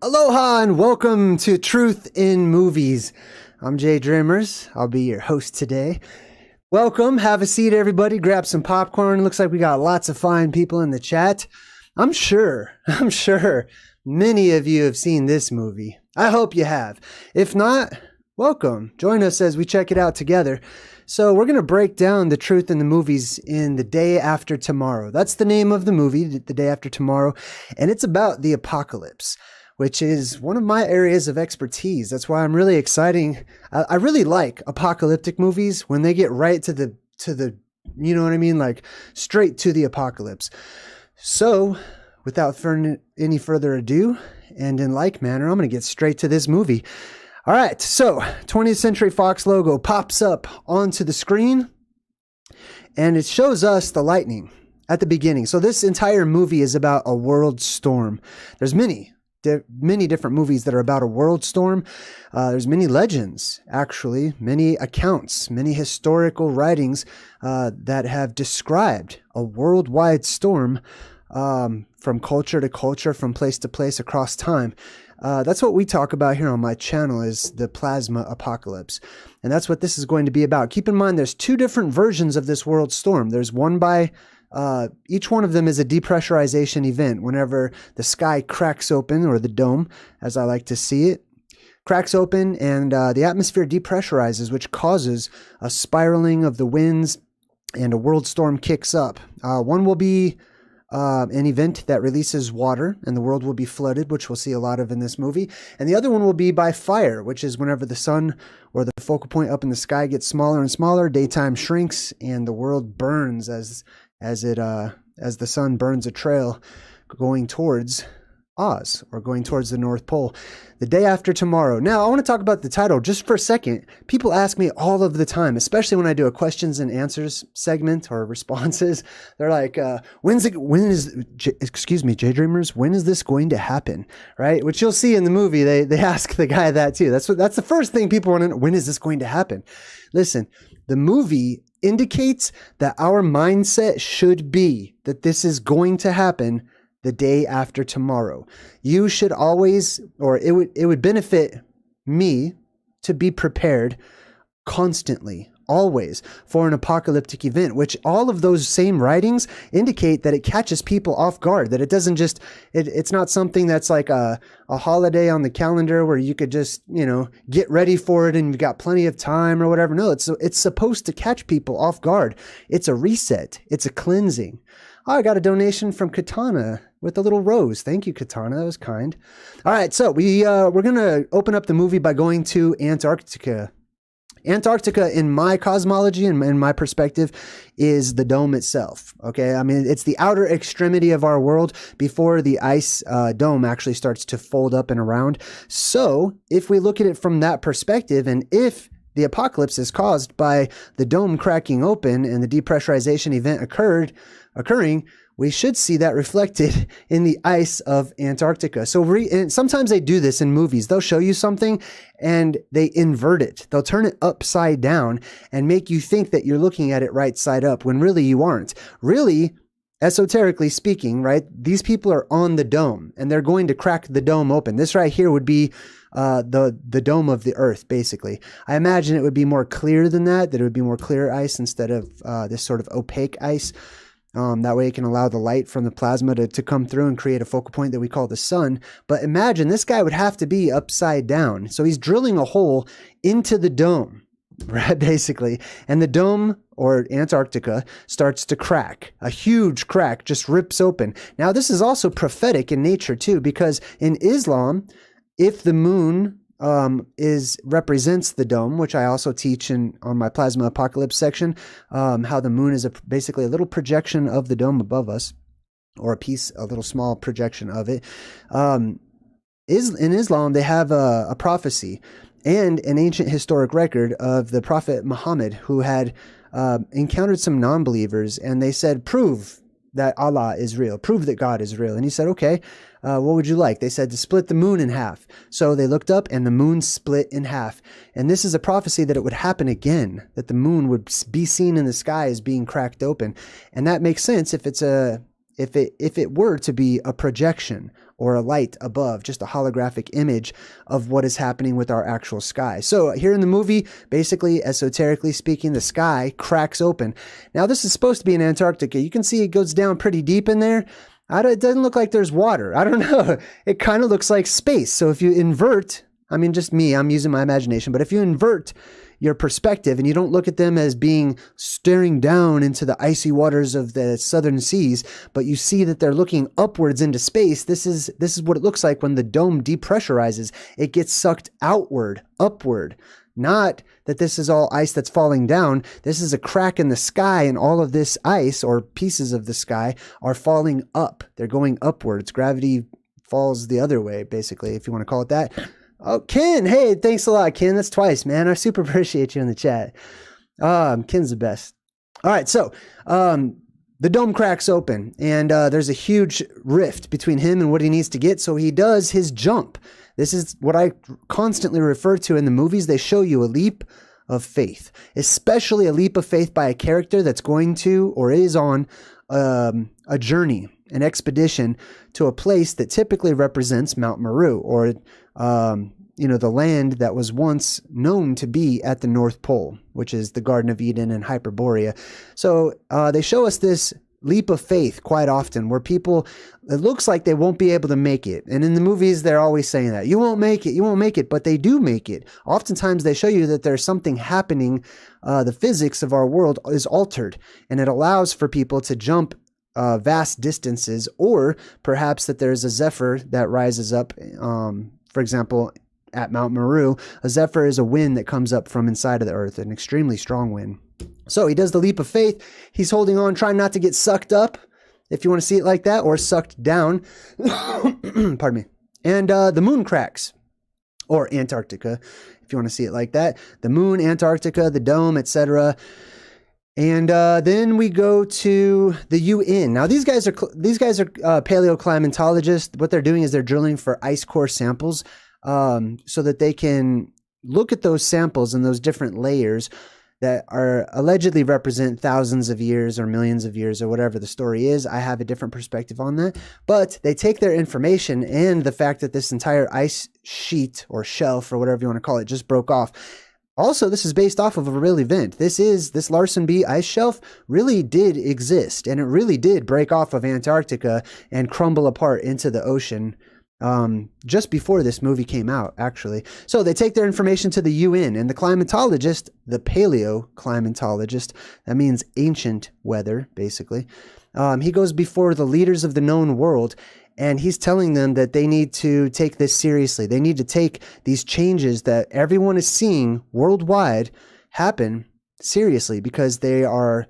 Aloha and welcome to Truth in Movies. I'm JayDreamerZ. I'll be your host today. Welcome. Have a seat, everybody. Grab some popcorn. Looks like we got lots of fine people in the chat. I'm sure many of you have seen this movie. I hope you have. If not, welcome. Join us as we check it out together. So we're going to break down the truth in the movies in The Day After Tomorrow. That's the name of the movie, The Day After Tomorrow. And it's about the apocalypse, which is one of my areas of expertise. That's why I'm really exciting. I really like apocalyptic movies when they get right to the, you know what I mean? Like straight to the apocalypse. So without any further ado, and in like manner, I'm going to get straight to this movie. All right. So 20th Century Fox logo pops up onto the screen and it shows us the lightning at the beginning. So this entire movie is about a world storm. There's many different movies that are about a world storm. There's many legends, actually, many accounts, many historical writings that have described a worldwide storm from culture to culture, from place to place across time. That's what we talk about here on my channel, is the plasma apocalypse. And that's what this is going to be about. Keep in mind, there's two different versions of this world storm. There's one by each one of them is a depressurization event. Whenever the sky cracks open, or the dome, as I like to see it, cracks open and the atmosphere depressurizes, which causes a spiraling of the winds and a world storm kicks up. One will be an event that releases water and the world will be flooded, which we'll see a lot of in this movie. And the other one will be by fire, which is whenever the sun or the focal point up in the sky gets smaller and smaller, daytime shrinks and the world burns as the sun burns a trail going towards Oz, or going towards the North Pole. The Day After Tomorrow. Now, I want to talk about the title just for a second. People ask me all of the time, especially when I do a questions and answers segment or responses. They're like, JayDreamerZ, when is this going to happen? Right? Which you'll see in the movie. They ask the guy that too. That's the first thing people want to know. When is this going to happen? Listen, the movie indicates that our mindset should be that this is going to happen the day after tomorrow. You should always, or it would benefit me to be prepared constantly, always, for an apocalyptic event, which all of those same writings indicate that it catches people off guard, that it doesn't just, it's not something that's like a holiday on the calendar where you could just, get ready for it and you've got plenty of time or whatever. No, it's supposed to catch people off guard. It's a reset. It's a cleansing. Oh, I got a donation from Katana with a little rose. Thank you, Katana. That was kind. All right, so we're going to open up the movie by going to Antarctica. Antarctica, in my cosmology and in my perspective, is the dome itself. Okay, I mean, it's the outer extremity of our world before the ice dome actually starts to fold up and around. So if we look at it from that perspective, and if the apocalypse is caused by the dome cracking open and the depressurization event occurring, we should see that reflected in the ice of Antarctica. So and sometimes they do this in movies. They'll show you something and they invert it. They'll turn it upside down and make you think that you're looking at it right side up when really you aren't. Really, esoterically speaking, right, these people are on the dome and they're going to crack the dome open. This right here would be the dome of the earth, basically. I imagine it would be more clear than that it would be more clear ice instead of this sort of opaque ice. That way it can allow the light from the plasma to come through and create a focal point that we call the sun. But imagine this guy would have to be upside down. So he's drilling a hole into the dome, right, basically. And the dome, or Antarctica, starts to crack. A huge crack just rips open. Now, this is also prophetic in nature too, because in Islam, if the moon represents the dome, which I also teach on my plasma apocalypse section, how the moon is basically a little projection of the dome above us, or a little small projection of it. In Islam, they have a prophecy and an ancient historic record of the Prophet Muhammad, who had encountered some non-believers, and they said, prove that Allah is real, prove that God is real. And he said, okay, what would you like? They said to split the moon in half. So they looked up and the moon split in half. And this is a prophecy that it would happen again, that the moon would be seen in the sky as being cracked open. And that makes sense if it's if it were to be a projection or a light above, just a holographic image of what is happening with our actual sky. So here in the movie, basically, esoterically speaking, the sky cracks open. Now, this is supposed to be in Antarctica. You can see it goes down pretty deep in there. It doesn't look like there's water. I don't know. It kind of looks like space. So if you invert, I mean, just me, I'm using my imagination, but if you invert your perspective and you don't look at them as being staring down into the icy waters of the southern seas, but you see that they're looking upwards into space, this is what it looks like when the dome depressurizes. It gets sucked outward, upward. Not that this is all ice that's falling down. This is a crack in the sky, and all of this ice or pieces of the sky are falling up. They're going upwards. Gravity falls the other way, basically, if you want to call it that. Oh, Ken. Hey, thanks a lot, Ken. That's twice, man. I super appreciate you in the chat. Ken's the best. All right, so the dome cracks open, and there's a huge rift between him and what he needs to get, so he does his jump. This is what I constantly refer to in the movies. They show you a leap of faith, especially a leap of faith by a character that's going to or is on a journey, an expedition to a place that typically represents Mount Meru, or the land that was once known to be at the North Pole, which is the Garden of Eden and Hyperborea. So they show us this leap of faith quite often, where people, it looks like they won't be able to make it. And in the movies, they're always saying that. You won't make it, but they do make it. Oftentimes, they show you that there's something happening. The physics of our world is altered, and it allows for people to jump vast distances, or perhaps that there's a zephyr that rises up. For example, at Mount Meru, a zephyr is a wind that comes up from inside of the earth, an extremely strong wind. So he does the leap of faith. He's holding on, trying not to get sucked up, if you want to see it like that, or sucked down. Pardon me. And the moon cracks, or Antarctica, if you want to see it like that. The moon, Antarctica, the dome, etc. And then we go to the UN. Now these guys are paleoclimatologists. What they're doing is they're drilling for ice core samples, so that they can look at those samples and those different layers that are allegedly represent thousands of years or millions of years or whatever the story is. I have a different perspective on that. But they take their information and the fact that this entire ice sheet or shelf or whatever you want to call it just broke off. Also, this is based off of a real event. This Larsen B ice shelf really did exist, and it really did break off of Antarctica and crumble apart into the ocean just before this movie came out, actually. So they take their information to the UN, and the climatologist, the paleoclimatologist, that means ancient weather, basically, he goes before the leaders of the known world, and he's telling them that they need to take this seriously. They need to take these changes that everyone is seeing worldwide happen seriously, because they are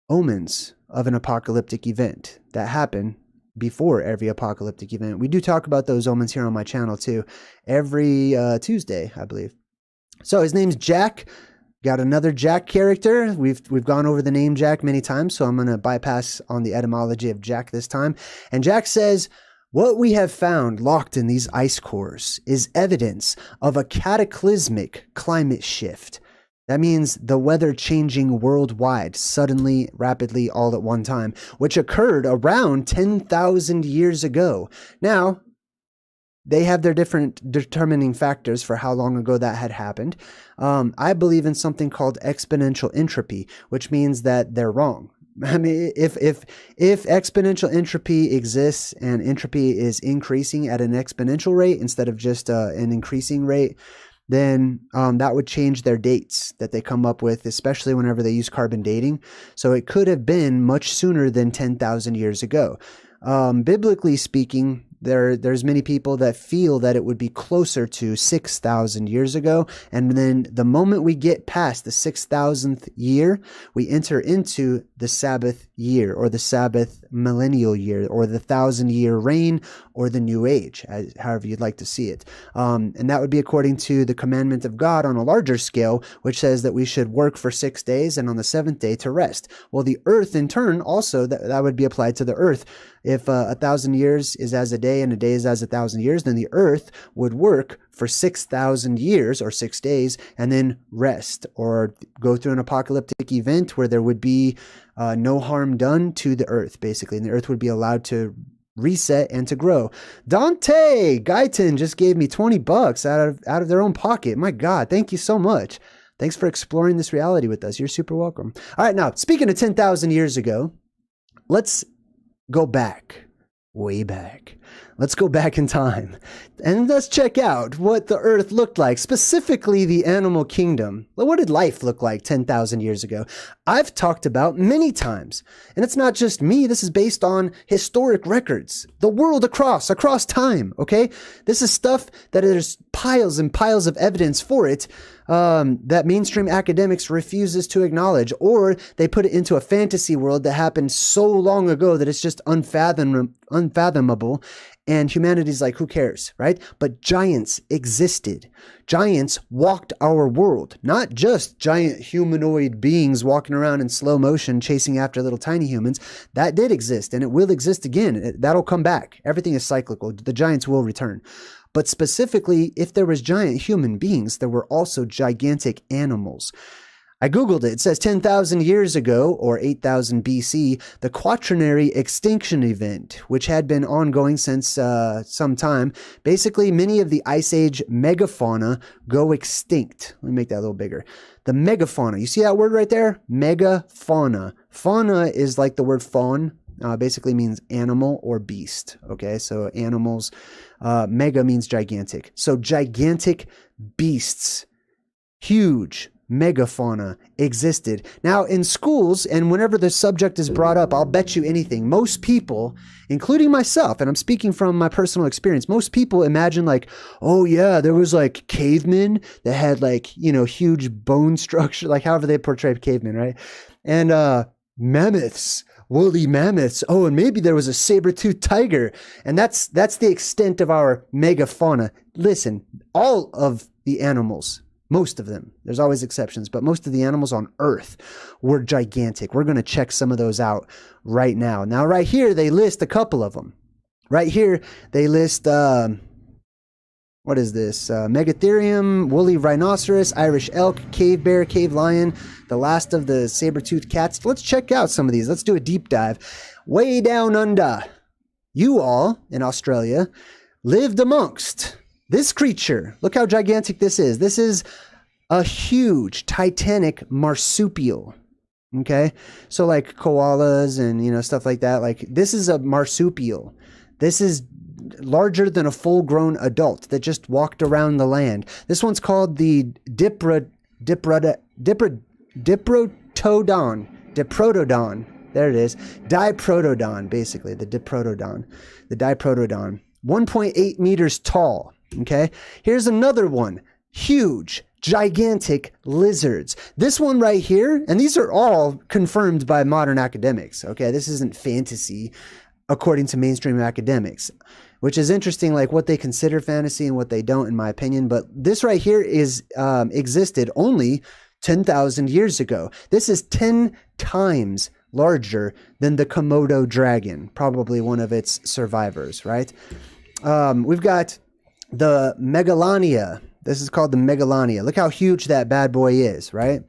omens of an apocalyptic event that happen before every apocalyptic event. We do talk about those omens here on my channel too, every Tuesday, I believe. So his name's Jack. Got another Jack character. We've gone over the name Jack many times, so I'm going to bypass on the etymology of Jack this time. And Jack says, what we have found locked in these ice cores is evidence of a cataclysmic climate shift. That means the weather changing worldwide, suddenly, rapidly, all at one time, which occurred around 10,000 years ago. Now, they have their different determining factors for how long ago that had happened. I believe in something called exponential entropy, which means that they're wrong. I mean, if exponential entropy exists and entropy is increasing at an exponential rate instead of just an increasing rate, then that would change their dates that they come up with, especially whenever they use carbon dating. So it could have been much sooner than 10,000 years ago. Biblically speaking, there's many people that feel that it would be closer to 6,000 years ago. And then the moment we get past the 6,000th year, we enter into the Sabbath year, or the Sabbath millennial year, or the 1,000-year reign, or the New Age, however you'd like to see it. And that would be according to the commandment of God on a larger scale, which says that we should work for 6 days and on the seventh day to rest. Well, the earth in turn also, that would be applied to the earth. If 1,000 years is as a day and a day is as 1,000 years, then the earth would work for 6,000 years or 6 days and then rest or go through an apocalyptic event where there would be no harm done to the earth, basically, and the earth would be allowed to reset and to grow. Dante Guyton just gave me $20 out of their own pocket. My God, thank you so much. Thanks for exploring this reality with us. You're super welcome. All right, now, speaking of 10,000 years ago, let's go back, way back. Let's go back in time and let's check out what the earth looked like, specifically the animal kingdom. What did life look like 10,000 years ago? I've talked about many times, and it's not just me. This is based on historic records, the world across time, okay? This is stuff that there's piles and piles of evidence for it that mainstream academics refuses to acknowledge, or they put it into a fantasy world that happened so long ago that it's just unfathomable. And humanity's like, who cares, right? But giants existed. Giants walked our world, not just giant humanoid beings walking around in slow motion chasing after little tiny humans. That did exist, and it will exist again. That'll come back. Everything is cyclical. The giants will return. But specifically, if there was giant human beings, there were also gigantic animals. I Googled it. It says 10,000 years ago, or 8,000 BC, the Quaternary extinction event, which had been ongoing since some time. Basically, many of the Ice Age megafauna go extinct. Let me make that a little bigger. The megafauna. You see that word right there? Megafauna. Fauna is like the word fawn. Basically means animal or beast. Okay, so animals. Mega means gigantic. So gigantic beasts. Huge. Megafauna existed. Now, in schools, and whenever the subject is brought up, I'll bet you anything. Most people, including myself, and I'm speaking from my personal experience, most people imagine like, oh yeah, there was like cavemen that had like, you know, huge bone structure, like however they portray cavemen, right? And mammoths. Woolly mammoths. Oh, and maybe there was a saber-toothed tiger. And that's the extent of our megafauna. Listen, all of the animals, most of them, there's always exceptions, but most of the animals on Earth were gigantic. We're going to check some of those out right now. Now, right here, they list a couple of them. Right here, they list, what is this? Megatherium, woolly rhinoceros, Irish elk, cave bear, cave lion, the last of the saber-toothed cats. Let's check out some of these. Let's do a deep dive. Way down under, you all in Australia lived amongst this creature. Look how gigantic this is. This is a huge, titanic marsupial. Okay? So like koalas and, you know, stuff like that. Like this is a marsupial. This is larger than a full-grown adult that just walked around the land. This one's called the Diprotodon. Diprotodon. There it is. Diprotodon, basically. The Diprotodon. The Diprotodon. 1.8 meters tall. Okay, here's another one. Huge, gigantic lizards. This one right here, and these are all confirmed by modern academics. Okay, this isn't fantasy according to mainstream academics, which is interesting, like what they consider fantasy and what they don't, in my opinion. But this right here is existed only 10,000 years ago. This is 10 times larger than the Komodo dragon, probably one of its survivors, right? We've got the Megalania. This is called the Megalania. Look how huge that bad boy is, right?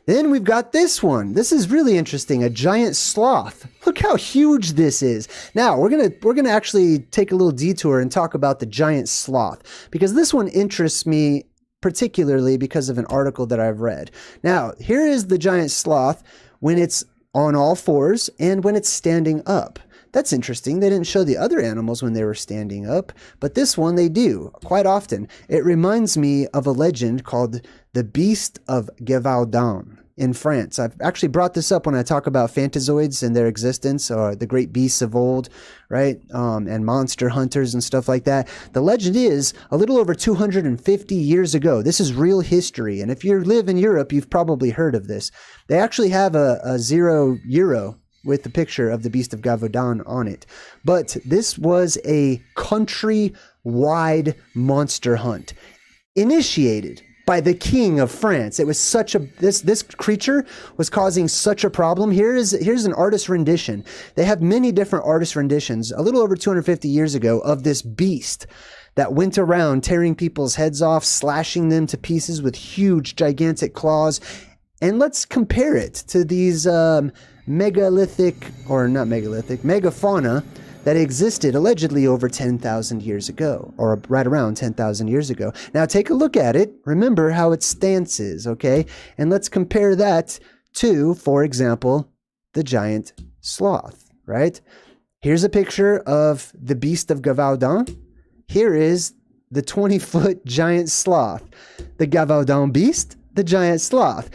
Then we've got this one. This is really interesting. A giant sloth. Look how huge this is. Now, we're gonna actually take a little detour and talk about the giant sloth, because this one interests me particularly because of an article that I've read. Now, here is the giant sloth when it's on all fours and when it's standing up. That's interesting. They didn't show the other animals when they were standing up, but this one they do quite often. It reminds me of a legend called the Beast of Gévaudan in France. I've actually brought this up when I talk about Fantazoids and their existence, or the great beasts of old, right? And monster hunters and stuff like that. The legend is a little over 250 years ago. This is real history. And if you live in Europe, you've probably heard of this. They actually have a 0 euro with the picture of the Beast of Gévaudan on it. But this was a country-wide monster hunt initiated by the King of France. It was such a, this creature was causing such a problem. Here's an artist rendition. They have many different artist renditions, a little over 250 years ago, of this beast that went around tearing people's heads off, slashing them to pieces with huge, gigantic claws. And let's compare it to these megafauna that existed allegedly over 10,000 years ago, or right around 10,000 years ago. Now take a look at it. Remember how its stance is, okay? And let's compare that to, for example, the giant sloth, right? Here's a picture of the beast of Gavaudan. Here is the 20-foot giant sloth. The Gavaudan beast, the giant sloth.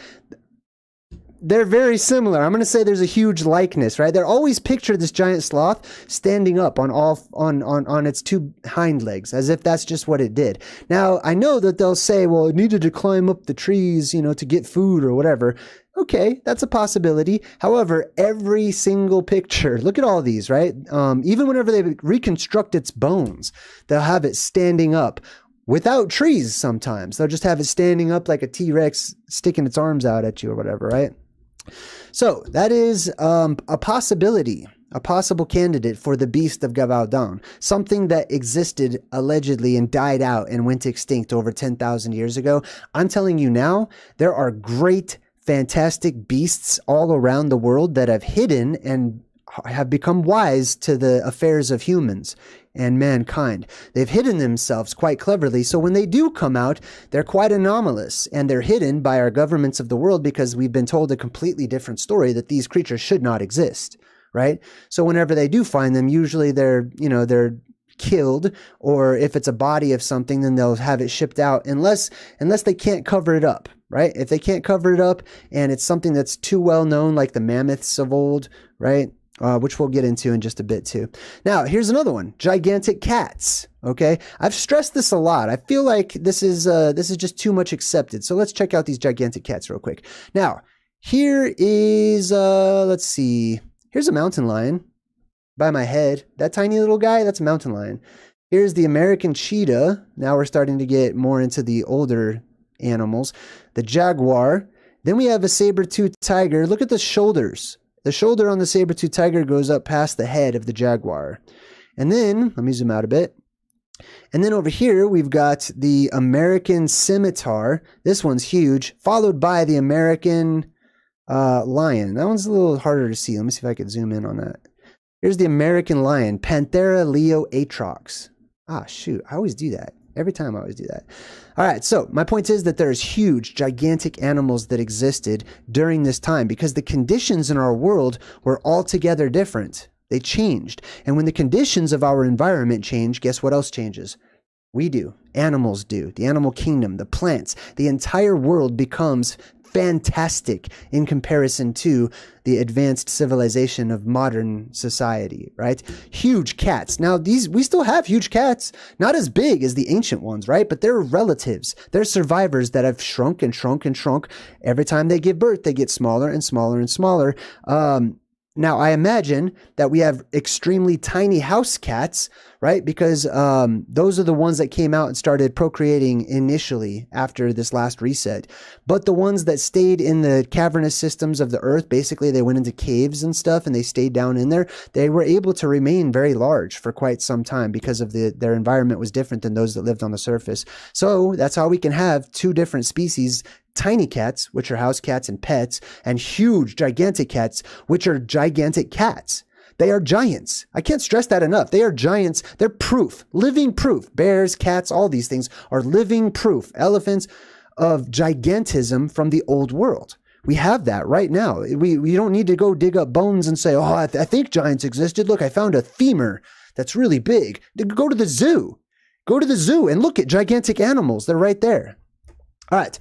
They're very similar. I'm going to say there's a huge likeness, right? They're always picture this giant sloth standing up on its two hind legs, as if that's just what it did. Now, I know that they'll say, well, it needed to climb up the trees, you know, to get food or whatever. Okay, that's a possibility. However, every single picture, look at all these, right? Even whenever they reconstruct its bones, they'll have it standing up without trees sometimes. They'll just have it standing up like a T-Rex sticking its arms out at you or whatever, right? So that is a possibility, a possible candidate for the beast of Gavaudan, something that existed allegedly and died out and went extinct over 10,000 years ago. I'm telling you now, there are great, fantastic beasts all around the world that have hidden and have become wise to the affairs of humans and mankind. They've hidden themselves quite cleverly, so when they do come out, they're quite anomalous, and they're hidden by our governments of the world because we've been told a completely different story that these creatures should not exist, right? So whenever they do find them, usually they're killed, or if it's a body of something, then they'll have it shipped out unless they can't cover it up, right? If they can't cover it up and it's something that's too well known, like the mammoths of old, right? Which we'll get into in just a bit too. Now, here's another one, gigantic cats. Okay, I've stressed this a lot. I feel like this is just too much accepted. So let's check out these gigantic cats real quick. Now, here is let's see. Here's a mountain lion by my head. That tiny little guy, that's a mountain lion. Here's the American cheetah. Now we're starting to get more into the older animals. The jaguar. Then we have a saber-toothed tiger. Look at the shoulders. The shoulder on the saber-toothed tiger goes up past the head of the jaguar. And then, let me zoom out a bit. And then over here, we've got the American scimitar. This one's huge, followed by the American lion. That one's a little harder to see. Let me see if I can zoom in on that. Here's the American lion, Panthera leo atrox. Ah, shoot, I always do that. Every time I always do that. All right, so my point is that there's huge, gigantic animals that existed during this time because the conditions in our world were altogether different. They changed. And when the conditions of our environment change, guess what else changes? We do. Animals do. The animal kingdom, the plants, the entire world becomes fantastic in comparison to the advanced civilization of modern society, right? Huge cats. Now, we still have huge cats, not as big as the ancient ones, right? But they're relatives. They're survivors that have shrunk and shrunk and shrunk. Every time they give birth, they get smaller and smaller and smaller. Now, I imagine that we have extremely tiny house cats, right? Because those are the ones that came out and started procreating initially after this last reset. But the ones that stayed in the cavernous systems of the earth, basically they went into caves and stuff and they stayed down in there, they were able to remain very large for quite some time because of their environment was different than those that lived on the surface. So that's how we can have two different species, tiny cats, which are house cats and pets, and huge, gigantic cats, which are gigantic cats. They are giants. I can't stress that enough. They are giants. They're proof, living proof. Bears, cats, all these things are living proof. Elephants of gigantism from the old world. We have that right now. We don't need to go dig up bones and say, oh, I think giants existed. Look, I found a femur that's really big. Go to the zoo. Go to the zoo and look at gigantic animals. They're right there. All right.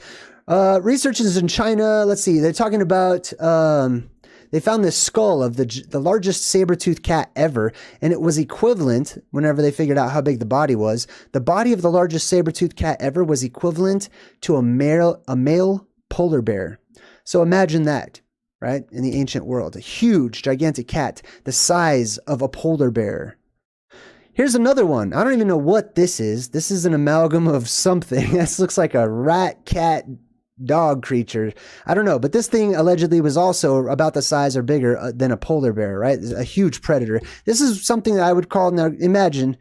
Researchers in China, let's see, they're talking about, they found this skull of the largest saber-toothed cat ever, and it was equivalent, whenever they figured out how big the body was, the body of the largest saber-toothed cat ever was equivalent to a male polar bear. So imagine that, right, in the ancient world, a huge, gigantic cat, the size of a polar bear. Here's another one. I don't even know what this is. This is an amalgam of something. This looks like a rat, cat, dog creature. I don't know, but this thing allegedly was also about the size or bigger than a polar bear, right? A huge predator. This is something that I would call, now imagine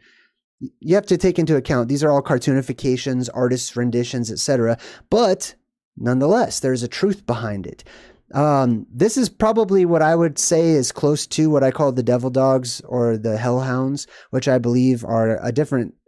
you have to take into account these are all cartoonifications, artists' renditions, etc. But nonetheless, there's a truth behind it. This is probably what I would say is close to what I call the devil dogs or the hellhounds, which I believe are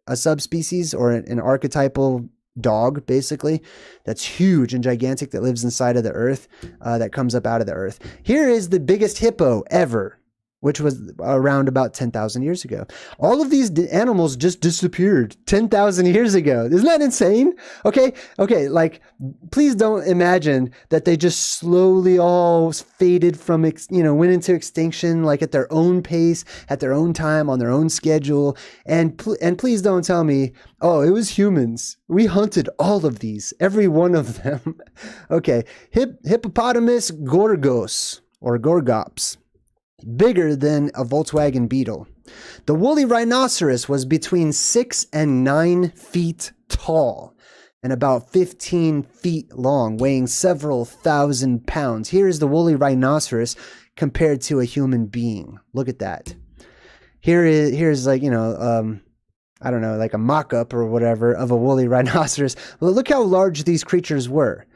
a subspecies or an archetypal dog, basically, that's huge and gigantic, that lives inside of the earth, that comes up out of the earth. Here is the biggest hippo ever, which was around about 10,000 years ago. All of these animals just disappeared 10,000 years ago. Isn't that insane? Okay, like, please don't imagine that they just slowly all faded from, went into extinction, like at their own pace, at their own time, on their own schedule. And please don't tell me, oh, it was humans. We hunted all of these, every one of them. Okay, Hippopotamus gorgos, or gorgops. Bigger than a Volkswagen Beetle. The woolly rhinoceros was between 6 and 9 feet tall and about 15 feet long, weighing several thousand pounds. Here is the woolly rhinoceros compared to a human being. Look at that. Here's like, I don't know, like a mock-up or whatever of a woolly rhinoceros. Well, look how large these creatures were.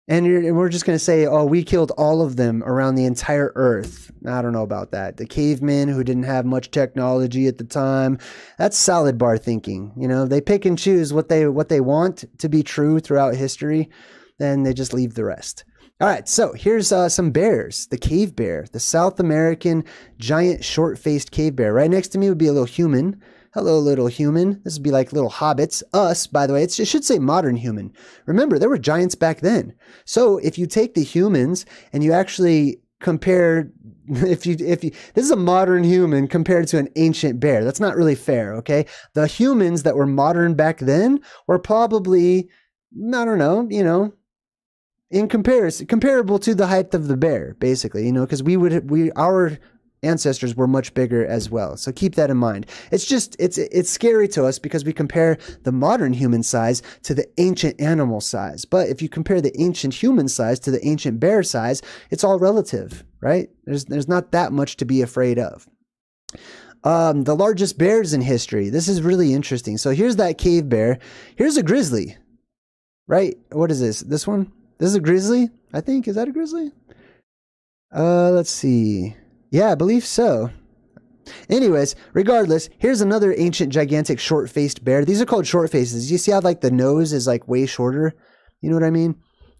And we're just going to say, oh, we killed all of them around the entire earth. I don't know about that. The cavemen who didn't have much technology at the time, that's salad bar thinking. They pick and choose what they want to be true throughout history, then they just leave the rest. All right, so here's some bears. The cave bear, the South American giant short-faced cave bear. Right next to me would be a little human. Hello, little human. This would be like little hobbits. Us, by the way, it should say modern human. Remember, there were giants back then. So if you take the humans and you actually compare, this is a modern human compared to an ancient bear. That's not really fair, okay? The humans that were modern back then were probably, I don't know, in comparable to the height of the bear, basically, because our ancestors were much bigger as well. So keep that in mind. It's scary to us because we compare the modern human size to the ancient animal size. But if you compare the ancient human size to the ancient bear size, it's all relative, right? There's not that much to be afraid of. The largest bears in history. This is really interesting. So here's that cave bear. Here's a grizzly, right? What is this? This one? This is a grizzly, I think. Is that a grizzly? Let's see. Yeah, I believe so. Anyways, regardless, here's another ancient, gigantic, short-faced bear. These are called short faces. You see how like the nose is like way shorter? You know what I mean?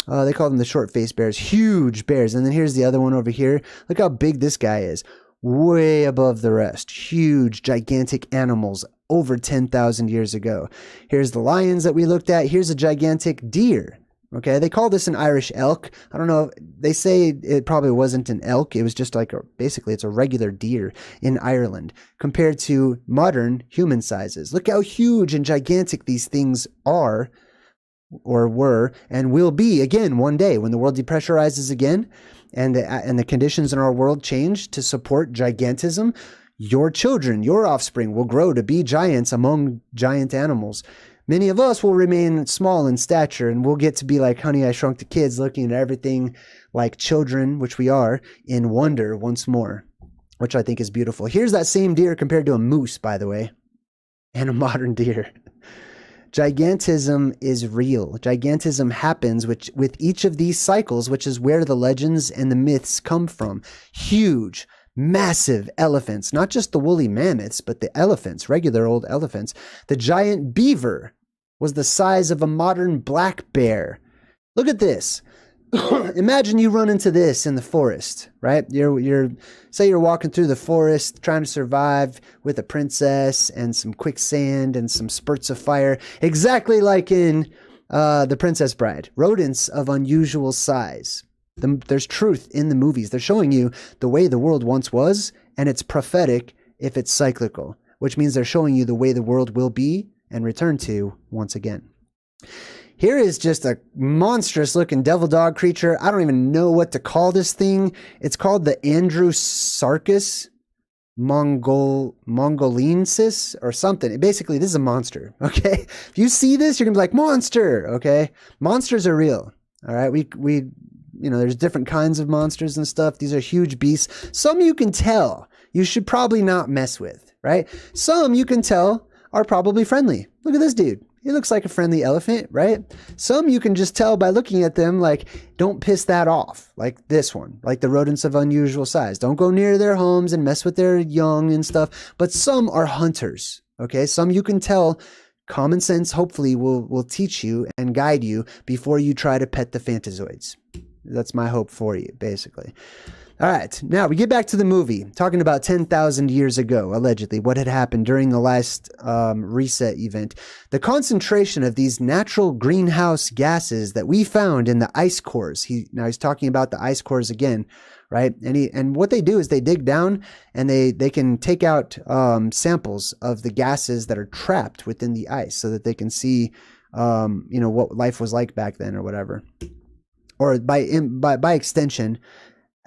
They call them the short-faced bears. Huge bears. And then here's the other one over here. Look how big this guy is. Way above the rest. Huge, gigantic animals over 10,000 years ago. Here's the lions that we looked at. Here's a gigantic deer. Okay, they call this an Irish elk. I don't know. They say it probably wasn't an elk. It was just like basically it's a regular deer in Ireland compared to modern human sizes. Look how huge and gigantic these things are or were and will be again one day when the world depressurizes again and the conditions in our world change to support gigantism. Your children, your offspring will grow to be giants among giant animals. Many of us will remain small in stature and we'll get to be like Honey, I Shrunk the Kids, looking at everything like children, which we are, in wonder once more, which I think is beautiful. Here's that same deer compared to a moose, by the way, and a modern deer. Gigantism is real. Gigantism happens with each of these cycles, which is where the legends and the myths come from. Huge, massive elephants, not just the woolly mammoths, but the elephants, regular old elephants. The giant beaver was the size of a modern black bear. Look at this. Imagine you run into this in the forest, right? Say you're walking through the forest trying to survive with a princess and some quicksand and some spurts of fire, exactly like in The Princess Bride. Rodents of unusual size. There's truth in the movies. They're showing you the way the world once was, and it's prophetic if it's cyclical, which means they're showing you the way the world will be and return to once again. Here is just a monstrous looking devil dog creature. I don't even know what to call this thing. It's called the Andrewsarchus mongolensis or something. Basically, this is a monster, okay? If you see this, you're going to be like, monster, okay? Monsters are real, all right? There's different kinds of monsters and stuff. These are huge beasts. Some you can tell you should probably not mess with, right? Some you can tell are probably friendly. Look at this dude. He looks like a friendly elephant, right? Some you can just tell by looking at them, like, don't piss that off. Like this one, like the rodents of unusual size. Don't go near their homes and mess with their young and stuff. But some are hunters, okay? Some you can tell. Common sense, hopefully, will teach you and guide you before you try to pet the Fantazoids. That's my hope for you, basically. All right, now we get back to the movie, talking about 10,000 years ago, allegedly, what had happened during the last reset event. The concentration of these natural greenhouse gases that we found in the ice cores. Now he's talking about the ice cores again, right? And what they do is they dig down and they can take out samples of the gases that are trapped within the ice so that they can see, what life was like back then or whatever. Or by extension,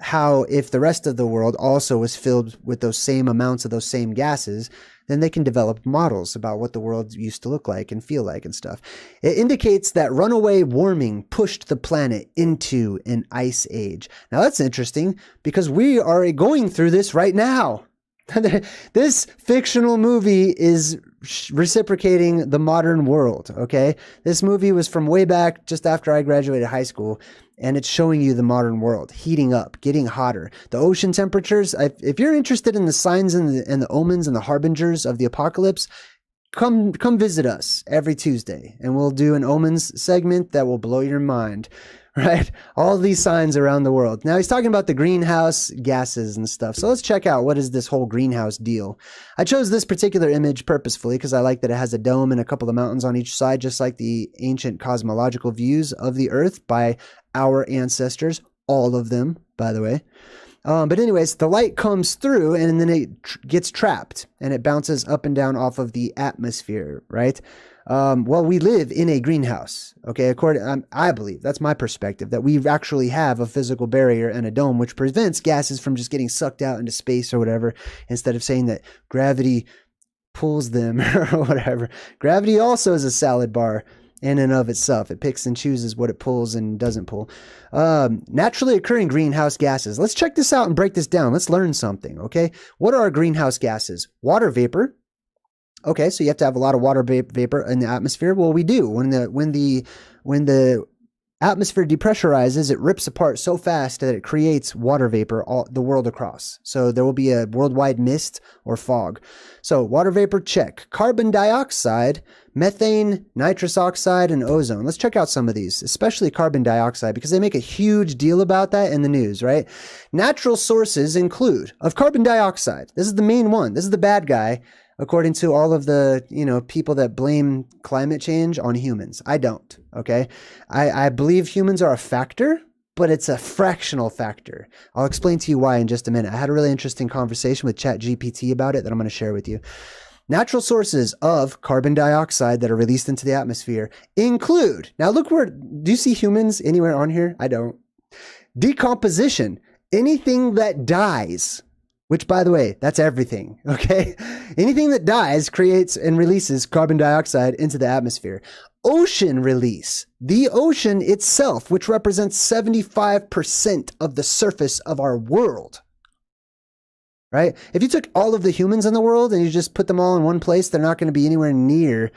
how if the rest of the world also was filled with those same amounts of those same gases, then they can develop models about what the world used to look like and feel like and stuff. It indicates that runaway warming pushed the planet into an ice age. Now that's interesting because we are going through this right now. This fictional movie is reciprocating the modern world, okay? This movie was from way back just after I graduated high school, and it's showing you the modern world heating up, getting hotter. The ocean temperatures, if you're interested in the signs and the omens and the harbingers of the apocalypse, come visit us every Tuesday, and we'll do an omens segment that will blow your mind. Right? All these signs around the world. Now he's talking about the greenhouse gases and stuff. So let's check out what is this whole greenhouse deal. I chose this particular image purposefully because I like that it has a dome and a couple of mountains on each side, just like the ancient cosmological views of the earth by our ancestors. All of them, by the way. But anyways, the light comes through and then it gets trapped and it bounces up and down off of the atmosphere, right? Well, we live in a greenhouse, okay? I believe, that's my perspective, that we actually have a physical barrier and a dome which prevents gases from just getting sucked out into space or whatever, instead of saying that gravity pulls them or whatever. Gravity also is a salad bar in and of itself. It picks and chooses what it pulls and doesn't pull. Naturally occurring greenhouse gases. Let's check this out and break this down. Let's learn something, okay? What are greenhouse gases? Water vapor. Okay, so you have to have a lot of water vapor in the atmosphere. Well, we do. When the atmosphere depressurizes, it rips apart so fast that it creates water vapor the world across. So there will be a worldwide mist or fog. So water vapor, check. Carbon dioxide, methane, nitrous oxide, and ozone. Let's check out some of these, especially carbon dioxide, because they make a huge deal about that in the news, right? Natural sources include of carbon dioxide. This is the main one. This is the bad guy. According to all of the, people that blame climate change on humans. I don't, okay? I believe humans are a factor, but it's a fractional factor. I'll explain to you why in just a minute. I had a really interesting conversation with ChatGPT about it that I'm going to share with you. Natural sources of carbon dioxide that are released into the atmosphere include, now look do you see humans anywhere on here? I don't. Decomposition, anything that dies. Which, by the way, that's everything, okay? Anything that dies creates and releases carbon dioxide into the atmosphere. Ocean release. The ocean itself, which represents 75% of the surface of our world, right? If you took all of the humans in the world and you just put them all in one place, they're not going to be anywhere near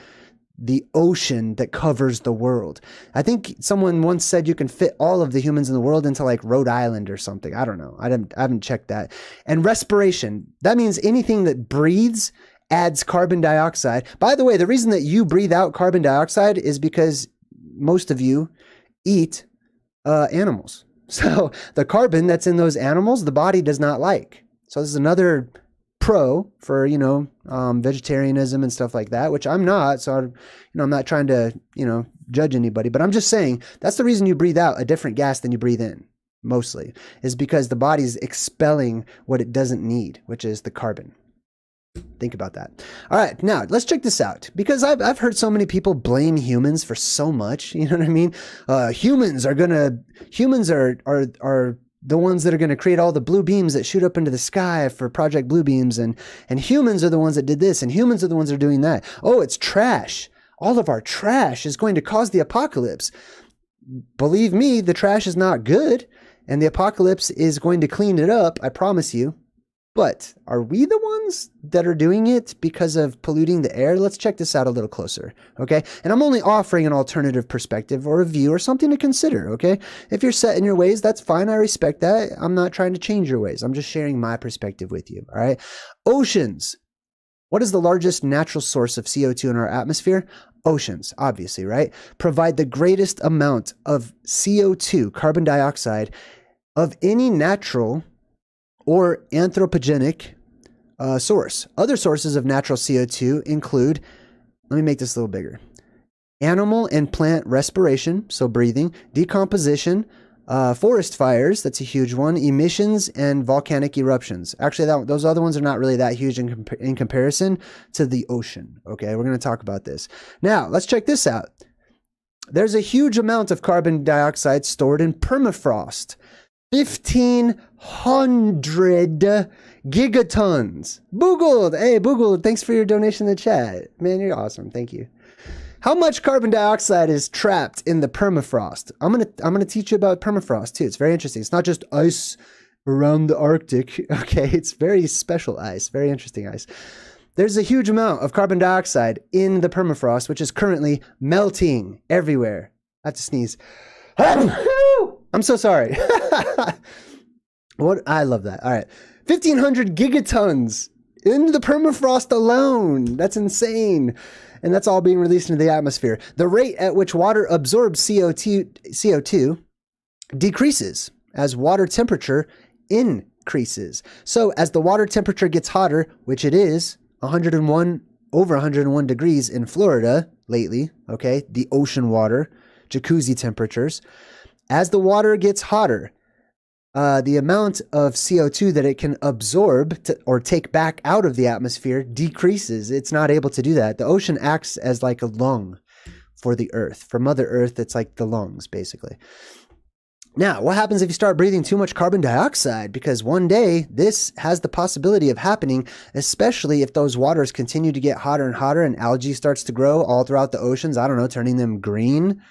the ocean that covers the world. I think someone once said you can fit all of the humans in the world into like Rhode Island or something. I don't know. I haven't checked that. And respiration. That means anything that breathes adds carbon dioxide. By the way, the reason that you breathe out carbon dioxide is because most of you eat animals. So the carbon that's in those animals, the body does not like. So this is another pro for, vegetarianism and stuff like that, which I'm not. So, I'm not trying to, judge anybody, but I'm just saying that's the reason you breathe out a different gas than you breathe in, mostly, is because the body's expelling what it doesn't need, which is the carbon. Think about that. All right, now let's check this out, because I've heard so many people blame humans for so much. You know what I mean? Humans are the ones that are going to create all the blue beams that shoot up into the sky for Project Blue Beams, and humans are the ones that did this, and humans are the ones that are doing that. Oh, it's trash. All of our trash is going to cause the apocalypse. Believe me, the trash is not good, and the apocalypse is going to clean it up, I promise you. But are we the ones that are doing it because of polluting the air? Let's check this out a little closer, okay? And I'm only offering an alternative perspective or a view or something to consider, okay? If you're set in your ways, that's fine. I respect that. I'm not trying to change your ways. I'm just sharing my perspective with you, all right? Oceans. What is the largest natural source of CO2 in our atmosphere? Oceans, obviously, right? Provide the greatest amount of CO2, carbon dioxide, of any natural or anthropogenic source. Other sources of natural CO2 include, let me make this a little bigger, animal and plant respiration, so breathing, decomposition, forest fires, that's a huge one, emissions, and volcanic eruptions. Actually, those other ones are not really that huge in comparison to the ocean, okay? We're going to talk about this. Now, let's check this out. There's a huge amount of carbon dioxide stored in permafrost. 1,500 gigatons. Boogled. Hey, Boogled, thanks for your donation in the chat. Man, you're awesome. Thank you. How much carbon dioxide is trapped in the permafrost? I'm gonna teach you about permafrost too. It's very interesting. It's not just ice around the Arctic. Okay, it's very special ice, very interesting ice. There's a huge amount of carbon dioxide in the permafrost, which is currently melting everywhere. I have to sneeze. I'm so sorry. What? I love that. All right. 1,500 gigatons in the permafrost alone. That's insane. And that's all being released into the atmosphere. The rate at which water absorbs CO2 decreases as water temperature increases. So as the water temperature gets hotter, which it is, over 101 degrees in Florida lately, okay, the ocean water, jacuzzi temperatures. As the water gets hotter, the amount of CO2 that it can absorb or take back out of the atmosphere decreases. It's not able to do that. The ocean acts as like a lung for the earth. For Mother Earth, it's like the lungs, basically. Now, what happens if you start breathing too much carbon dioxide? Because one day, this has the possibility of happening, especially if those waters continue to get hotter and hotter and algae starts to grow all throughout the oceans. I don't know, turning them green.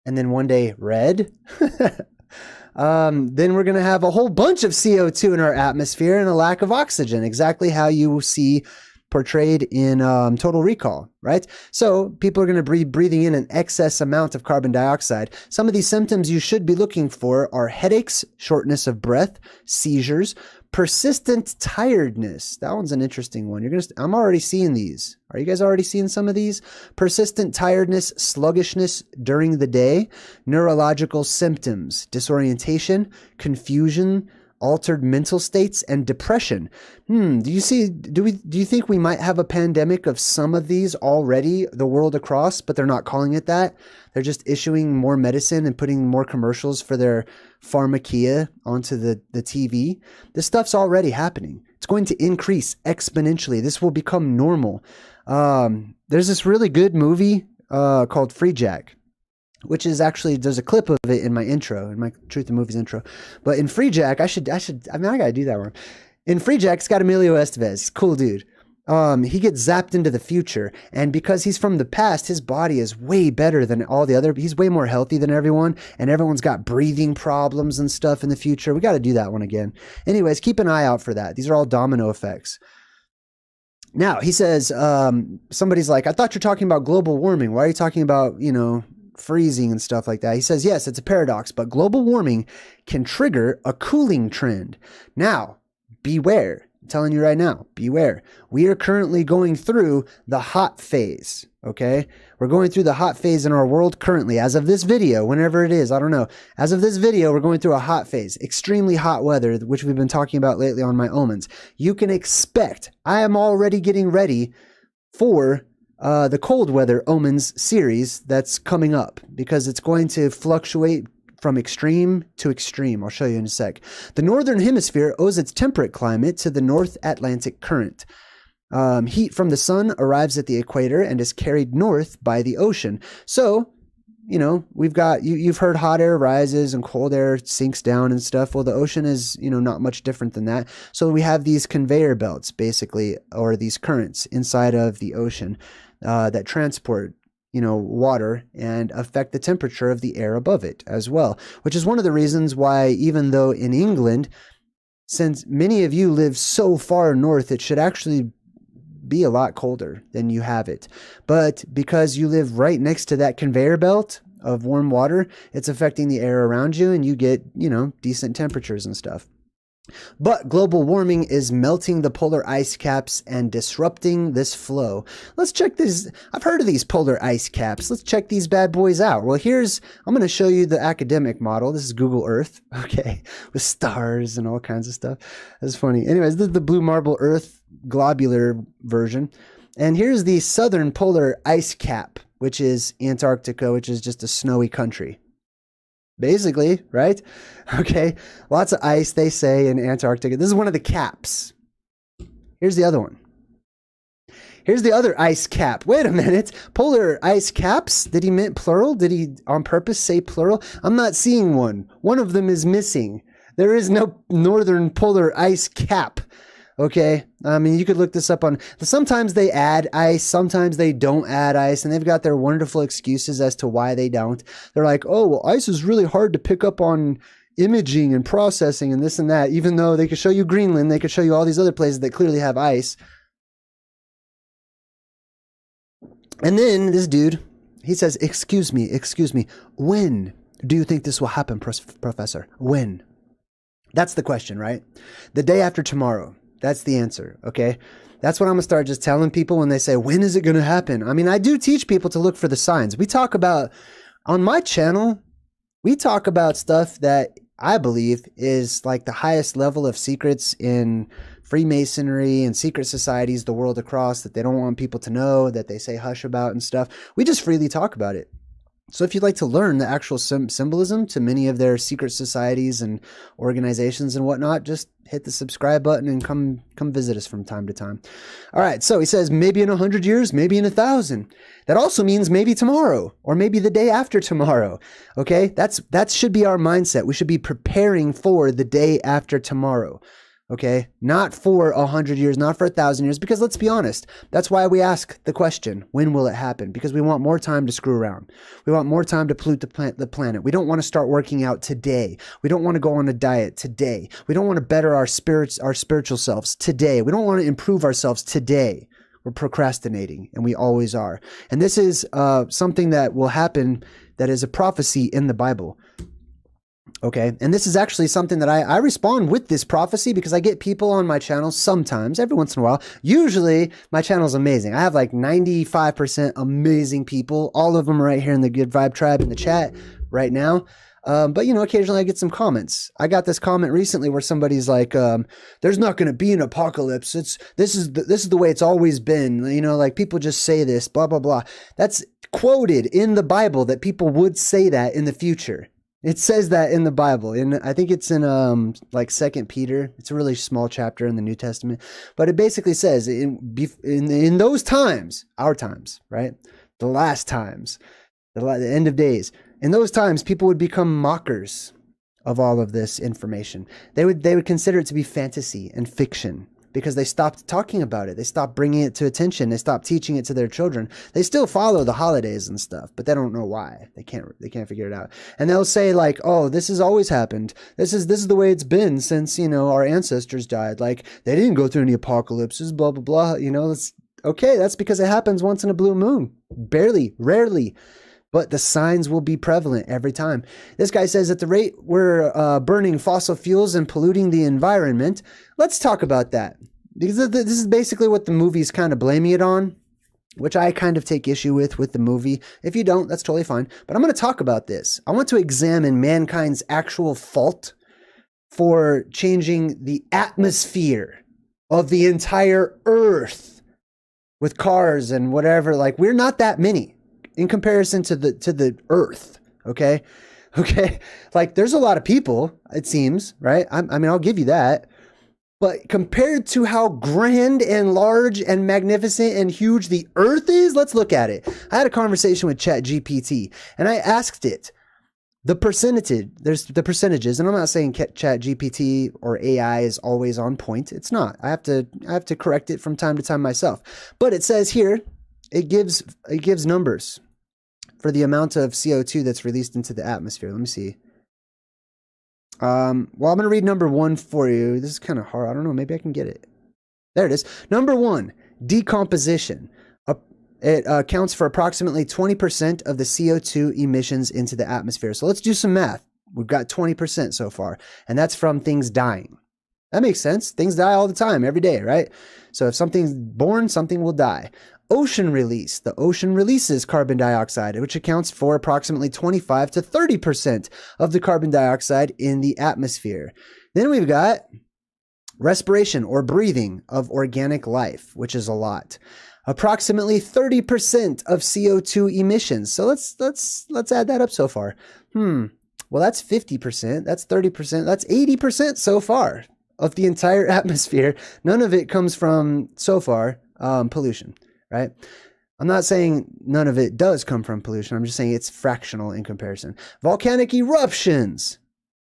And then one day red, then we're going to have a whole bunch of CO2 in our atmosphere and a lack of oxygen, exactly how you see portrayed in Total Recall, right? So people are going to be breathing in an excess amount of carbon dioxide. Some of these symptoms you should be looking for are headaches, shortness of breath, seizures, persistent tiredness. That one's an interesting one. I'm already seeing these. Are you guys already seeing some of these? Persistent tiredness, sluggishness during the day, neurological symptoms, disorientation, confusion, altered mental states, and depression. Do you think we might have a pandemic of some of these already the world across, but they're not calling it that? They're just issuing more medicine and putting more commercials for their pharmacia onto the TV. This stuff's already happening. It's going to increase exponentially. This will become normal. There's this really good movie called Free Jack, which is actually, there's a clip of it in my intro, in my Truth in Movies intro. But in Free Jack, I gotta do that one. In Free Jack, it's got Emilio Estevez, cool dude. He gets zapped into the future, and because he's from the past, his body is way better than all the other. He's way more healthy than everyone, and everyone's got breathing problems and stuff in the future. We got to do that one again. Anyways, keep an eye out for that. These are all domino effects. Now, he says, somebody's like, I thought you're talking about global warming. Why are you talking about, freezing and stuff like that? He says, yes, it's a paradox, but global warming can trigger a cooling trend. Now, beware. I'm telling you right now, beware. We are currently going through the hot phase, okay? We're going through the hot phase in our world currently. As of this video, whenever it is, I don't know. As of this video, we're going through a hot phase, extremely hot weather, which we've been talking about lately on my omens. You can expect, I am already getting ready for the cold weather omens series that's coming up, because it's going to fluctuate from extreme to extreme. I'll show you in a sec. The northern hemisphere owes its temperate climate to the North Atlantic current. Heat from the sun arrives at the equator and is carried north by the ocean. So, we've got, you've heard hot air rises and cold air sinks down and stuff. Well, the ocean is, not much different than that. So we have these conveyor belts, basically, or these currents inside of the ocean that transport water and affect the temperature of the air above it as well, which is one of the reasons why, even though in England, since many of you live so far north, it should actually be a lot colder than you have it. But because you live right next to that conveyor belt of warm water, it's affecting the air around you, and you get, you know, decent temperatures and stuff. But global warming is melting the polar ice caps and disrupting this flow. Let's check this. I've heard of these polar ice caps. Let's check these bad boys out. Well, I'm going to show you the academic model. This is Google Earth, okay, with stars and all kinds of stuff. That's funny. Anyways, this is the blue marble Earth globular version. And here's the southern polar ice cap, which is Antarctica, which is just a snowy country. Basically, right? Okay, lots of ice, they say, in Antarctica. This is one of the caps. Here's the other one. Here's the other ice cap. Wait a minute. Polar ice caps? Did he mean plural? Did he on purpose say plural? I'm not seeing one. One of them is missing. There is no northern polar ice cap. Okay, I mean, you could look this up on, sometimes they add ice, sometimes they don't add ice, and they've got their wonderful excuses as to why they don't. They're like, oh, well, ice is really hard to pick up on imaging and processing and this and that, even though they could show you Greenland, they could show you all these other places that clearly have ice. And then this dude, he says, excuse me, when do you think this will happen, Professor? When? That's the question, right? The day after tomorrow. That's the answer, okay? That's what I'm going to start just telling people when they say, when is it going to happen? I mean, I do teach people to look for the signs. We talk about, on my channel, we talk about stuff that I believe is like the highest level of secrets in Freemasonry and secret societies the world across that they don't want people to know, that they say hush about and stuff. We just freely talk about it. So if you'd like to learn the actual symbolism to many of their secret societies and organizations and whatnot, just hit the subscribe button and come visit us from time to time. All right, so he says maybe in 100 years, maybe in 1,000. That also means maybe tomorrow or maybe the day after tomorrow. Okay, that should be our mindset. We should be preparing for the day after tomorrow. Okay, not for 100 years, not for 1,000 years, because let's be honest, that's why we ask the question, when will it happen? Because we want more time to screw around. We want more time to pollute the planet. We don't want to start working out today. We don't want to go on a diet today. We don't want to better our spiritual selves today. We don't want to improve ourselves today. We're procrastinating, and we always are. And this is something that will happen that is a prophecy in the Bible. Okay, and this is actually something that I respond with this prophecy because I get people on my channel sometimes, every once in a while. Usually, my channel is amazing. I have like 95% amazing people. All of them are right here in the Good Vibe Tribe in the chat right now. But, you know, occasionally I get some comments. I got this comment recently where somebody's like, there's not going to be an apocalypse. This is the way it's always been. You know, like people just say this, blah, blah, blah. That's quoted in the Bible that people would say that in the future. It says that in the Bible, and I think it's in like 2 Peter. It's a really small chapter in the New Testament, but it basically says in those times, our times, right? The last times, the end of days. In those times, people would become mockers of all of this information. They would consider it to be fantasy and fiction because they stopped talking about it. They stopped bringing it to attention. They stopped teaching it to their children. They still follow the holidays and stuff, but they don't know why. They can't figure it out. And they'll say like, "Oh, this has always happened. This is the way it's been since, you know, our ancestors died. Like they didn't go through any apocalypses, blah blah blah." You know, it's okay. That's because it happens once in a blue moon. Barely, rarely. But the signs will be prevalent every time. This guy says at the rate we're burning fossil fuels and polluting the environment. Let's talk about that. Because this is basically what the movie's kind of blaming it on, which I kind of take issue with the movie. If you don't, that's totally fine. But I'm going to talk about this. I want to examine mankind's actual fault for changing the atmosphere of the entire Earth with cars and whatever. Like, we're not that many in comparison to the Earth, okay? Like, there's a lot of people, it seems, right? I mean, I'll give you that. But compared to how grand and large and magnificent and huge the Earth is, let's look at it. I had a conversation with ChatGPT, and I asked it the percentages, and I'm not saying ChatGPT or AI is always on point. It's not. I have to correct it from time to time myself. But it says here, it gives numbers for the amount of CO2 that's released into the atmosphere. Let me see. Well, I'm going to read number 1 for you. This is kind of hard. I don't know. Maybe I can get it. There it is. Number 1, decomposition. It accounts for approximately 20% of the CO2 emissions into the atmosphere. So let's do some math. We've got 20% so far, and that's from things dying. That makes sense. Things die all the time, every day, right? So if something's born, something will die. Ocean release. The ocean releases carbon dioxide, which accounts for approximately 25 to 30% of the carbon dioxide in the atmosphere. Then we've got respiration or breathing of organic life, which is a lot. Approximately 30% of CO2 emissions. So let's add that up so far. Well, that's 50%. That's 30%. That's 80% so far of the entire atmosphere. None of it comes from, so far, pollution, right? I'm not saying none of it does come from pollution. I'm just saying it's fractional in comparison. Volcanic eruptions,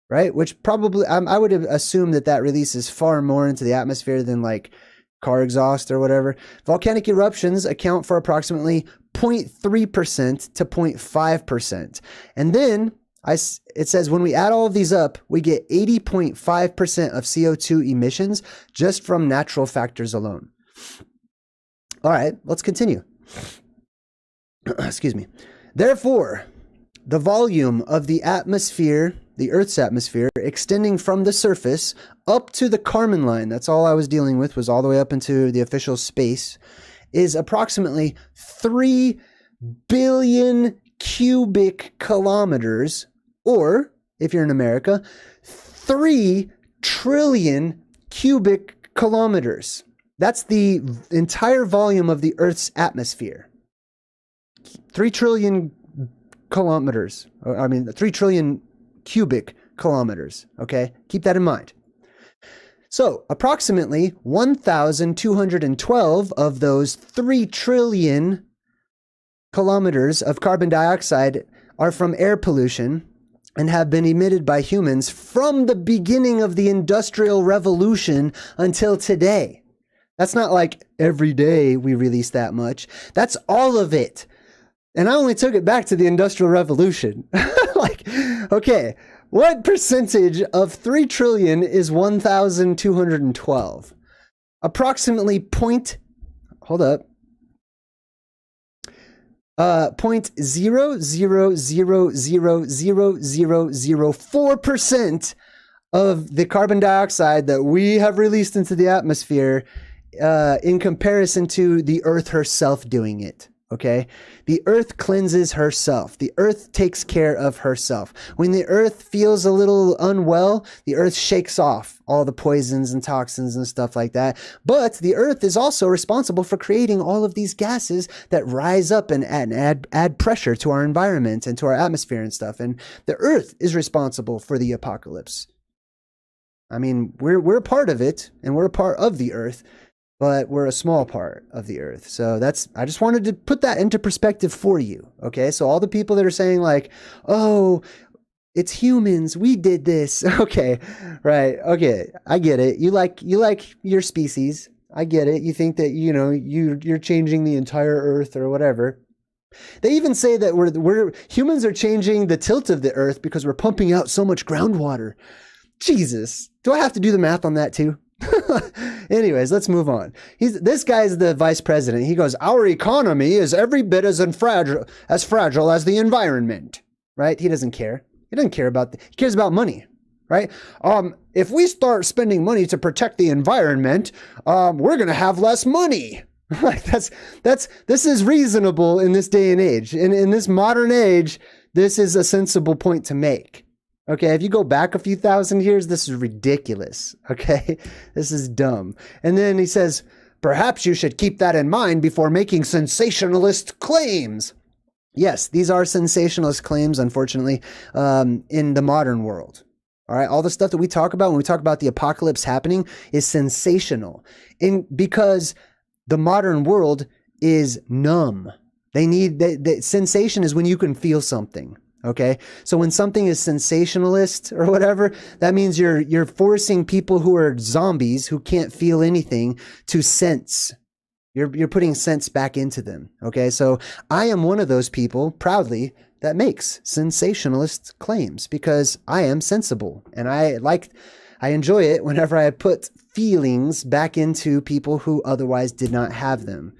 right? Which probably, I would assume that releases far more into the atmosphere than like car exhaust or whatever. Volcanic eruptions account for approximately 0.3% to 0.5%. And then it says when we add all of these up, we get 80.5% of CO2 emissions just from natural factors alone. All right, let's continue. Excuse me. Therefore, the volume of the atmosphere, the Earth's atmosphere, extending from the surface up to the Kármán line, that's all I was dealing with, was all the way up into the official space, is approximately 3 billion cubic kilometers, or, if you're in America, 3 trillion cubic kilometers. That's the entire volume of the Earth's atmosphere. 3 trillion kilometers. 3 trillion cubic kilometers. Okay? Keep that in mind. So, approximately 1,212 of those 3 trillion kilometers of carbon dioxide are from air pollution and have been emitted by humans from the beginning of the Industrial Revolution until today. That's not like every day we release that much. That's all of it. And I only took it back to the Industrial Revolution. Like, okay, what percentage of 3 trillion is 1,212? Approximately 0.0000004% of the carbon dioxide that we have released into the atmosphere in comparison to the Earth herself doing it. Okay? The Earth cleanses herself. The Earth takes care of herself. When the Earth feels a little unwell, the Earth shakes off all the poisons and toxins and stuff like that. But the Earth is also responsible for creating all of these gases that rise up and add pressure to our environment and to our atmosphere and stuff. And the Earth is responsible for the apocalypse. I mean, we're a part of it, and we're a part of the Earth, but we're a small part of the Earth. So I just wanted to put that into perspective for you. Okay. So all the people that are saying like, oh, it's humans, we did this. Okay. Right. Okay. I get it. You like your species. I get it. You think that, you're changing the entire Earth or whatever. They even say that humans are changing the tilt of the Earth because we're pumping out so much groundwater. Jesus. Do I have to do the math on that too? Anyways, let's move on. This guy's the vice president. He goes, our economy is every bit as fragile as the environment, right? He doesn't care. He doesn't care about he cares about money, right? If we start spending money to protect the environment, we're going to have less money. Like this is reasonable in this day and age. In this modern age, this is a sensible point to make. Okay, if you go back a few thousand years, this is ridiculous. Okay, this is dumb. And then he says, perhaps you should keep that in mind before making sensationalist claims. Yes, these are sensationalist claims, unfortunately, in the modern world. All right, all the stuff that we talk about when we talk about the apocalypse happening is sensational, because the modern world is numb. The sensation is when you can feel something. Okay. So when something is sensationalist or whatever, that means you're forcing people who are zombies who can't feel anything to sense. You're putting sense back into them. Okay. So I am one of those people proudly that makes sensationalist claims, because I am sensible and I enjoy it whenever I put feelings back into people who otherwise did not have them.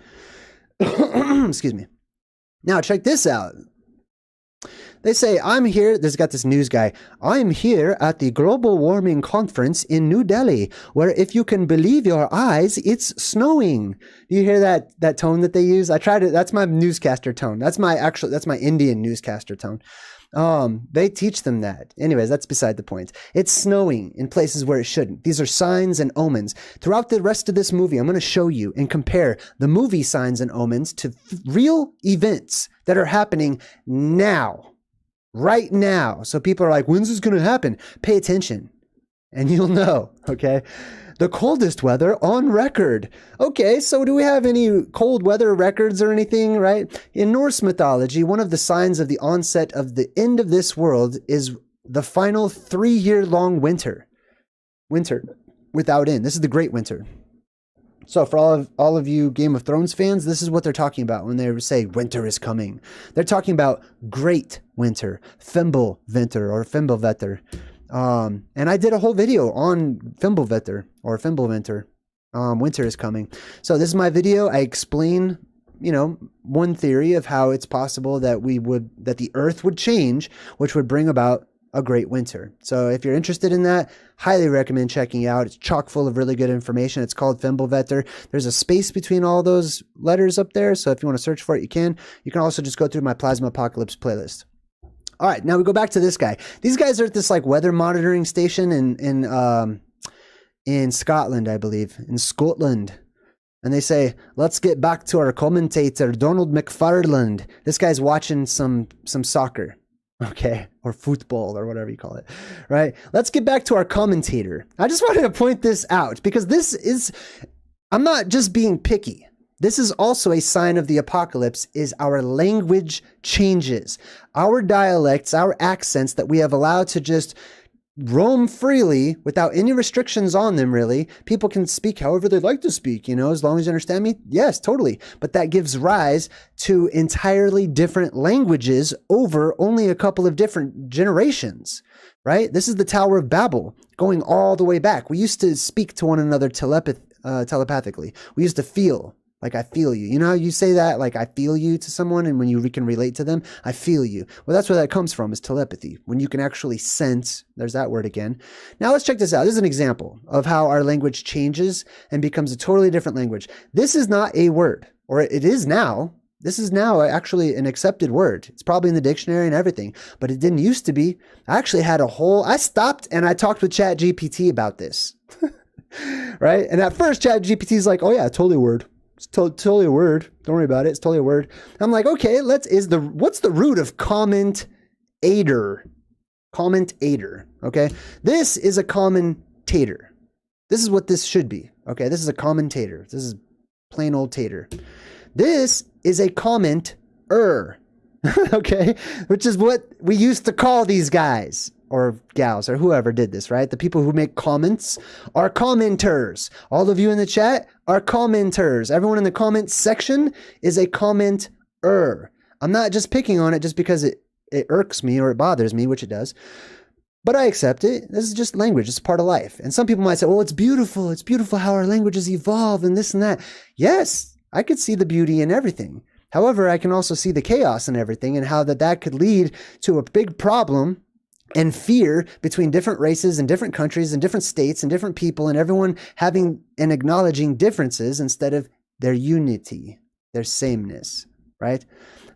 Excuse me. Now check this out. They say, I'm here, there's got this news guy, I'm here at the Global Warming Conference in New Delhi, where if you can believe your eyes, it's snowing. Do you hear that tone that they use? I tried it, that's my newscaster tone. That's my Indian newscaster tone. They teach them that. Anyways, that's beside the point. It's snowing in places where it shouldn't. These are signs and omens. Throughout the rest of this movie, I'm going to show you and compare the movie signs and omens to real events that are happening now. Right now. So people are like, when's this going to happen? Pay attention and you'll know. Okay. The coldest weather on record. Okay. So do we have any cold weather records or anything, right? In Norse mythology, one of the signs of the onset of the end of this world is the final 3-year-long winter. Winter without end. This is the Great Winter. So for all of you Game of Thrones fans, this is what they're talking about when they say winter is coming. They're talking about great winter, Fimbulvinter or Fimbulvetter. And I did a whole video on Fimbulvetter or Fimbulvinter. Winter is coming. So this is my video. I explain, one theory of how it's possible that the earth would change, which would bring about a great winter. So if you're interested in that, highly recommend checking it out. It's chock full of really good information. It's called Fimbulvetter. There's a space between all those letters up there. So if you want to search for it, you can. You can also just go through my Plasma Apocalypse playlist. All right, now we go back to this guy. These guys are at this like weather monitoring station in Scotland, I believe, in Scotland. And they say, let's get back to our commentator, Donald McFarland. This guy's watching some soccer. Okay, or football or whatever you call it, right? Let's get back to our commentator. I just wanted to point this out because I'm not just being picky. This is also a sign of the apocalypse, is our language changes. Our dialects, our accents that we have allowed to just roam freely without any restrictions on them, really. People can speak however they'd like to speak, as long as you understand me. Yes, totally. But that gives rise to entirely different languages over only a couple of different generations, right? This is the Tower of Babel going all the way back. We used to speak to one another telepathically. We used to feel. Like, I feel you. You know how you say that? Like, I feel you to someone, and when you can relate to them, I feel you. Well, that's where that comes from, is telepathy. When you can actually sense, there's that word again. Now, let's check this out. This is an example of how our language changes and becomes a totally different language. This is not a word, or it is now. This is now actually an accepted word. It's probably in the dictionary and everything, but it didn't used to be. I actually had I stopped and I talked with ChatGPT about this, right? And at first, ChatGPT is like, oh yeah, totally a word. It's totally a word. Don't worry about it. It's totally a word. I'm like, okay, what's the root of commentator? Commentator. Okay. This is a commentator. This is what this should be. Okay. This is a commentator. This is plain old tater. This is a commenter. Okay. Which is what we used to call these guys. Or gals, or whoever did this, right? The people who make comments are commenters. All of you in the chat are commenters. Everyone in the comment section is a commenter. I'm not just picking on it just because it irks me or it bothers me, which it does. But I accept it. This is just language. It's part of life. And some people might say, well, it's beautiful. It's beautiful how our languages evolve and this and that. Yes, I could see the beauty in everything. However, I can also see the chaos in everything and how that could lead to a big problem and fear between different races and different countries and different states and different people, and everyone having and acknowledging differences instead of their unity, their sameness, right?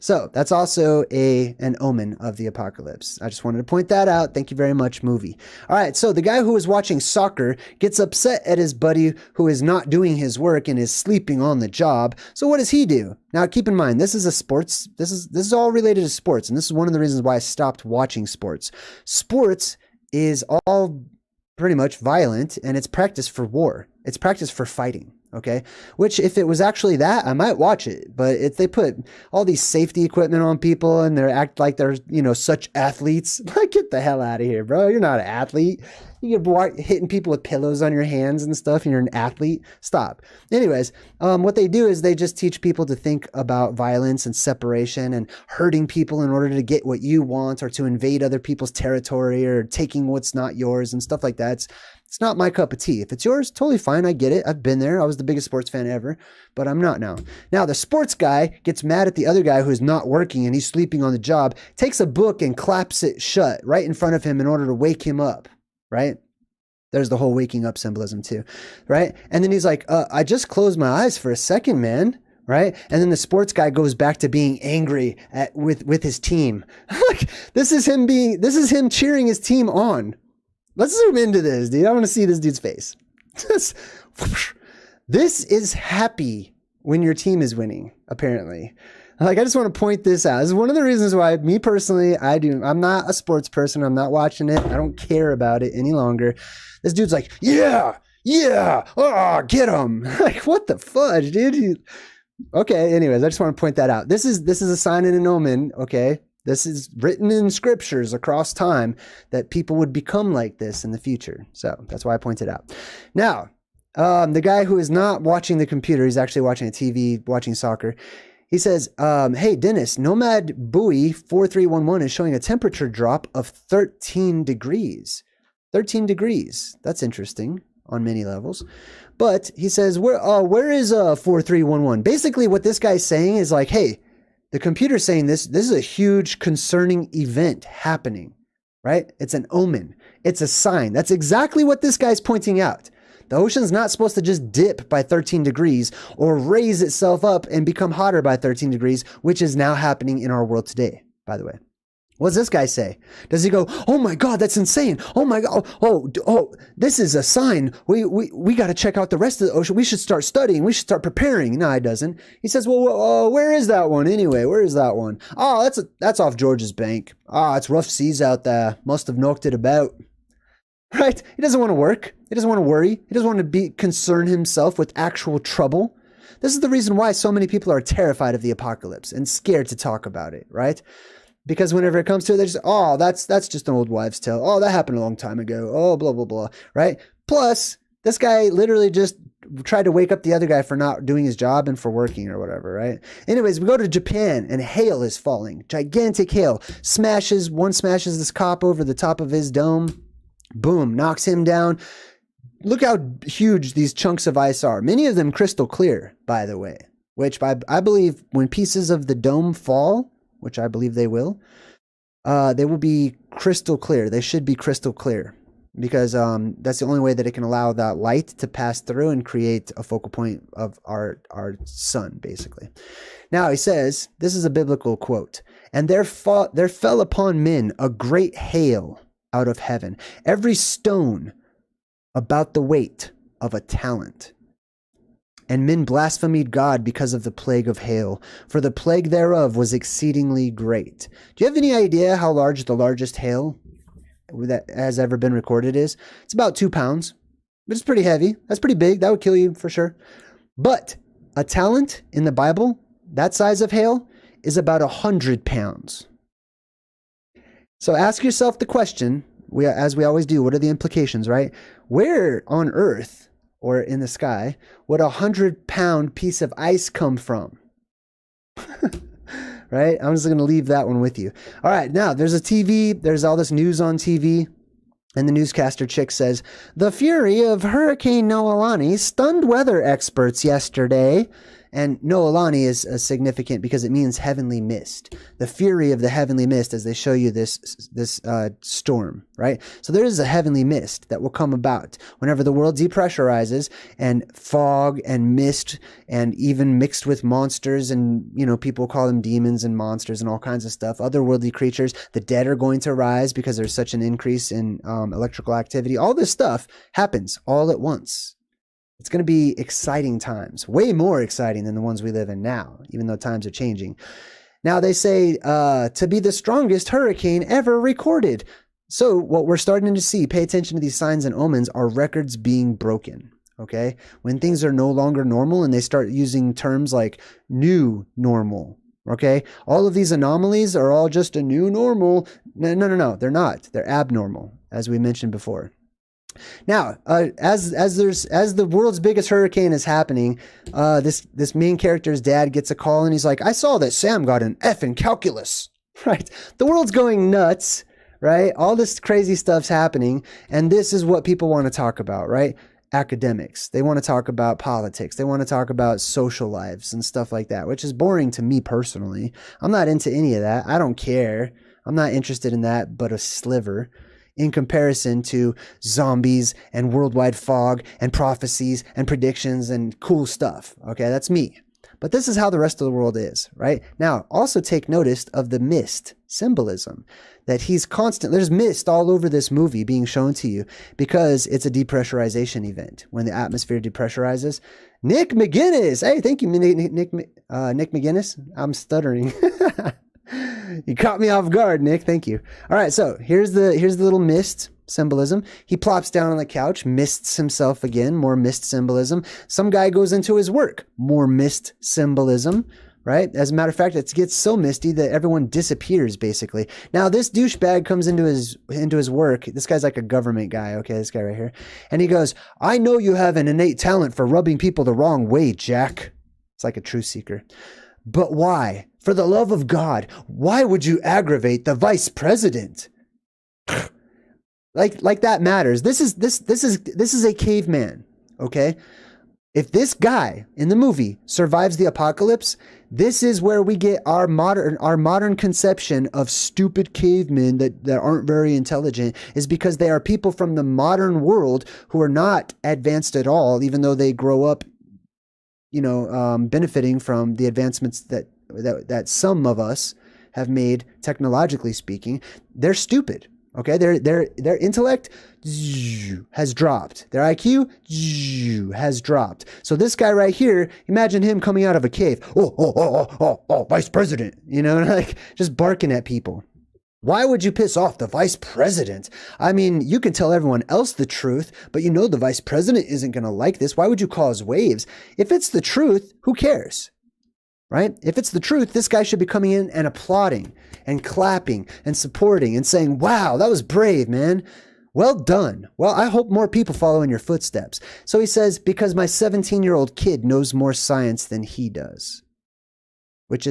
So that's also an omen of the apocalypse. I just wanted to point that out. Thank you very much, movie. All right, so the guy who was watching soccer gets upset at his buddy who is not doing his work and is sleeping on the job. So what does he do? Now, keep in mind, this is this is all related to sports, and this is one of the reasons why I stopped watching sports. Sports is all pretty much violent, and it's practice for war. It's practice for fighting. Okay, which if it was actually that, I might watch it. But if they put all these safety equipment on people and they act like they're, such athletes, like, get the hell out of here, bro. You're not an athlete. You get hitting people with pillows on your hands and stuff, and you're an athlete. Stop. Anyways, what they do is they just teach people to think about violence and separation and hurting people in order to get what you want, or to invade other people's territory, or taking what's not yours and stuff like that. It's not my cup of tea. If it's yours, totally fine. I get it. I've been there. I was the biggest sports fan ever, but I'm not now. Now, the sports guy gets mad at the other guy who's not working and he's sleeping on the job, takes a book and claps it shut right in front of him in order to wake him up, right? There's the whole waking up symbolism too, right? And then he's like, I just closed my eyes for a second, man. Right? And then the sports guy goes back to being angry with his team. Like, this is him cheering his team on. Let's zoom into this, dude. I want to see this dude's face. This is happy when your team is winning, apparently. Like, I just want to point this out. This is one of the reasons why, me personally, I'm not a sports person. I'm not watching it. I don't care about it any longer. This dude's like, yeah, oh, get him. Like, what the fudge, dude? Okay, anyways, I just want to point that out. This is a sign and an omen, okay? This is written in scriptures across time that people would become like this in the future. So that's why I pointed out. Now, the guy who is not watching the computer, he's actually watching a TV, watching soccer. He says, hey, Dennis, Nomad Buoy 4311 is showing a temperature drop of 13 degrees. 13 degrees. That's interesting on many levels. But he says, where is 4311? Basically, what this guy's saying is like, hey, the computer's saying this is a huge concerning event happening, right? It's an omen. It's a sign. That's exactly what this guy's pointing out. The ocean's not supposed to just dip by 13 degrees or raise itself up and become hotter by 13 degrees, which is now happening in our world today, by the way. What does this guy say? Does he go, oh my God, that's insane. Oh my God. Oh, this is a sign. We got to check out the rest of the ocean. We should start studying. We should start preparing. No, he doesn't. He says, well, where is that one anyway? Where is that one? Oh, that's off George's bank. It's rough seas out there. Must have knocked it about. Right? He doesn't want to work. He doesn't want to worry. He doesn't want to concern himself with actual trouble. This is the reason why so many people are terrified of the apocalypse and scared to talk about it, right? Because whenever it comes to it, they just, that's just an old wives' tale. Oh, that happened a long time ago. Oh, blah, blah, blah, right? Plus, this guy literally just tried to wake up the other guy for not doing his job and for working or whatever, right? Anyways, we go to Japan and hail is falling. Gigantic hail. One smashes this cop over the top of his dome. Boom, knocks him down. Look how huge these chunks of ice are. Many of them crystal clear, by the way, which I believe when pieces of the dome fall, which I believe they will be crystal clear. They should be crystal clear because that's the only way that it can allow that light to pass through and create a focal point of our sun, basically. Now he says, this is a biblical quote, and there fell upon men a great hail out of heaven, every stone about the weight of a talent. And men blasphemed God because of the plague of hail, for the plague thereof was exceedingly great. Do you have any idea how large the largest hail that has ever been recorded is? It's about 2 pounds, but it's pretty heavy. That's pretty big. That would kill you for sure. But a talent in the Bible, that size of hail, is about 100 pounds. So ask yourself the question, as we always do, what are the implications, right? Where on earth or in the sky would 100-pound piece of ice come from? Right? I'm just going to leave that one with you. All right. Now there's a TV. There's all this news on TV. And the newscaster chick says, the fury of Hurricane Noelani stunned weather experts yesterday. And Noelani is significant because it means heavenly mist. The fury of the heavenly mist, as they show you this storm, right? So there is a heavenly mist that will come about whenever the world depressurizes, and fog and mist, and even mixed with monsters, and people call them demons and monsters and all kinds of stuff, otherworldly creatures. The dead are going to rise because there's such an increase in electrical activity. All this stuff happens all at once. It's going to be exciting times, way more exciting than the ones we live in now, even though times are changing. Now they say to be the strongest hurricane ever recorded. So what we're starting to see, pay attention to these signs and omens, are records being broken. Okay. When things are no longer normal and they start using terms like new normal. Okay. All of these anomalies are all just a new normal. No, they're not. They're abnormal, as we mentioned before. Now, as the world's biggest hurricane is happening, this main character's dad gets a call and he's like, I saw that Sam got an F in calculus. Right? The world's going nuts, right? All this crazy stuff's happening, and this is what people want to talk about, right? Academics. They want to talk about politics. They want to talk about social lives and stuff like that, which is boring to me personally. I'm not into any of that. I don't care. I'm not interested in that, but a sliver, in comparison to zombies and worldwide fog and prophecies and predictions and cool stuff. Okay, that's me. But this is how the rest of the world is, right? Now, also take notice of the mist symbolism, that he's constant. There's mist all over this movie being shown to you because it's a depressurization event. When the atmosphere depressurizes. Nick McGinnis. Hey, thank you, Nick McGinnis. I'm stuttering. You caught me off guard, Nick. Thank you. All right, so here's the little mist symbolism. He plops down on the couch, mists himself again, more mist symbolism. Some guy goes into his work, more mist symbolism, right? As a matter of fact, it gets so misty that everyone disappears, basically. Now, this douchebag comes into his work. This guy's like a government guy, okay, this guy right here. And he goes, I know you have an innate talent for rubbing people the wrong way, Jack. It's like a truth seeker. But why? For the love of God, why would you aggravate the vice president? Like that matters. This is a caveman, okay? If this guy in the movie survives the apocalypse, this is where we get our modern conception of stupid cavemen that aren't very intelligent, is because they are people from the modern world who are not advanced at all, even though they grow up, benefiting from the advancements that some of us have made, technologically speaking. They're stupid. Okay, their intellect has dropped. Their IQ has dropped. So this guy right here, imagine him coming out of a cave. Oh, vice president. Like just barking at people. Why would you piss off the vice president? I mean, you can tell everyone else the truth, but the vice president isn't going to like this. Why would you cause waves? If it's the truth, who cares? Right? If it's the truth, this guy should be coming in and applauding and clapping and supporting and saying, wow, that was brave, man. Well done. Well, I hope more people follow in your footsteps. So he says, because my 17-year-old kid knows more science than he does, which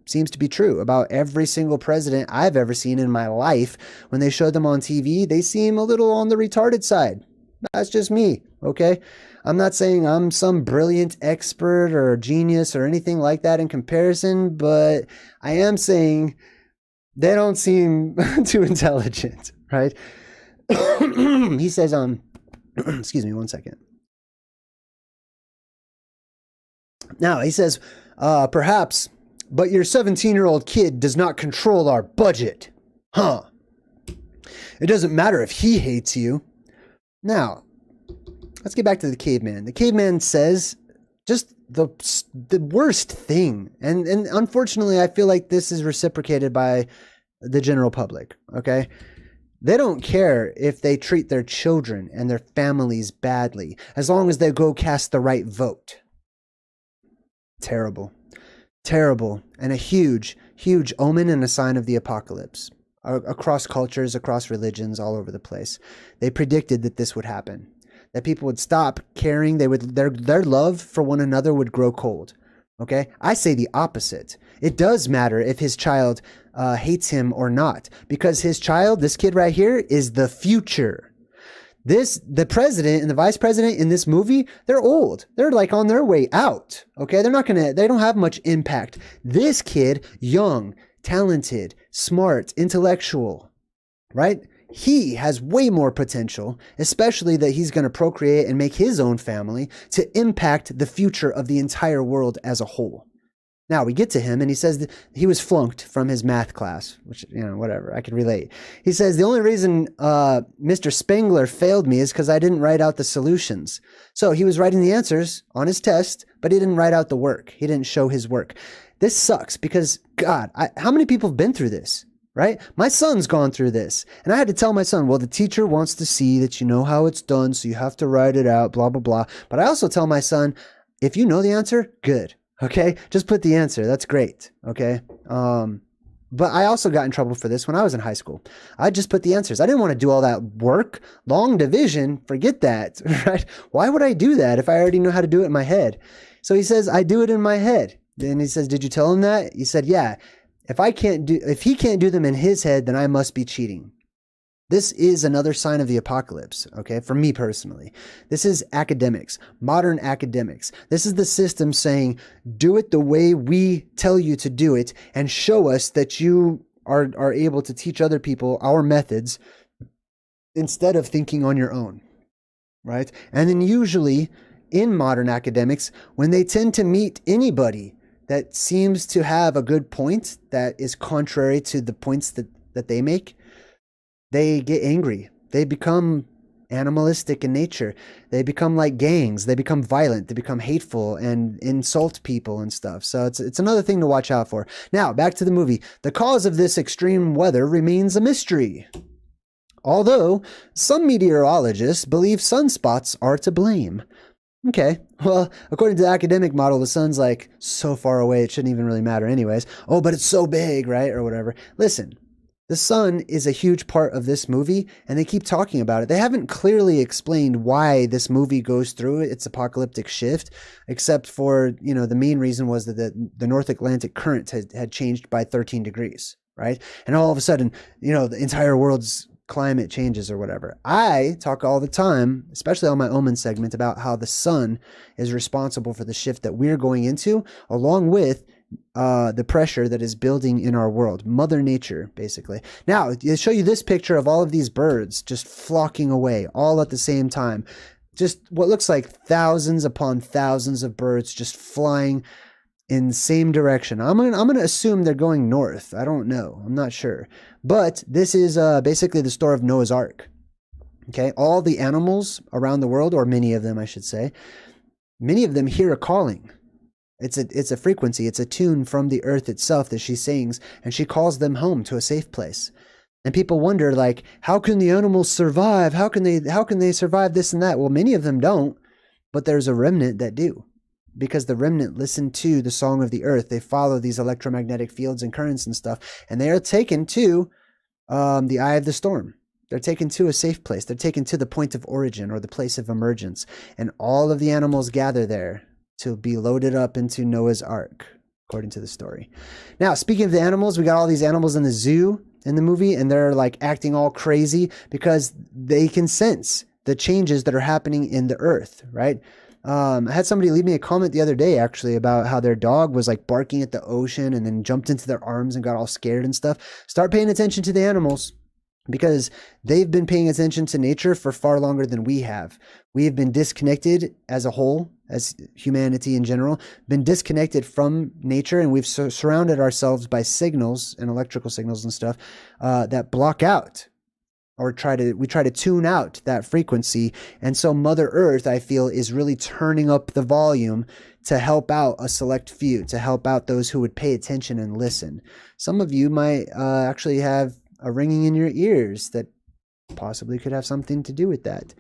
seems to be true about every single president I've ever seen in my life. When they show them on TV, they seem a little on the retarded side. That's just me, okay? I'm not saying I'm some brilliant expert or genius or anything like that in comparison, but I am saying they don't seem too intelligent, right? He says, excuse me one second. Now, he says, perhaps, but your 17-year-old kid does not control our budget. Huh. It doesn't matter if he hates you. Now, let's get back to the caveman. The caveman says just the worst thing. And unfortunately, I feel like this is reciprocated by the general public, okay? They don't care if they treat their children and their families badly, as long as they go cast the right vote. Terrible. Terrible. And a huge, huge omen and a sign of the apocalypse. Across cultures, across religions, all over the place. They predicted that this would happen. That people would stop caring. Their love for one another would grow cold. Okay? I say the opposite. It does matter if his child hates him or not. Because his child, this kid right here, is the future. The president and the vice president in this movie, they're old. They're like on their way out. Okay? They don't have much impact. This kid, young, talented, smart, intellectual, right? He has way more potential, especially that he's going to procreate and make his own family to impact the future of the entire world as a whole. Now we get to him and he says that he was flunked from his math class, which, whatever, I can relate. He says, the only reason Mr. Spengler failed me is because I didn't write out the solutions. So he was writing the answers on his test, but he didn't write out the work. He didn't show his work. This sucks because, God, how many people have been through this, right? My son's gone through this. And I had to tell my son, well, the teacher wants to see that you know how it's done, so you have to write it out, blah, blah, blah. But I also tell my son, if you know the answer, good, okay? Just put the answer. That's great, okay? But I also got in trouble for this when I was in high school. I just put the answers. I didn't want to do all that work. Long division, forget that, right? Why would I do that if I already know how to do it in my head? So he says, I do it in my head. Then he says, did you tell him that? He said, yeah. If he can't do them in his head, then I must be cheating. This is another sign of the apocalypse, okay, for me personally. This is academics, modern academics. This is the system saying, do it the way we tell you to do it and show us that you are able to teach other people our methods instead of thinking on your own, right? And then usually in modern academics, when they tend to meet anybody that seems to have a good point that is contrary to the points that they make, they get angry. They become animalistic in nature. They become like gangs. They become violent. They become hateful and insult people and stuff. So it's another thing to watch out for. Now, back to the movie. The cause of this extreme weather remains a mystery. Although some meteorologists believe sunspots are to blame. Okay, well, according to the academic model, the sun's like so far away, it shouldn't even really matter anyways. Oh, but it's so big, right? Or whatever. Listen. The sun is a huge part of this movie, and they keep talking about it. They haven't clearly explained why this movie goes through its apocalyptic shift, except for, the main reason was that the North Atlantic current had changed by 13 degrees, right? And all of a sudden, the entire world's climate changes or whatever. I talk all the time, especially on my Omen segment, about how the sun is responsible for the shift that we're going into, along with the pressure that is building in our world. Mother Nature, basically. Now, I'll show you this picture of all of these birds just flocking away all at the same time. Just what looks like thousands upon thousands of birds just flying in the same direction. I'm gonna assume they're going north. I don't know. I'm not sure. But this is basically the story of Noah's Ark. Okay, all the animals around the world, or many of them, I should say, many of them hear a calling. It's a frequency. It's a tune from the earth itself that she sings, and she calls them home to a safe place. And people wonder, like, how can the animals survive? How can they survive this and that? Well, many of them don't, but there's a remnant that do. Because the remnant listen to the song of the earth. They follow these electromagnetic fields and currents and stuff, and they are taken to the eye of the storm. They're taken to a safe place. They're taken to the point of origin or the place of emergence. And all of the animals gather there to be loaded up into Noah's Ark, according to the story. Now, speaking of the animals, we got all these animals in the zoo in the movie, and they're like acting all crazy because they can sense the changes that are happening in the earth, right? I had somebody leave me a comment the other day, actually, about how their dog was like barking at the ocean and then jumped into their arms and got all scared and stuff. Start paying attention to the animals, because they've been paying attention to nature for far longer than we have. We have been disconnected as a whole, as humanity in general, been disconnected from nature, and we've surrounded ourselves by signals and electrical signals and stuff that block out, or we try to tune out that frequency. And so Mother Earth, I feel, is really turning up the volume to help out a select few, to help out those who would pay attention and listen. Some of you might actually have a ringing in your ears that possibly could have something to do with that.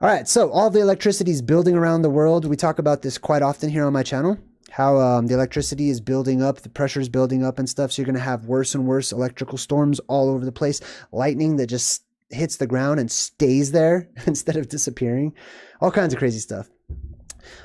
All right, so all the electricity is building around the world. We talk about this quite often here on my channel, how the electricity is building up, the pressure is building up and stuff. So you're going to have worse and worse electrical storms all over the place. Lightning that just hits the ground and stays there instead of disappearing. All kinds of crazy stuff.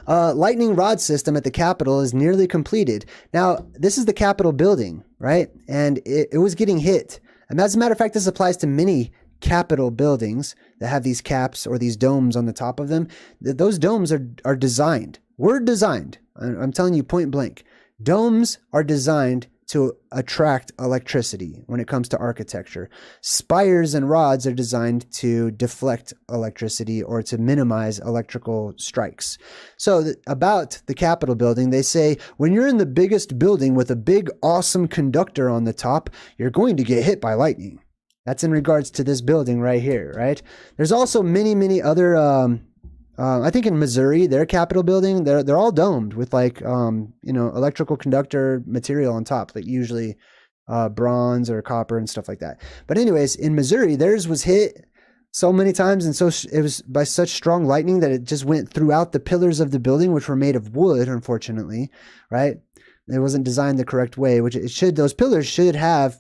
Lightning rod system at the Capitol is nearly completed. Now, this is the Capitol building, right? And it was getting hit. And as a matter of fact, this applies to many Capitol buildings that have these caps or these domes on the top of them. Those domes are designed. We're designed. I'm telling you point blank. Domes are designed to attract electricity when it comes to architecture. Spires and rods are designed to deflect electricity or to minimize electrical strikes. So about the Capitol building, they say, when you're in the biggest building with a big, awesome conductor on the top, you're going to get hit by lightning. That's in regards to this building right here, right? There's also many, many other, I think in Missouri, their Capitol building, they're all domed with like, electrical conductor material on top, like usually bronze or copper and stuff like that. But anyways, in Missouri, theirs was hit so many times, and so it was by such strong lightning that it just went throughout the pillars of the building, which were made of wood, unfortunately, right? It wasn't designed the correct way, which it should. Those pillars should have.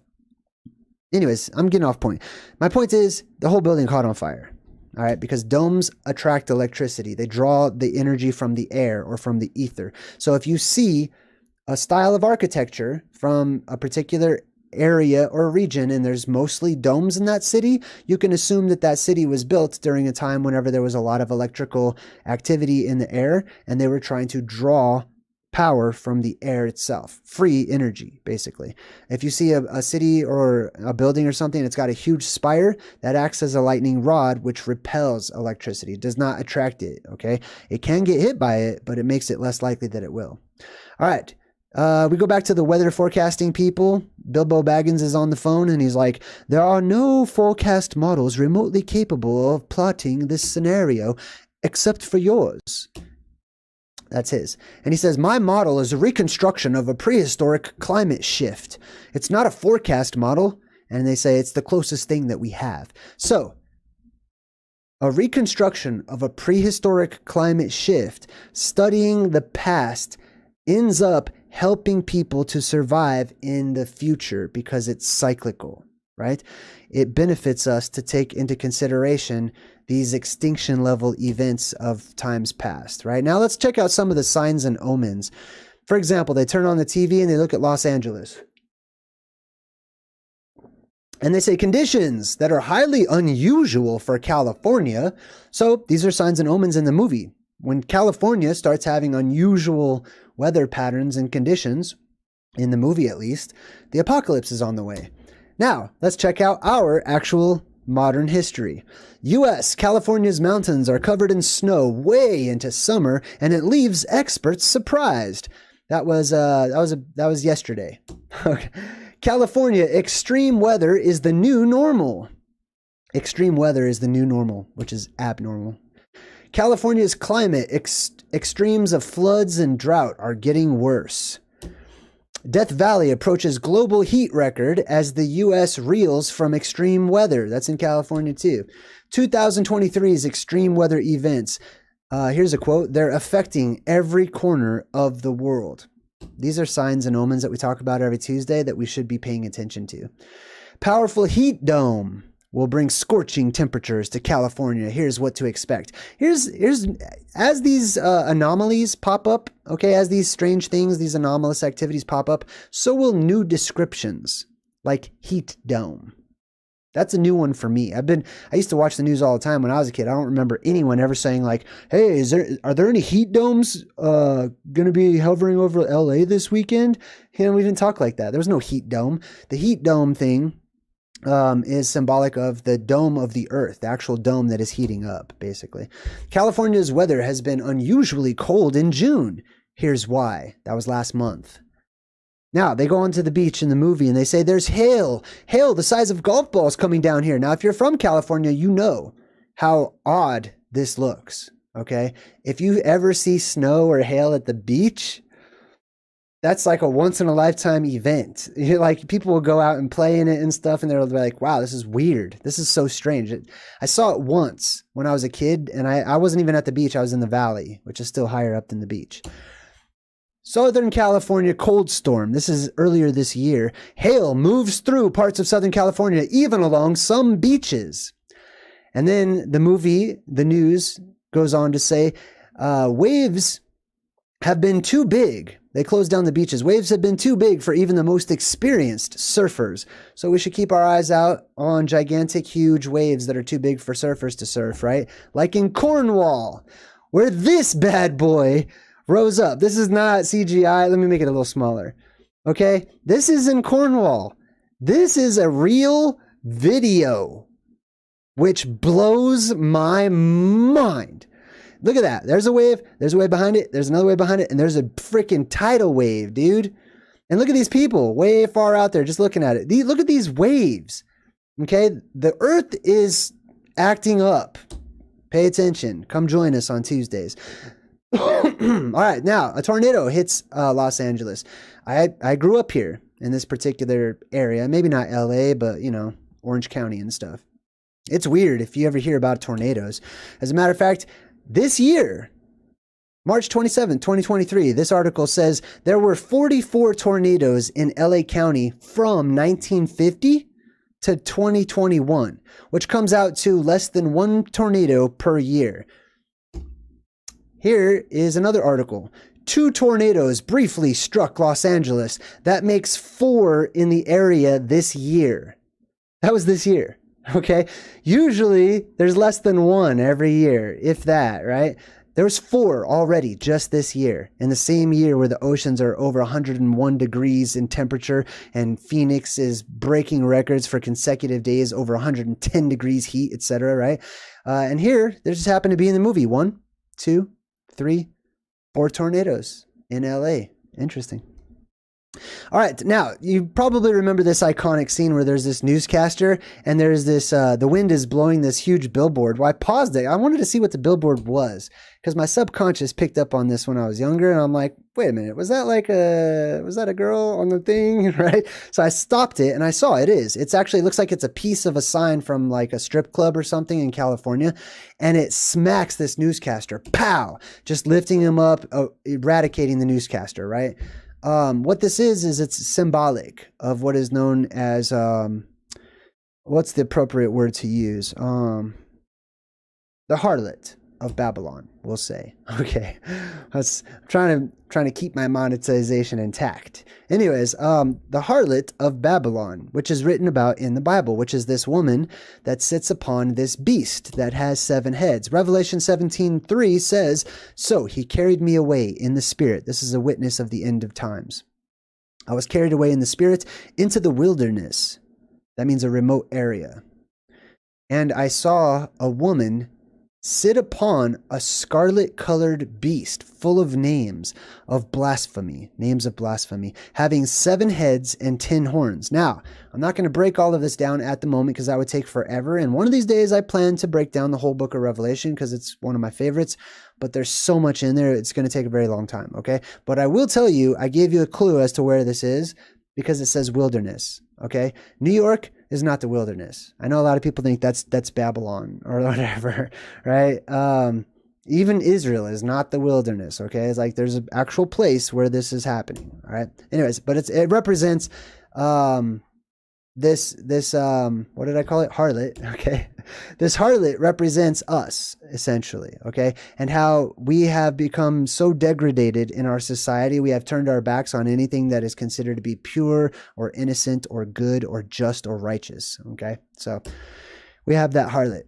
Anyways, I'm getting off point. My point is the whole building caught on fire. All right, because domes attract electricity. They draw the energy from the air or from the ether. So if you see a style of architecture from a particular area or region and there's mostly domes in that city, you can assume that that city was built during a time whenever there was a lot of electrical activity in the air and they were trying to draw power from the air itself, free energy, basically. If you see a city or a building or something, it's got a huge spire that acts as a lightning rod, which repels electricity. It does not attract it, okay? It can get hit by it, but it makes it less likely that it will. All right. We go back to the weather forecasting people. Bilbo Baggins is on the phone and he's like, there are no forecast models remotely capable of plotting this scenario except for yours. That's his. And he says, my model is a reconstruction of a prehistoric climate shift. It's not a forecast model. And they say it's the closest thing that we have. So, a reconstruction of a prehistoric climate shift, studying the past, ends up helping people to survive in the future because it's cyclical, right? It benefits us to take into consideration these extinction level events of times past, right? Now let's check out some of the signs and omens. For example, they turn on the TV and they look at Los Angeles. And they say conditions that are highly unusual for California. So these are signs and omens in the movie. When California starts having unusual weather patterns and conditions, in the movie at least, the apocalypse is on the way. Now, let's check out our actual modern history. U.S. California's mountains are covered in snow way into summer, and it leaves experts surprised. That was yesterday. Okay. California, extreme weather is the new normal. Extreme weather is the new normal, which is abnormal. California's climate, extremes of floods and drought are getting worse. Death Valley approaches global heat record as the U.S. reels from extreme weather. That's in California too. 2023's extreme weather events. Here's a quote. They're affecting every corner of the world. These are signs and omens that we talk about every Tuesday that we should be paying attention to. Powerful heat dome will bring scorching temperatures to California. Here's what to expect. Here's as these anomalies pop up, okay, as these strange things, these anomalous activities pop up, so will new descriptions like heat dome. That's a new one for me. I used to watch the news all the time when I was a kid. I don't remember anyone ever saying like, hey, are there any heat domes going to be hovering over LA this weekend? You know, we didn't talk like that. There was no heat dome. The heat dome thing is symbolic of the dome of the earth, the actual dome that is heating up, basically. California's weather has been unusually cold in June. Here's why. That was last month. Now, they go onto the beach in the movie and they say there's hail the size of golf balls coming down here. Now, if you're from California, you know how odd this looks, okay? If you ever see snow or hail at the beach, that's like a once-in-a-lifetime event. Like, people will go out and play in it and stuff, and they'll be like, wow, this is weird. This is so strange. I saw it once when I was a kid, and I wasn't even at the beach. I was in the valley, which is still higher up than the beach. Southern California cold storm. This is earlier this year. Hail moves through parts of Southern California, even along some beaches. And then the news goes on to say, waves have been too big. They closed down the beaches. Waves have been too big for even the most experienced surfers. So we should keep our eyes out on gigantic, huge waves that are too big for surfers to surf, right? Like in Cornwall, where this bad boy rose up. This is not CGI. Let me make it a little smaller. Okay? This is in Cornwall. This is a real video, which blows my mind. Look at that. There's a wave. There's a wave behind it. There's another wave behind it. And there's a freaking tidal wave, dude. And look at these people way far out there just looking at it. Look at these waves. Okay? The earth is acting up. Pay attention. Come join us on Tuesdays. All right, now a tornado hits Los Angeles. I grew up here in this particular area, maybe not LA, but you know, Orange County and stuff. It's weird if you ever hear about tornadoes. As a matter of fact, this year March 27, 2023, this article says there were 44 tornadoes in LA County from 1950 to 2021, which comes out to less than one tornado per year. Here is another article. 2 tornadoes briefly struck Los Angeles. That makes 4 in the area this year. That was this year, okay? Usually there's less than 1 every year, if that, right? There was 4 already just this year, in the same year where the oceans are over 101 degrees in temperature and Phoenix is breaking records for consecutive days over 110 degrees heat, etc., right? And here, there just happened to be in the movie 1, 2, 3, 4 tornadoes in LA. Interesting. All right, now you probably remember this iconic scene where there's this newscaster and there's this, the wind is blowing this huge billboard. Well, I paused it. I wanted to see what the billboard was because my subconscious picked up on this when I was younger. And I'm like, wait a minute, was that a girl on the thing? Right? So I stopped it and I saw it is. It's actually, it looks like it's a piece of a sign from like a strip club or something in California. And it smacks this newscaster. Pow! Just lifting him up, eradicating the newscaster, right? What this is it's symbolic of what is known as, what's the appropriate word to use? The harlot of Babylon, we'll say. Okay. I'm trying to keep my monetization intact. Anyways, the harlot of Babylon, which is written about in the Bible, which is this woman that sits upon this beast that has 7 heads. Revelation 17:3 says, "So he carried me away in the spirit." This is a witness of the end of times. "I was carried away in the spirit into the wilderness." That means a remote area. "And I saw a woman sit upon a scarlet-colored beast full of names of blasphemy, having 7 heads and 10 horns. Now, I'm not going to break all of this down at the moment because that would take forever. And one of these days, I plan to break down the whole book of Revelation because it's one of my favorites. But there's so much in there, it's going to take a very long time, okay? But I will tell you, I gave you a clue as to where this is because it says wilderness, okay? New York is not the wilderness. I know a lot of people think that's Babylon or whatever, right? Even Israel is not the wilderness, okay? It's like there's an actual place where this is happening, all right? Anyways, but it represents this what did I call it? Harlot, okay? This harlot represents us, essentially, okay? And how we have become so degraded in our society, we have turned our backs on anything that is considered to be pure or innocent or good or just or righteous, okay? So we have that harlot.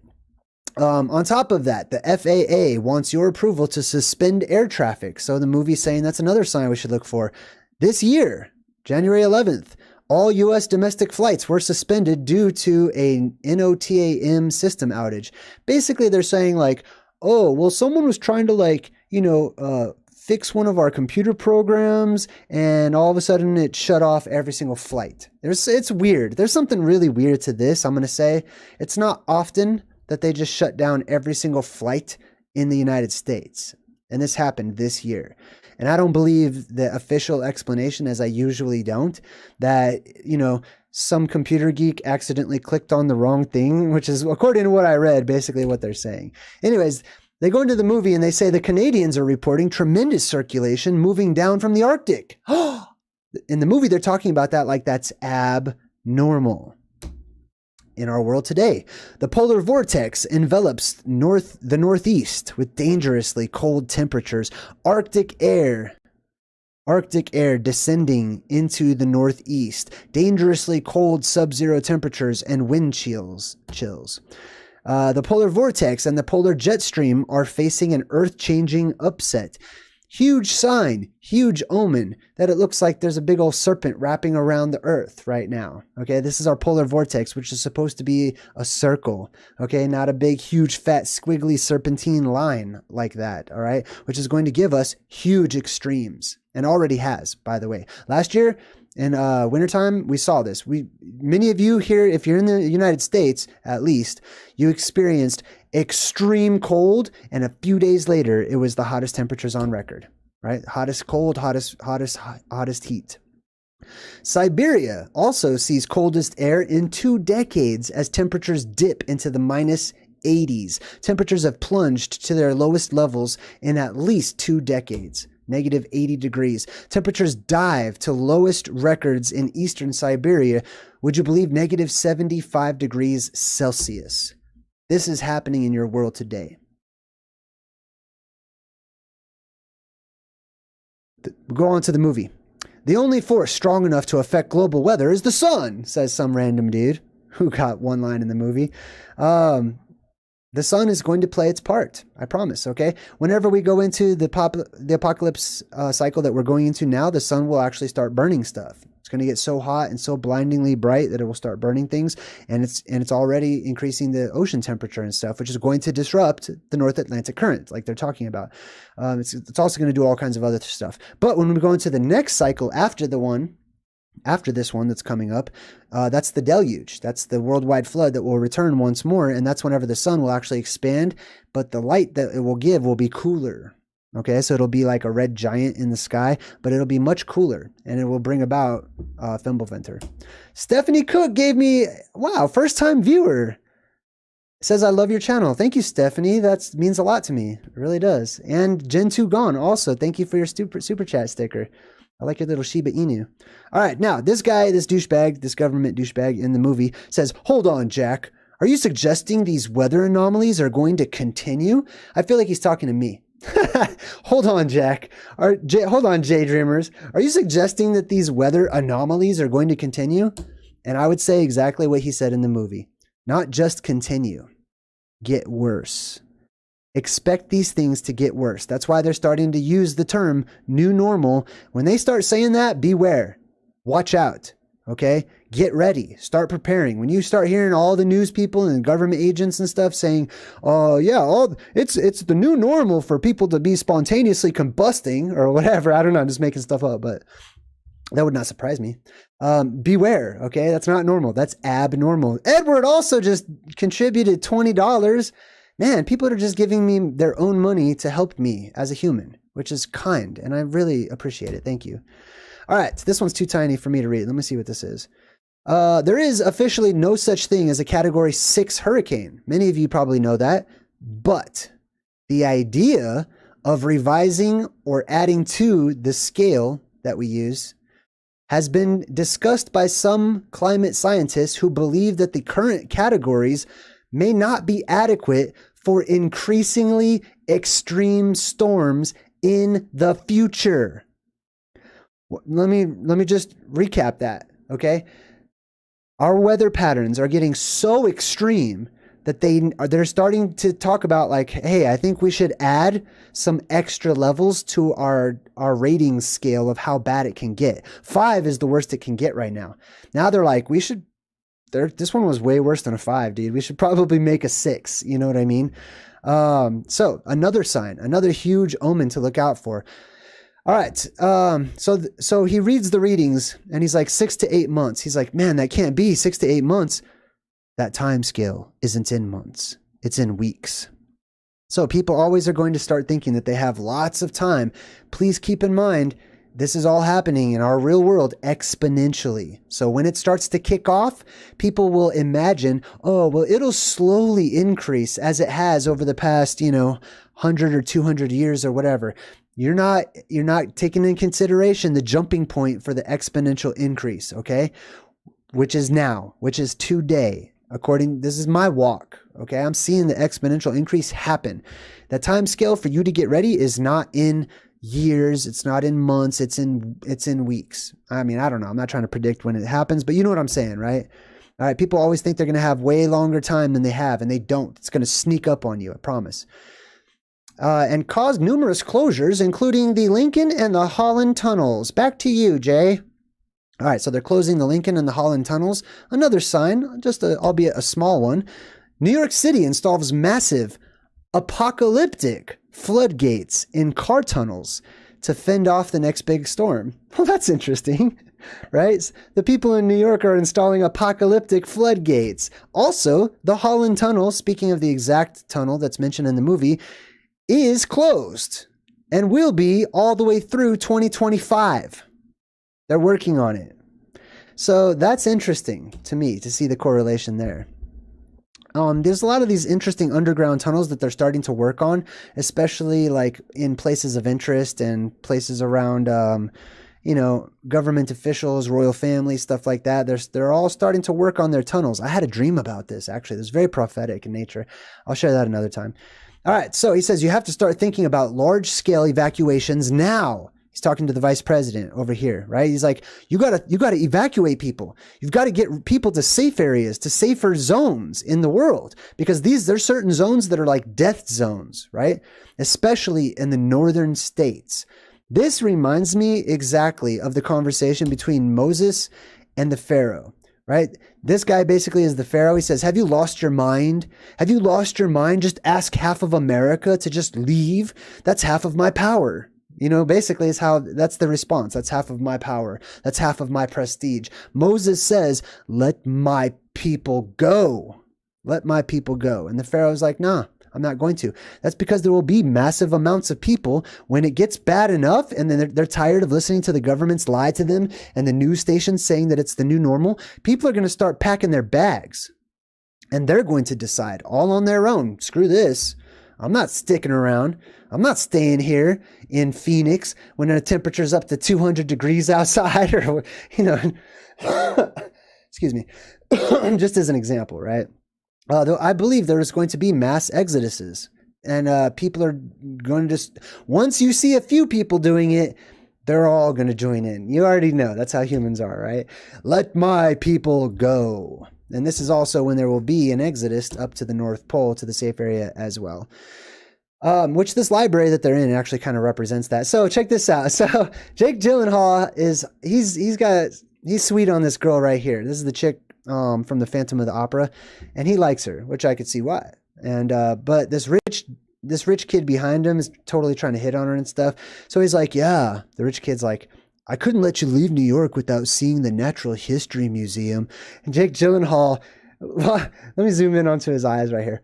On top of that, the FAA wants your approval to suspend air traffic. So the movie's saying that's another sign we should look for. This year, January 11th, all U.S. domestic flights were suspended due to a NOTAM system outage. Basically, they're saying like, oh, well, someone was trying to fix one of our computer programs and all of a sudden it shut off every single flight. It's weird. There's something really weird to this, I'm going to say. It's not often that they just shut down every single flight in the United States. And this happened this year. And I don't believe the official explanation, as I usually don't, that, some computer geek accidentally clicked on the wrong thing, which is, according to what I read, basically what they're saying. Anyways, they go into the movie and they say the Canadians are reporting tremendous circulation moving down from the Arctic. In the movie, they're talking about that like that's abnormal. In our world today, the polar vortex envelops the northeast with dangerously cold temperatures. Arctic air descending into the northeast. Dangerously cold sub-zero temperatures and wind chills. The polar vortex and the polar jet stream are facing an earth-changing upset. Huge sign, huge omen that it looks like there's a big old serpent wrapping around the earth right now. Okay, this is our polar vortex, which is supposed to be a circle. Okay, not a big, huge, fat, squiggly serpentine line like that. All right, which is going to give us huge extremes and already has, by the way. Last year in wintertime, we saw this. Many of you here, if you're in the United States, at least, you experienced extreme cold, and a few days later, it was the hottest temperatures on record, right? Hottest cold, hottest heat. Siberia also sees coldest air in 2 decades as temperatures dip into the 1980s, temperatures have plunged to their lowest levels in at least 2 decades. Negative 80 degrees. Temperatures dive to lowest records in eastern Siberia. Would you believe negative 75 degrees Celsius? This is happening in your world today. Go on to the movie. The only force strong enough to affect global weather is the sun, says some random dude who got one line in the movie. The sun is going to play its part. I promise, okay? Whenever we go into the apocalypse cycle that we're going into now, the sun will actually start burning stuff. It's going to get so hot and so blindingly bright that it will start burning things, and it's already increasing the ocean temperature and stuff, which is going to disrupt the North Atlantic current, like they're talking about. It's also going to do all kinds of other stuff. But when we go into the next cycle after this one that's coming up, that's the deluge. That's the worldwide flood that will return once more, and that's whenever the sun will actually expand, but the light that it will give will be cooler. Okay, so it'll be like a red giant in the sky, but it'll be much cooler, and it will bring about Fimbulventer. Stephanie Cook gave me, wow, first-time viewer. Says, I love your channel. Thank you, Stephanie. That means a lot to me. It really does. And Gen2 Gone also, thank you for your super chat sticker. I like your little Shiba Inu. All right, now, this guy, this douchebag, this government douchebag in the movie says, hold on, Jack. Are you suggesting these weather anomalies are going to continue? I feel like he's talking to me. Hold on, Jack. Hold on, JayDreamerZ. Are you suggesting that these weather anomalies are going to continue? And I would say exactly what he said in the movie. Not just continue. Get worse. Expect these things to get worse. That's why they're starting to use the term new normal. When they start saying that, beware. Watch out. Okay? Get ready. Start preparing. When you start hearing all the news people and government agents and stuff saying, oh, yeah, it's the new normal for people to be spontaneously combusting or whatever. I don't know. I'm just making stuff up, but that would not surprise me. Beware. Okay? That's not normal. That's abnormal. Edward also just contributed $20. Man, people are just giving me their own money to help me as a human, which is kind, and I really appreciate it. Thank you. All right, this one's too tiny for me to read. Let me see what this is. There is officially no such thing as a Category 6 hurricane. Many of you probably know that, but the idea of revising or adding to the scale that we use has been discussed by some climate scientists who believe that the current categories may not be adequate for increasingly extreme storms in the future. Let me just recap that, okay? Our weather patterns are getting so extreme that they're starting to talk about like, hey, I think we should add some extra levels to our rating scale of how bad it can get. 5 is the worst it can get right now. Now they're like, this one was way worse than a 5, dude. We should probably make a 6. You know what I mean? So another sign, another huge omen to look out for. All right. So he reads the readings and he's like 6 to 8 months. He's like, man, that can't be 6 to 8 months. That time scale isn't in months. It's in weeks. So people always are going to start thinking that they have lots of time. Please keep in mind, this is all happening in our real world exponentially. So when it starts to kick off, people will imagine, oh, well, it'll slowly increase as it has over the past, 100 or 200 years or whatever. You're not taking in consideration the jumping point for the exponential increase, okay? Which is now, which is today. This is my walk, okay? I'm seeing the exponential increase happen. The time scale for you to get ready is not in years, it's not in months, it's in weeks. I mean, I don't know. I'm not trying to predict when it happens, but you know what I'm saying, right? All right, people always think they're going to have way longer time than they have, and they don't. It's going to sneak up on you, I promise. And caused numerous closures, including the Lincoln and the Holland tunnels. Back to you, Jay. All right, so they're closing the Lincoln and the Holland tunnels. Another sign, albeit a small one. New York City installs massive apocalyptic floodgates in car tunnels to fend off the next big storm. Well, that's interesting, right? The people in New York are installing apocalyptic floodgates. Also, the Holland Tunnel, speaking of the exact tunnel that's mentioned in the movie, is closed and will be all the way through 2025. They're working on it. So that's interesting to me to see the correlation there. There's a lot of these interesting underground tunnels that they're starting to work on, especially like in places of interest and places around, you know, government officials, royal families, stuff like that. They're all starting to work on their tunnels. I had a dream about this, actually. It was very prophetic in nature. I'll share that another time. All right, so he says you have to start thinking about large-scale evacuations now. He's talking to the vice president over here, right? He's like, you gotta evacuate people. You've got to get people to safe areas, to safer zones in the world, because there's certain zones that are like death zones, right? Especially in the northern states. This reminds me exactly of the conversation between Moses and the Pharaoh, right? This guy basically is the Pharaoh. He says, have you lost your mind? Have you lost your mind? Just ask half of America to just leave. That's half of my power. You know, basically that's the response. That's half of my power. That's half of my prestige. Moses says, let my people go. Let my people go. And the Pharaoh's like, nah, I'm not going to. That's because there will be massive amounts of people when it gets bad enough and then they're tired of listening to the governments lie to them and the news stations saying that it's the new normal. People are going to start packing their bags and they're going to decide all on their own. Screw this. I'm not sticking around. I'm not staying here in Phoenix when the temperature's up to 200 degrees outside or, you know, excuse me, just as an example, right? Though I believe there is going to be mass exoduses and people are going to just, once you see a few people doing it, they're all going to join in. You already know that's how humans are, right? Let my people go. And this is also when there will be an exodus up to the North Pole to the safe area as well. Which this library that they're in actually kind of represents that. So check this out. So Jake Gyllenhaal he's sweet on this girl right here. This is the chick from the Phantom of the Opera, and he likes her, which I could see why. And but this rich kid behind him is totally trying to hit on her and stuff. So he's like, yeah, the rich kid's like, I couldn't let you leave New York without seeing the Natural History Museum. And Jake Gyllenhaal, let me zoom in onto his eyes right here.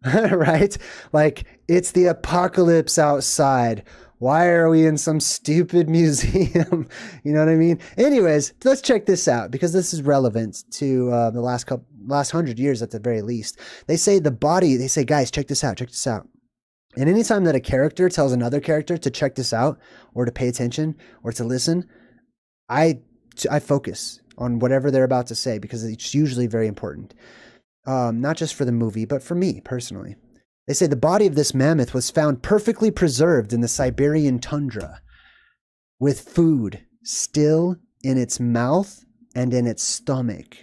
Right? Like, it's the apocalypse outside. Why are we in some stupid museum? You know what I mean? Anyways, let's check this out because this is relevant to the last 100 years at the very least. They say guys, check this out. And anytime that a character tells another character to check this out or to pay attention or to listen, I focus on whatever they're about to say because it's usually very important. Not just for the movie, but for me personally. They say the body of this mammoth was found perfectly preserved in the Siberian tundra with food still in its mouth and in its stomach.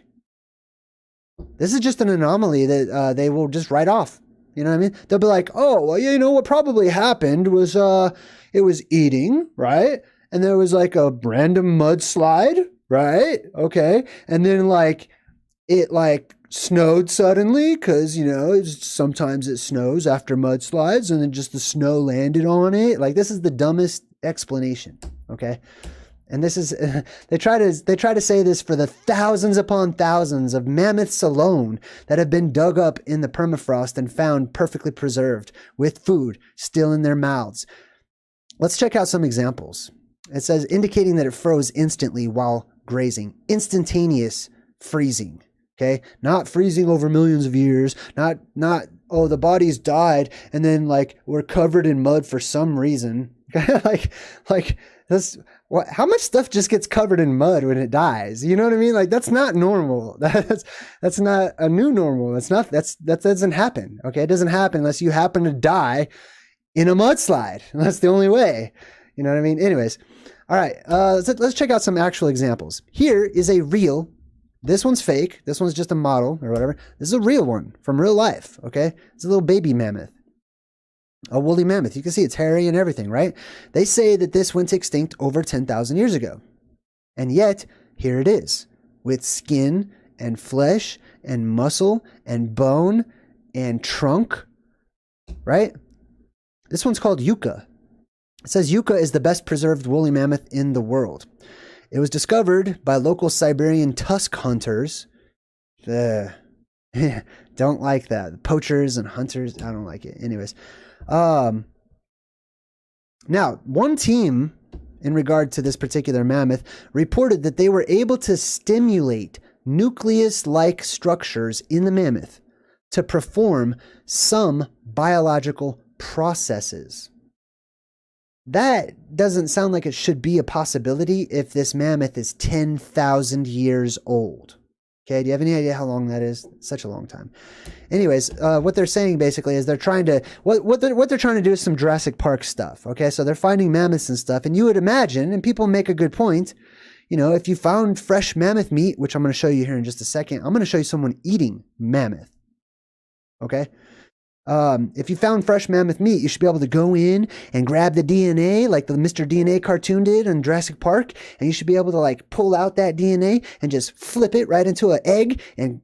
This is just an anomaly that they will just write off. You know what I mean? They'll be like, oh, well, you know, what probably happened was it was eating, right? And there was like a random mudslide, right? Okay. And then like it like snowed suddenly because, you know, sometimes it snows after mudslides and then just the snow landed on it. Like this is the dumbest explanation. Okay. And this is, they try to say this for the thousands upon thousands of mammoths alone that have been dug up in the permafrost and found perfectly preserved with food still in their mouths. Let's check out some examples. It says indicating that it froze instantly while grazing, instantaneous freezing. Okay. Not freezing over millions of years, not, oh, the body's died and then like we're covered in mud for some reason. like this, how much stuff just gets covered in mud when it dies? You know what I mean? Like that's not normal. That's not a new normal. That doesn't happen. Okay. It doesn't happen unless you happen to die in a mudslide. That's the only way. You know what I mean? Anyways. All right. Let's check out some actual examples. Here is a real, this one's fake. This one's just a model or whatever. This is a real one from real life. Okay. It's a little baby mammoth. A woolly mammoth. You can see it's hairy and everything, right? They say that this went extinct over 10,000 years ago. And yet, here it is, with skin and flesh and muscle and bone and trunk, right? This one's called yucca. It says yucca is the best preserved woolly mammoth in the world. It was discovered by local Siberian tusk hunters. Don't like that. Poachers and hunters. I don't like it. Anyways. Now, one team in regard to this particular mammoth reported that they were able to stimulate nucleus-like structures in the mammoth to perform some biological processes. That doesn't sound like it should be a possibility if this mammoth is 10,000 years old. Okay, do you have any idea how long that is? Such a long time. Anyways, what they're saying basically is they're trying to, what they're trying to do is some Jurassic Park stuff. Okay, so they're finding mammoths and stuff, and you would imagine, and people make a good point, you know, if you found fresh mammoth meat, which I'm going to show you here in just a second, I'm going to show you someone eating mammoth. Okay? If you found fresh mammoth meat, you should be able to go in and grab the DNA like the Mr. DNA cartoon did in Jurassic Park, and you should be able to like pull out that DNA and just flip it right into an egg and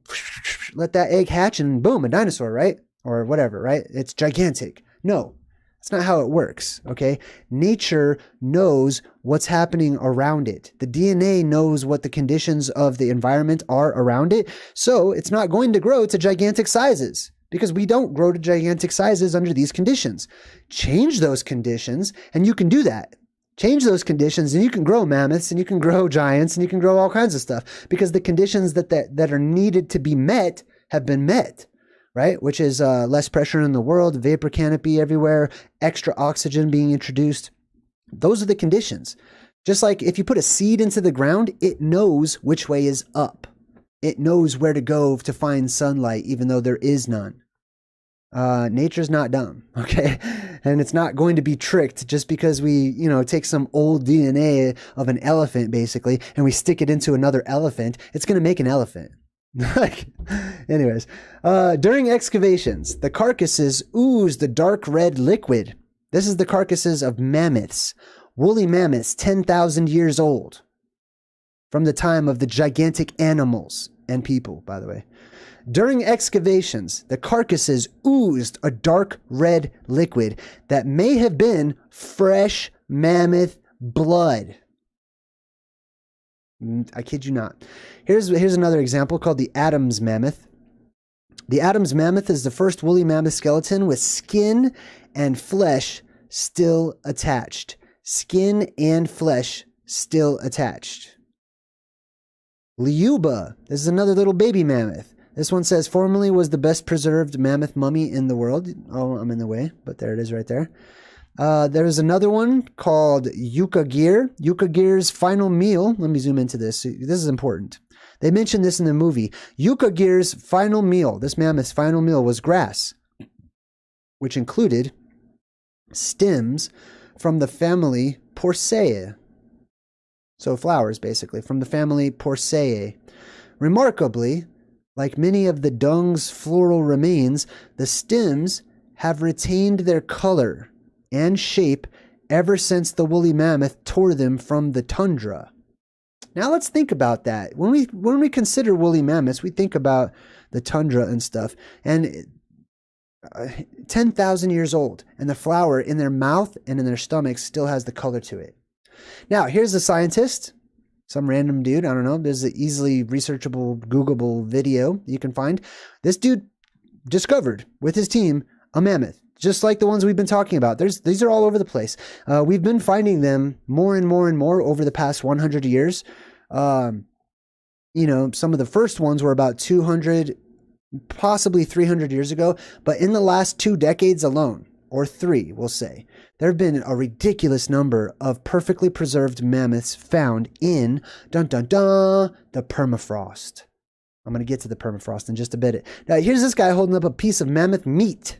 let that egg hatch and boom, a dinosaur, right? Or whatever, right? It's gigantic. No, that's not how it works, okay? Nature knows what's happening around it. The DNA knows what the conditions of the environment are around it, so it's not going to grow to gigantic sizes. Because we don't grow to gigantic sizes under these conditions. Change those conditions, and you can do that. Change those conditions, and you can grow mammoths, and you can grow giants, and you can grow all kinds of stuff. Because the conditions that are needed to be met have been met, right? Which is less pressure in the world, vapor canopy everywhere, extra oxygen being introduced. Those are the conditions. Just like if you put a seed into the ground, it knows which way is up. It knows where to go to find sunlight, even though there is none. Nature's not dumb, okay? And it's not going to be tricked just because we, you know, take some old DNA of an elephant, basically, and we stick it into another elephant. It's going to make an elephant. Anyways, during excavations, the carcasses oozed a dark red liquid. This is the carcasses of mammoths, woolly mammoths 10,000 years old, from the time of the gigantic animals and people, by the way. During excavations, the carcasses oozed a dark red liquid that may have been fresh mammoth blood. I kid you not. Here's another example called the Adam's mammoth. The Adam's mammoth is the first woolly mammoth skeleton with skin and flesh still attached. Skin and flesh still attached. Liuba, this is another little baby mammoth. This one says, formerly was the best preserved mammoth mummy in the world. Oh, I'm in the way, but there it is right there. There's another one called Yggdrasil. Yggdrasil's final meal. Let me zoom into this. This is important. They mentioned this in the movie. Yggdrasil's final meal, this mammoth's final meal, was grass, which included stems from the family Porceae. So flowers, basically, from the family Porceae. Remarkably, like many of the dung's floral remains, the stems have retained their color and shape ever since the woolly mammoth tore them from the tundra. Now let's think about that. When we consider woolly mammoths, we think about the tundra and stuff. And 10,000 years old, and the flower in their mouth and in their stomachs still has the color to it. Now, here's a scientist. Some random dude, I don't know. There's an easily researchable, Googleable video you can find. This dude discovered with his team a mammoth, just like the ones we've been talking about. These are all over the place. We've been finding them more and more and more over the past 100 years. You know, some of the first ones were about 200, possibly 300 years ago. But in the last 2 decades alone, or 3, we'll say, there have been a ridiculous number of perfectly preserved mammoths found in, dun dun dun, the permafrost. I'm going to get to the permafrost in just a bit. Now, here's this guy holding up a piece of mammoth meat.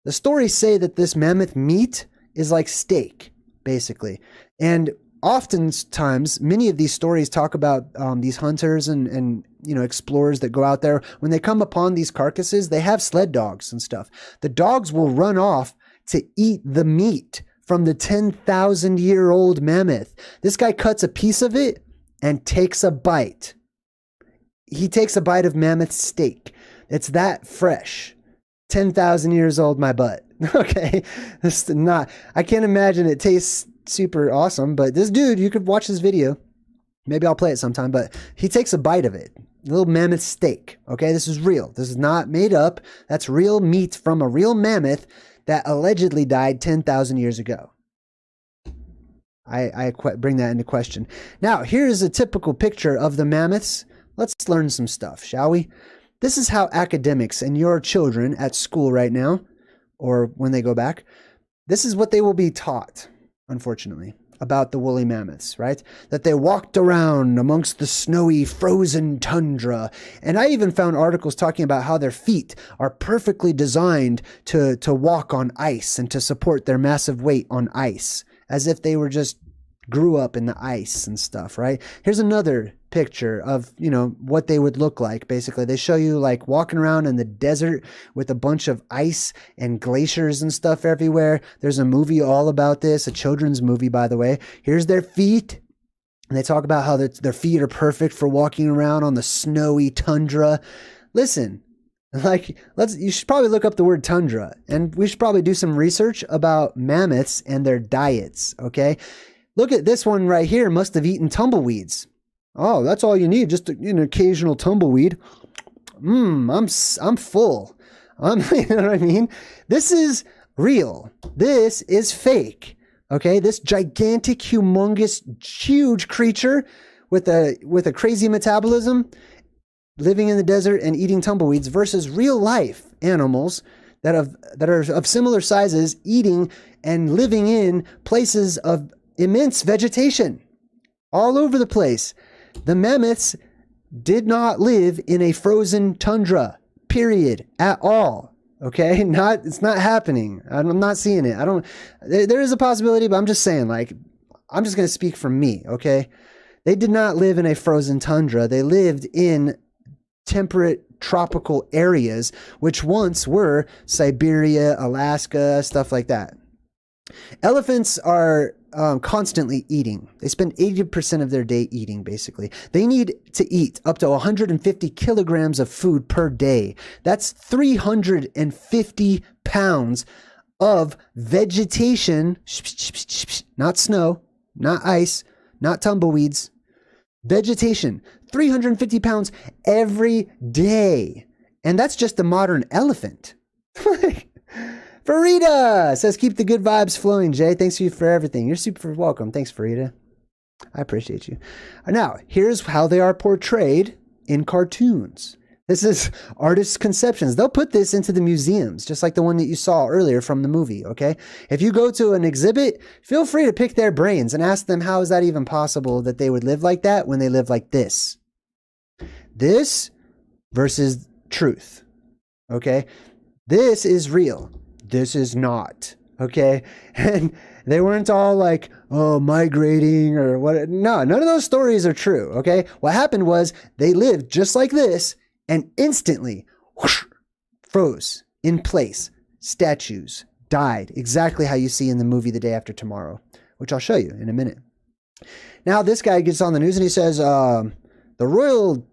The stories say that this mammoth meat is like steak, basically. And oftentimes, many of these stories talk about these hunters and you know, explorers that go out there. When they come upon these carcasses, they have sled dogs and stuff. The dogs will run off to eat the meat from the 10,000-year-old mammoth. This guy cuts a piece of it and takes a bite. He takes a bite of mammoth steak. It's that fresh. 10,000 years old, my butt. Okay. This is not, I can't imagine it tastes super awesome, but this dude, you could watch this video. Maybe I'll play it sometime, but he takes a bite of it. A little mammoth steak. Okay. This is real. This is not made up. That's real meat from a real mammoth that allegedly died 10,000 years ago. I bring that into question. Now, here's a typical picture of the mammoths. Let's learn some stuff, shall we? This is how academics and your children at school right now, or when they go back, this is what they will be taught, unfortunately, about the woolly mammoths, right? That they walked around amongst the snowy, frozen tundra. And I even found articles talking about how their feet are perfectly designed to walk on ice and to support their massive weight on ice, as if they were just grew up in the ice and stuff, right? Here's another picture of, you know, what they would look like. Basically, they show you like walking around in the desert with a bunch of ice and glaciers and stuff everywhere. There's a movie all about this, a children's movie, by the way. Here's their feet. And they talk about how their feet are perfect for walking around on the snowy tundra. Listen, like, you should probably look up the word tundra, and we should probably do some research about mammoths and their diets, okay? Look at this one right here, must have eaten tumbleweeds. Oh, that's all you need, just an occasional tumbleweed. I'm full. You know what I mean? This is real. This is fake. Okay, this gigantic, humongous, huge creature with a crazy metabolism living in the desert and eating tumbleweeds versus real life animals that are of similar sizes eating and living in places of immense vegetation all over the place. The mammoths did not live in a frozen tundra, period, at all. Okay, it's not happening. I'm not seeing it. There is a possibility, but I'm just saying, like, I'm just going to speak from me. Okay, they did not live in a frozen tundra. They lived in temperate tropical areas, which once were Siberia, Alaska, stuff like that. Elephants are constantly eating. They spend 80% of their day eating, basically. They need to eat up to 150 kilograms of food per day. That's 350 pounds of vegetation, not snow, not ice, not tumbleweeds, vegetation, 350 pounds every day. And that's just the modern elephant. Farida says, keep the good vibes flowing, Jay. Thanks you for everything. You're super welcome. Thanks, Farida. I appreciate you. Now, here's how they are portrayed in cartoons. This is artists' conceptions. They'll put this into the museums, just like the one that you saw earlier from the movie, okay? If you go to an exhibit, feel free to pick their brains and ask them how is that even possible that they would live like that when they live like this. This versus truth, okay? This is real. This is not, okay? And they weren't all like, oh, migrating or what. No, none of those stories are true, okay? What happened was they lived just like this and instantly whoosh, froze in place. Statues died exactly how you see in the movie The Day After Tomorrow, which I'll show you in a minute. Now this guy gets on the news and he says, the Royal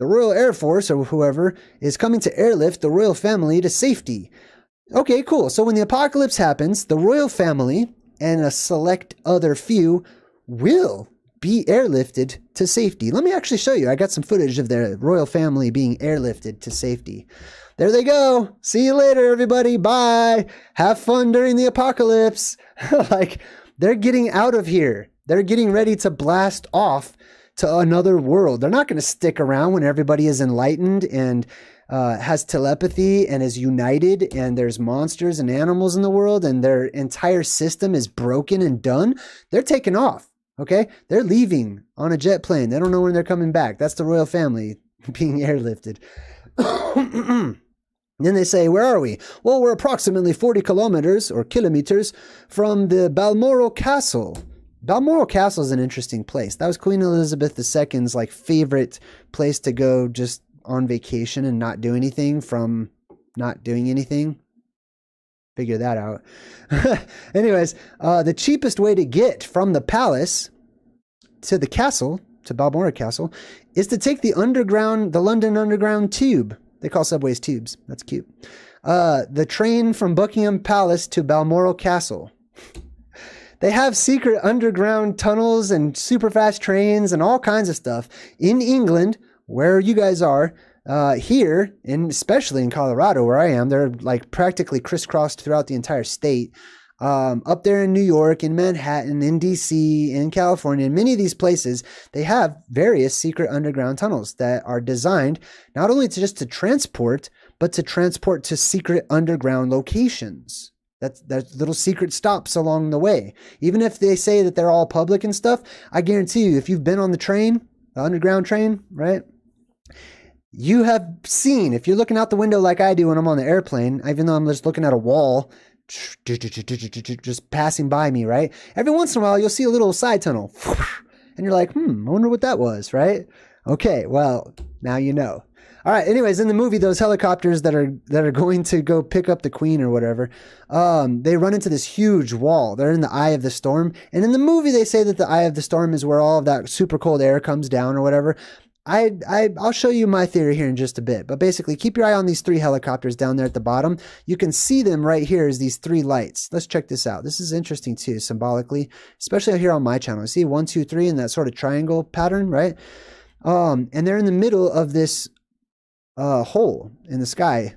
Air Force or whoever is coming to airlift the royal family to safety. Okay, cool. So when the apocalypse happens, the royal family and a select other few will be airlifted to safety. Let me actually show you. I got some footage of the royal family being airlifted to safety. There they go. See you later, everybody. Bye. Have fun during the apocalypse. Like, they're getting out of here. They're getting ready to blast off to another world. They're not going to stick around when everybody is enlightened and has telepathy and is united and there's monsters and animals in the world and their entire system is broken and done. They're taking off, okay? They're leaving on a jet plane. They don't know when they're coming back. That's the royal family being airlifted. Then they say, where are we? Well, we're approximately 40 kilometers or kilometers from the Balmoral Castle. Balmoral Castle is an interesting place. That was Queen Elizabeth II's like favorite place to go just on vacation and not do anything from not doing anything. Figure that out. Anyways, the cheapest way to get from the palace to the castle, to Balmoral Castle, is to take the London Underground tube. They call subways tubes. That's cute. The train from Buckingham Palace to Balmoral Castle. They have secret underground tunnels and super fast trains and all kinds of stuff in England, where you guys are. Here, and especially in Colorado, where I am, they're like practically crisscrossed throughout the entire state. Up there in New York, in Manhattan, in DC, in California, in many of these places, they have various secret underground tunnels that are designed not only to transport, but to transport to secret underground locations. That's little secret stops along the way. Even if they say that they're all public and stuff, I guarantee you, if you've been on the train, the underground train, right? You have seen, if you're looking out the window like I do when I'm on the airplane, even though I'm just looking at a wall, just passing by me, right? Every once in a while, you'll see a little side tunnel. And you're like, I wonder what that was, right? Okay, well, now you know. All right, anyways, in the movie, those helicopters that are going to go pick up the queen or whatever, they run into this huge wall. They're in the eye of the storm. And in the movie, they say that the eye of the storm is where all of that super cold air comes down or whatever. I'll show you my theory here in just a bit, but basically keep your eye on these 3 helicopters down there at the bottom. You can see them right here as these 3 lights. Let's check this out. This is interesting too, symbolically, especially here on my channel. See 1, 2, 3 in that sort of triangle pattern, right? And they're in the middle of this hole in the sky.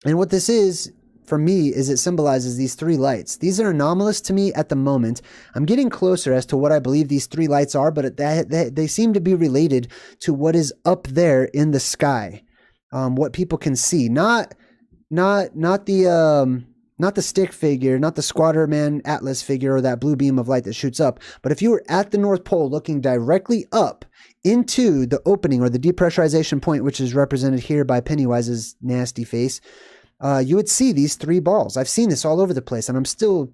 And what this is, for me, is it symbolizes these 3 lights. These are anomalous to me at the moment. I'm getting closer as to what I believe these 3 lights are, but they seem to be related to what is up there in the sky, what people can see. Not the stick figure, not the Squatter Man Atlas figure or that blue beam of light that shoots up. But if you were at the North Pole looking directly up into the opening or the depressurization point, which is represented here by Pennywise's nasty face, you would see these 3 balls. I've seen this all over the place, and I'm still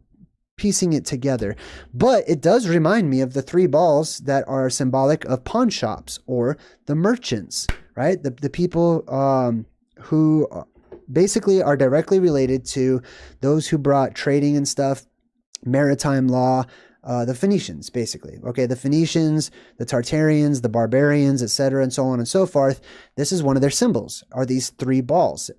piecing it together. But it does remind me of the 3 balls that are symbolic of pawn shops or the merchants, right? The people who basically are directly related to those who brought trading and stuff, maritime law, the Phoenicians, basically. Okay, the Phoenicians, the Tartarians, the barbarians, etc., and so on and so forth. This is one of their symbols, are these 3 balls,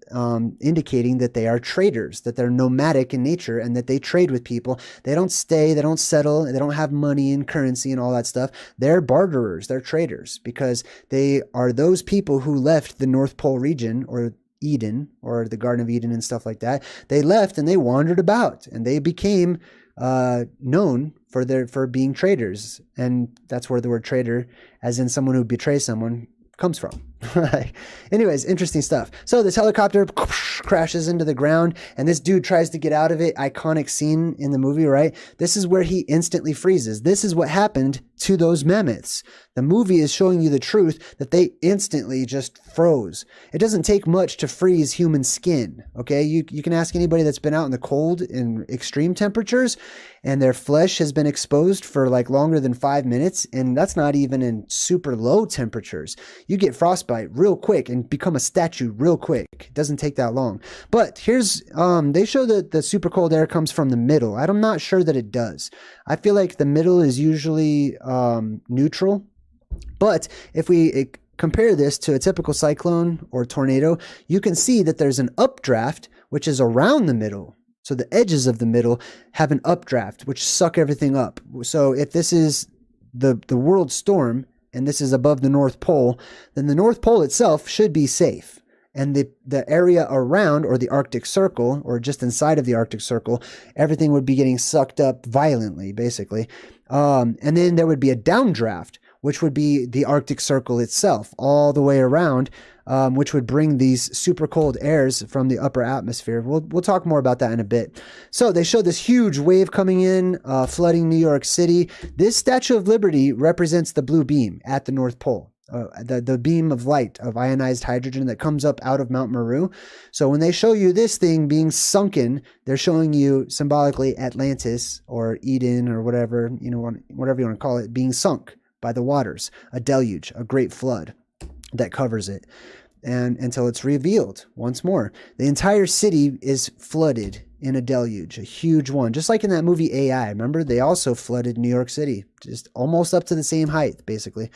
indicating that they are traders, that they're nomadic in nature, and that they trade with people. They don't stay, they don't settle, they don't have money and currency and all that stuff. They're barterers, they're traders, because they are those people who left the North Pole region, or Eden, or the Garden of Eden and stuff like that. They left and they wandered about, and they became known for being traders, and that's where the word trader, as in someone who betrays someone, comes from. Anyways, interesting stuff. So this helicopter crashes into the ground, and this dude tries to get out of it. Iconic scene in the movie, right? This is where he instantly freezes. This is what happened to those mammoths. The movie is showing you the truth that they instantly just froze. It doesn't take much to freeze human skin, okay? You can ask anybody that's been out in the cold in extreme temperatures, and their flesh has been exposed for like longer than 5 minutes, and that's not even in super low temperatures. You get frostbite real quick and become a statue real quick. It doesn't take that long. But here's, they show that the super cold air comes from the middle. I'm not sure that it does. I feel like the middle is usually neutral. But if we compare this to a typical cyclone or tornado, you can see that there's an updraft, which is around the middle. So the edges of the middle have an updraft, which suck everything up. So if this is the world storm, and this is above the North Pole, then the North Pole itself should be safe. And the area around, or the Arctic Circle, or just inside of the Arctic Circle, everything would be getting sucked up violently, basically. And then there would be a downdraft, which would be the Arctic Circle itself, all the way around, which would bring these super cold airs from the upper atmosphere. We'll talk more about that in a bit. So they show this huge wave coming in, flooding New York City. This Statue of Liberty represents the blue beam at the North Pole. The beam of light of ionized hydrogen that comes up out of Mount Meru. So when they show you this thing being sunken, they're showing you symbolically Atlantis or Eden or whatever, whatever you want to call it, being sunk by the waters, a deluge, a great flood that covers it, and until it's revealed once more. The entire city is flooded in a deluge, a huge one, just like in that movie AI. Remember, they also flooded New York City, just almost up to the same height, basically.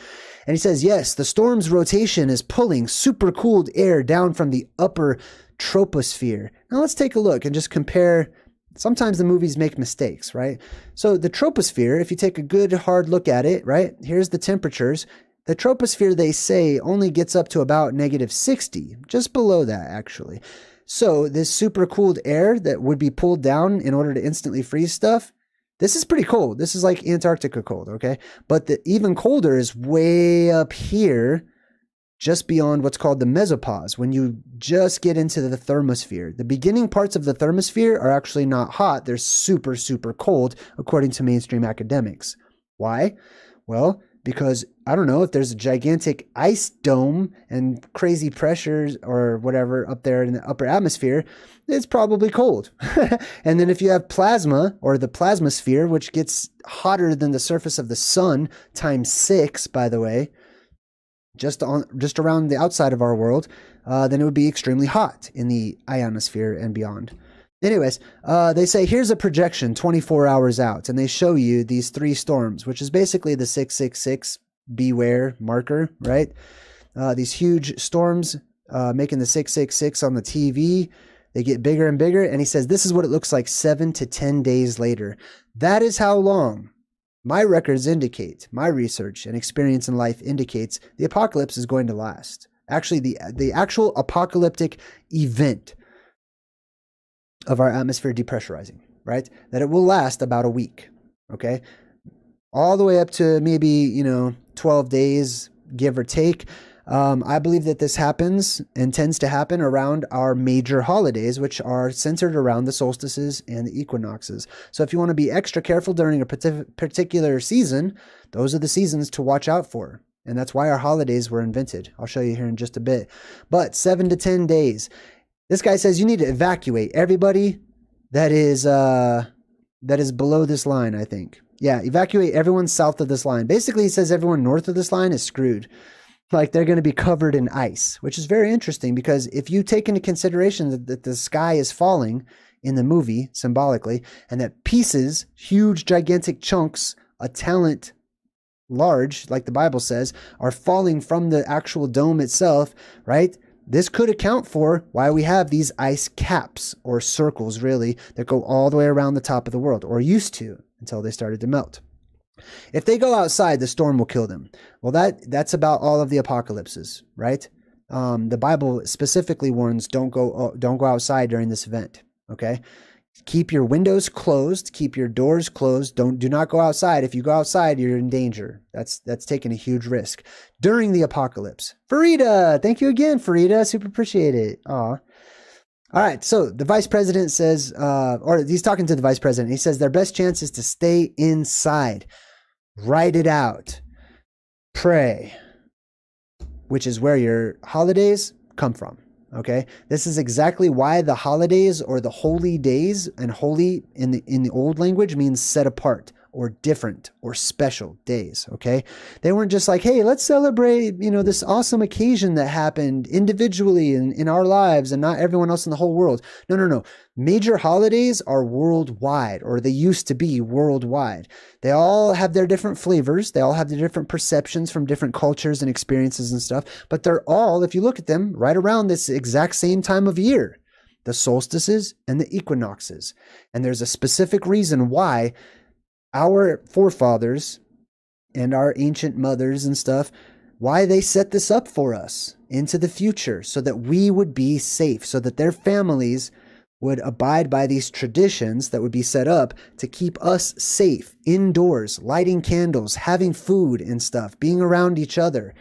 And he says, yes, the storm's rotation is pulling supercooled air down from the upper troposphere. Now let's take a look and just compare. Sometimes the movies make mistakes, right? So the troposphere, if you take a good hard look at it, right, here's the temperatures. The troposphere, they say, only gets up to about -60, just below that, actually. So this super cooled air that would be pulled down in order to instantly freeze stuff, this is pretty cold. This is like Antarctica cold, okay? But the even colder is way up here, just beyond what's called the mesopause, when you just get into the thermosphere. The beginning parts of the thermosphere are actually not hot. They're super, super cold, according to mainstream academics. Why? Well, because I don't know, if there's a gigantic ice dome and crazy pressures or whatever up there in the upper atmosphere, it's probably cold. And then if you have plasma, or the plasma sphere, which gets hotter than the surface of the sun times 6, by the way, just around the outside of our world, then it would be extremely hot in the ionosphere and beyond. Anyways, they say here's a projection 24 hours out, and they show you these 3 storms, which is basically the 666 beware marker, right? These huge storms making the 666 on the TV. They get bigger and bigger, and he says this is what it looks like 7 to 10 days later. That is how long my records indicate, my research and experience in life indicates the apocalypse is going to last. Actually, the actual apocalyptic event of our atmosphere depressurizing, right? That it will last about a week, okay? All the way up to maybe, 12 days, give or take. I believe that this happens and tends to happen around our major holidays, which are centered around the solstices and the equinoxes. So if you want to be extra careful during a particular season, those are the seasons to watch out for. And that's why our holidays were invented. I'll show you here in just a bit. But 7 to 10 days. This guy says you need to evacuate everybody that is below this line, I think. Yeah, evacuate everyone south of this line. Basically, he says everyone north of this line is screwed. Like they're going to be covered in ice, which is very interesting because if you take into consideration that the sky is falling in the movie symbolically, and that pieces, huge, gigantic chunks, a talent large, like the Bible says, are falling from the actual dome itself, right? This could account for why we have these ice caps, or circles really, that go all the way around the top of the world, or used to until they started to melt. If they go outside, the storm will kill them. Well, that's about all of the apocalypses, right? The Bible specifically warns don't go outside during this event. Okay, keep your windows closed, keep your doors closed. Do not go outside. If you go outside, you're in danger. That's taking a huge risk during the apocalypse. Farida, thank you again, Farida. Super appreciate it. Aw. All right, so the vice president says, or he's talking to the vice president. He says their best chance is to stay inside. Write it out. Pray, which is where your holidays come from. Okay, this is exactly why the holidays, or the holy days, and holy in the old language means set apart, or different, or special days. Okay, they weren't just like, hey, let's celebrate, this awesome occasion that happened individually in our lives and not everyone else in the whole world. No. Major holidays are worldwide, or they used to be worldwide. They all have their different flavors. They all have their different perceptions from different cultures and experiences and stuff. But they're all, if you look at them, right around this exact same time of year, the solstices and the equinoxes. And there's a specific reason why our forefathers and our ancient mothers and stuff, why they set this up for us into the future, so that we would be safe, so that their families would abide by these traditions that would be set up to keep us safe indoors, lighting candles, having food and stuff, being around each other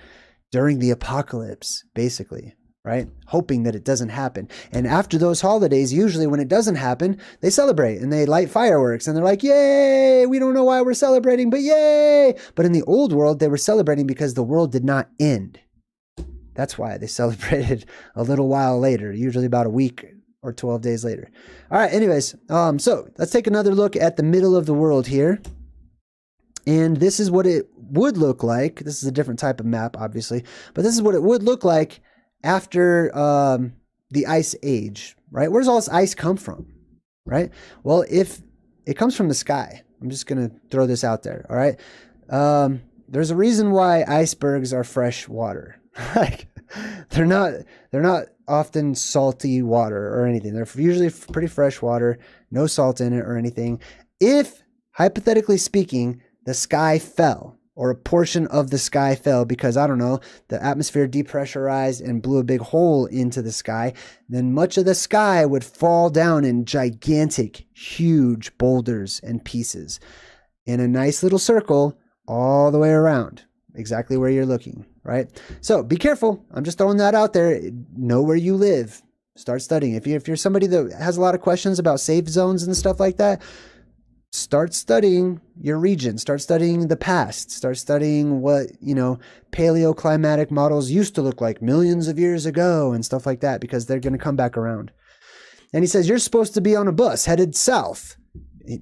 during the apocalypse, basically, right? Hoping that it doesn't happen. And after those holidays, usually when it doesn't happen, they celebrate and they light fireworks and they're like, yay, we don't know why we're celebrating, but yay. But in the old world, they were celebrating because the world did not end. That's why they celebrated a little while later, usually about a week or 12 days later. All right, anyways, so let's take another look at the middle of the world here. And this is what it would look like. This is a different type of map, obviously, but this is what it would look like after the ice age, right? Where does all this ice come from, right? Well, if it comes from the sky, I'm just going to throw this out there, all right? There's a reason why icebergs are fresh water. Like they're not often salty water or anything. They're usually pretty fresh water, no salt in it or anything. If, hypothetically speaking, the sky fell, or a portion of the sky fell because, I don't know, the atmosphere depressurized and blew a big hole into the sky, then much of the sky would fall down in gigantic, huge boulders and pieces in a nice little circle all the way around, exactly where you're looking, right? So be careful. I'm just throwing that out there. Know where you live. Start studying. If you're somebody that has a lot of questions about safe zones and stuff like that, start studying your region, start studying the past, start studying what, paleoclimatic models used to look like millions of years ago and stuff like that, because they're going to come back around. And he says, you're supposed to be on a bus headed south.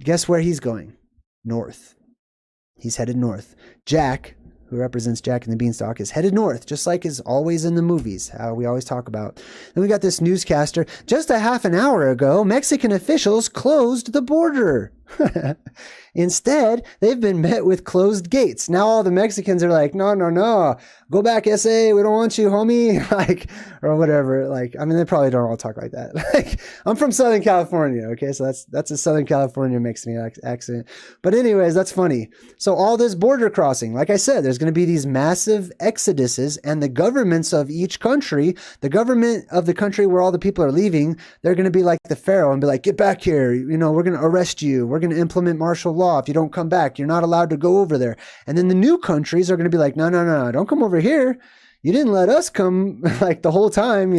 Guess where he's going? North. He's headed north. Jack, who represents Jack and the Beanstalk, is headed north, just like is always in the movies, how we always talk about. Then we got this newscaster. Just a half an hour ago, Mexican officials closed the border. Instead, they've been met with closed gates. Now all the Mexicans are like, no, go back, SA, we don't want you, homie, or whatever. They probably don't all talk like that. I'm from Southern California, okay, so that's a Southern California mixing accent. But anyways, that's funny. So all this border crossing, like I said, there's going to be these massive exoduses, and the governments of each country, the government of the country where all the people are leaving, they're going to be like the Pharaoh and be like, get back here, we're going to arrest you, we're going to implement martial law. If you don't come back, you're not allowed to go over there. And then the new countries are going to be like, no, don't come over here. You didn't let us come the whole time,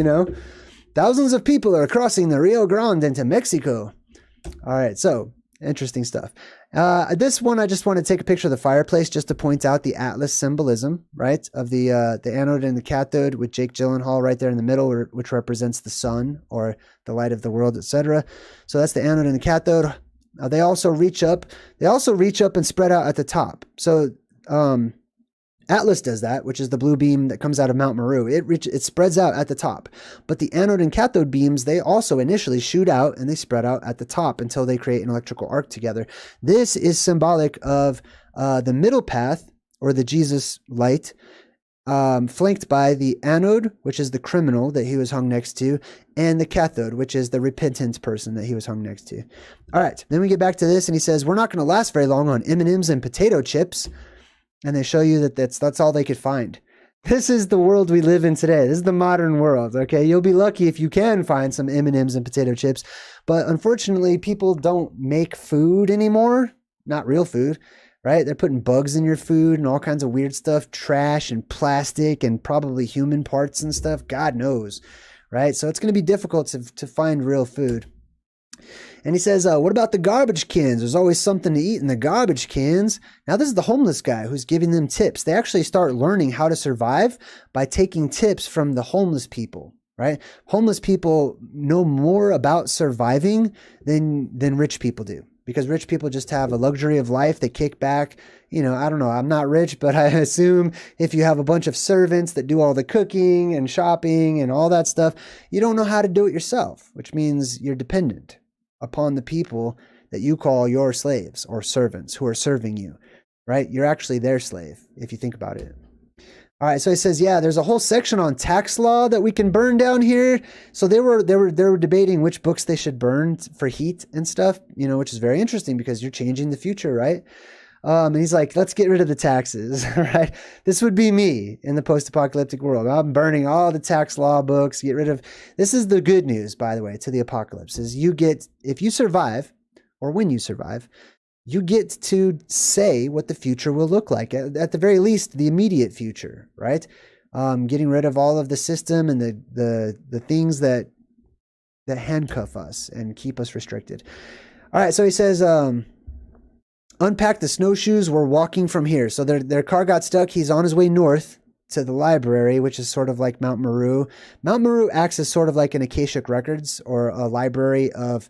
Thousands of people are crossing the Rio Grande into Mexico. All right, so interesting stuff. This one, I just want to take a picture of the fireplace just to point out the Atlas symbolism, right, of the anode and the cathode, with Jake Gyllenhaal right there in the middle, which represents the sun or the light of the world, etc. So that's the anode and the cathode. They also reach up and spread out at the top. So Atlas does that, which is the blue beam that comes out of Mount Meru. It spreads out at the top. But the anode and cathode beams, they also initially shoot out and they spread out at the top until they create an electrical arc together. This is symbolic of the middle path, or the Jesus light, flanked by the anode, which is the criminal that he was hung next to, and the cathode, which is the repentant person that he was hung next to. All right, then we get back to this, and he says, we're not going to last very long on M&Ms and potato chips. And they show you that that's all they could find. This is the world we live in today. This is the modern world, okay? You'll be lucky if you can find some M&Ms and potato chips. But unfortunately, people don't make food anymore. Not real food, right? They're putting bugs in your food and all kinds of weird stuff, trash and plastic and probably human parts and stuff. God knows, right? So it's going to be difficult to find real food. And he says, what about the garbage cans? There's always something to eat in the garbage cans. Now, this is the homeless guy who's giving them tips. They actually start learning how to survive by taking tips from the homeless people, right? Homeless people know more about surviving than rich people do, because rich people just have a luxury of life. They kick back. I don't know. I'm not rich, but I assume if you have a bunch of servants that do all the cooking and shopping and all that stuff, you don't know how to do it yourself, which means you're dependent upon the people that you call your slaves or servants who are serving you, right? You're actually their slave if you think about it. All right, so he says, yeah, there's a whole section on tax law that we can burn down here. So they were debating which books they should burn for heat and stuff, which is very interesting because you're changing the future, right? And he's like, let's get rid of the taxes, right? This would be me in the post-apocalyptic world. I'm burning all the tax law books, get rid of... This is the good news, by the way, to the apocalypse, is if you survive, or when you survive, you get to say what the future will look like. At the very least, the immediate future, right? Getting rid of all of the system and the things that handcuff us and keep us restricted. All right, so he says... unpack the snowshoes. We're walking from here. So their car got stuck. He's on his way north to the library, which is sort of like Mount Meru. Mount Meru acts as sort of like an Akashic Records, or a library of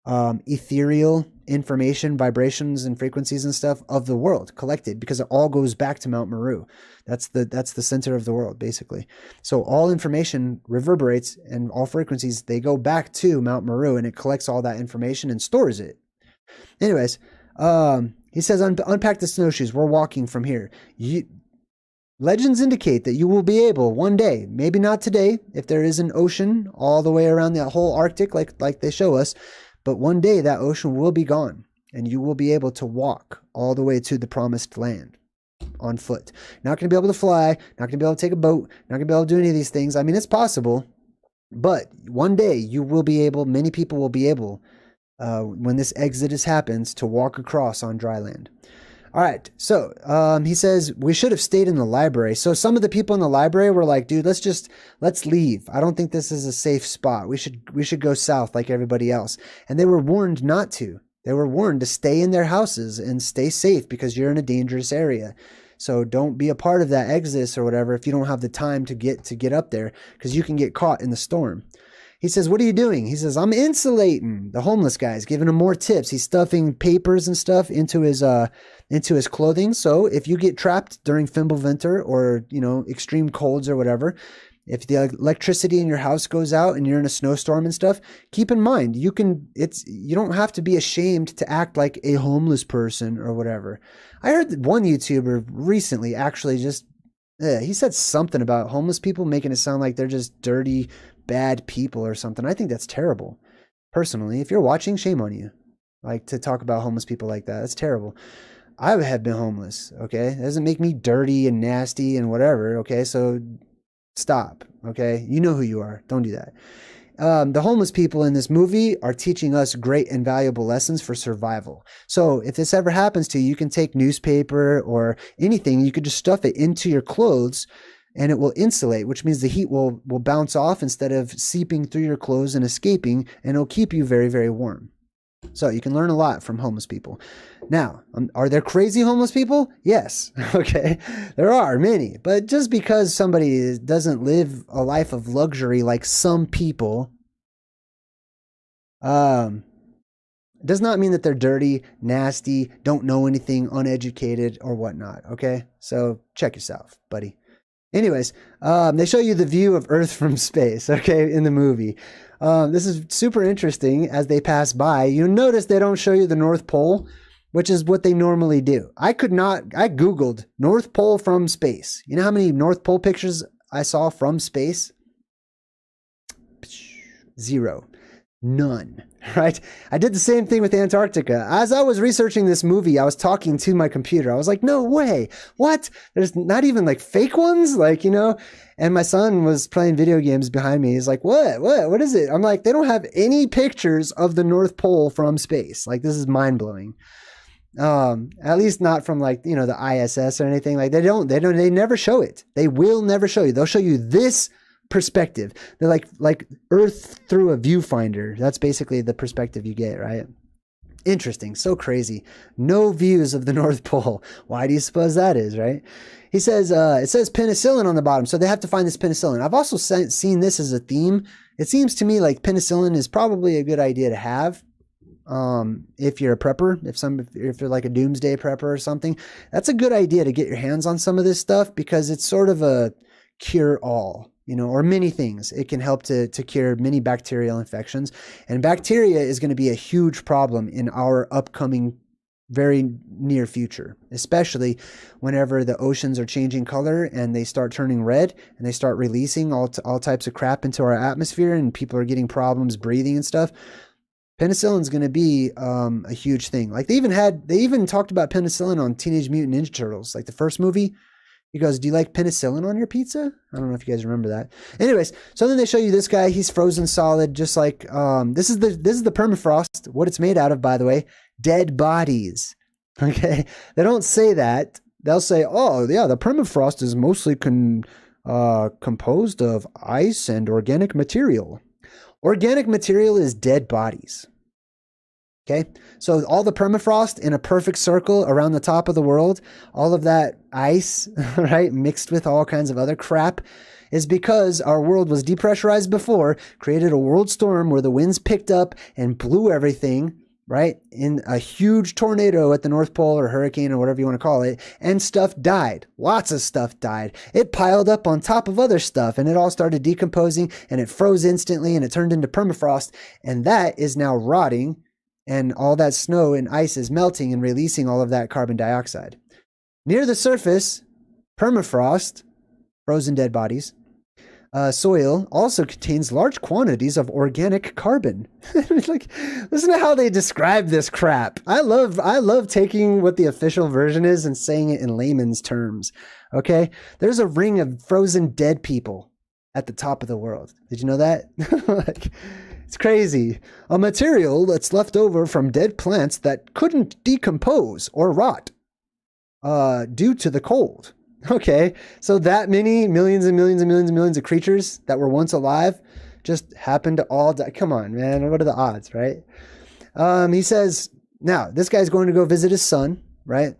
ethereal information, vibrations and frequencies and stuff of the world collected, because it all goes back to Mount Meru. That's the center of the world, basically. So all information reverberates, and all frequencies, they go back to Mount Meru, and it collects all that information and stores it. Anyways, he says, unpack the snowshoes. We're walking from here. Legends indicate that you will be able one day, maybe not today, if there is an ocean all the way around the whole Arctic, like they show us, but one day that ocean will be gone, and you will be able to walk all the way to the promised land. on foot. Not going to be able to fly, not going to be able to take a boat, not going to be able to do any of these things. I mean, it's possible, but one day you will be able, many people will be able, when this exodus happens, to walk across on dry land. All right, so he says we should have stayed in the library. So some of the people in the library were like, dude, let's leave. I don't think this is a safe spot. We should go south like everybody else. And they were warned not to. They were warned to stay in their houses and stay safe because you're in a dangerous area. So don't be a part of that exodus or whatever if you don't have the time to get up there, because you can get caught in the storm. He says, what are you doing? He says, I'm insulating. The homeless guy's giving him more tips. He's stuffing papers and stuff into his clothing. So if you get trapped during Fimbulvinter or, extreme colds or whatever, if the electricity in your house goes out and you're in a snowstorm and stuff, keep in mind, you don't have to be ashamed to act like a homeless person or whatever. I heard that one YouTuber recently actually he said something about homeless people making it sound like they're just dirty, bad people or something. I think that's terrible. Personally, if you're watching, shame on you. Like, to talk about homeless people like that. That's terrible. I have been homeless, okay? It doesn't make me dirty and nasty and whatever, okay? So stop, okay? You know who you are. Don't do that. The homeless people in this movie are teaching us great and valuable lessons for survival. So if this ever happens to you, you can take newspaper or anything, you could just stuff it into your clothes and it will insulate, which means the heat will bounce off instead of seeping through your clothes and escaping, and it'll keep you very, very warm. So you can learn a lot from homeless people. Now, are there crazy homeless people? Yes. Okay. There are many. But just because somebody doesn't live a life of luxury like some people, does not mean that they're dirty, nasty, don't know anything, uneducated, or whatnot. Okay. So check yourself, buddy. Anyways, they show you the view of Earth from space, okay, in the movie. This is super interesting as they pass by. You notice they don't show you the North Pole, which is what they normally do. I Googled North Pole from space. You know how many North Pole pictures I saw from space? 0. None, right? I did the same thing with Antarctica. As I was researching this movie, I was talking to my computer. I was like, no way. What? There's not even like fake ones? And my son was playing video games behind me. He's like, what is it? I'm like, they don't have any pictures of the North Pole from space. Like, this is mind blowing. At least not from the ISS or anything. Like, they never show it. They will never show you. They'll show you this perspective. They're like Earth through a viewfinder. That's basically the perspective you get, right? Interesting. So crazy. No views of the North Pole. Why do you suppose that is, right? He says, it says penicillin on the bottom. So they have to find this penicillin. I've also seen this as a theme. It seems to me like penicillin is probably a good idea to have. If you're a prepper, if you're like a doomsday prepper or something, that's a good idea to get your hands on some of this stuff, because it's sort of a cure-all, or many things. It can help to cure many bacterial infections. And bacteria is going to be a huge problem in our upcoming very near future, especially whenever the oceans are changing color and they start turning red and they start releasing all types of crap into our atmosphere, and people are getting problems breathing and stuff. Penicillin is going to be a huge thing. Like they even talked about penicillin on Teenage Mutant Ninja Turtles, like the first movie. He goes, do you like penicillin on your pizza? I don't know if you guys remember that. Anyways, so then they show you this guy. He's frozen solid, just like this is the permafrost. What it's made out of, by the way, dead bodies. Okay, they don't say that. They'll say, oh yeah, the permafrost is mostly composed of ice and organic material. Organic material is dead bodies. Okay, so all the permafrost in a perfect circle around the top of the world, all of that ice, right, mixed with all kinds of other crap, is because our world was depressurized before, created a world storm where the winds picked up and blew everything, right, in a huge tornado at the North Pole or hurricane or whatever you want to call it, and stuff died. Lots of stuff died. It piled up on top of other stuff, and it all started decomposing, and it froze instantly, and it turned into permafrost, and that is now rotting. And all that snow and ice is melting and releasing all of that carbon dioxide. Near the surface, permafrost, frozen dead bodies, Soil also contains large quantities of organic carbon. Like, listen to how they describe this crap. I love taking what the official version is and saying it in layman's terms. Okay, there's a ring of frozen dead people at the top of the world. Did you know that? Like, it's crazy. A material that's left over from dead plants that couldn't decompose or rot due to the cold. Okay, so that many millions and millions and millions and millions of creatures that were once alive just happened to all die. Come on, man. What are the odds, right? He says, now, this guy's going to go visit his son, right?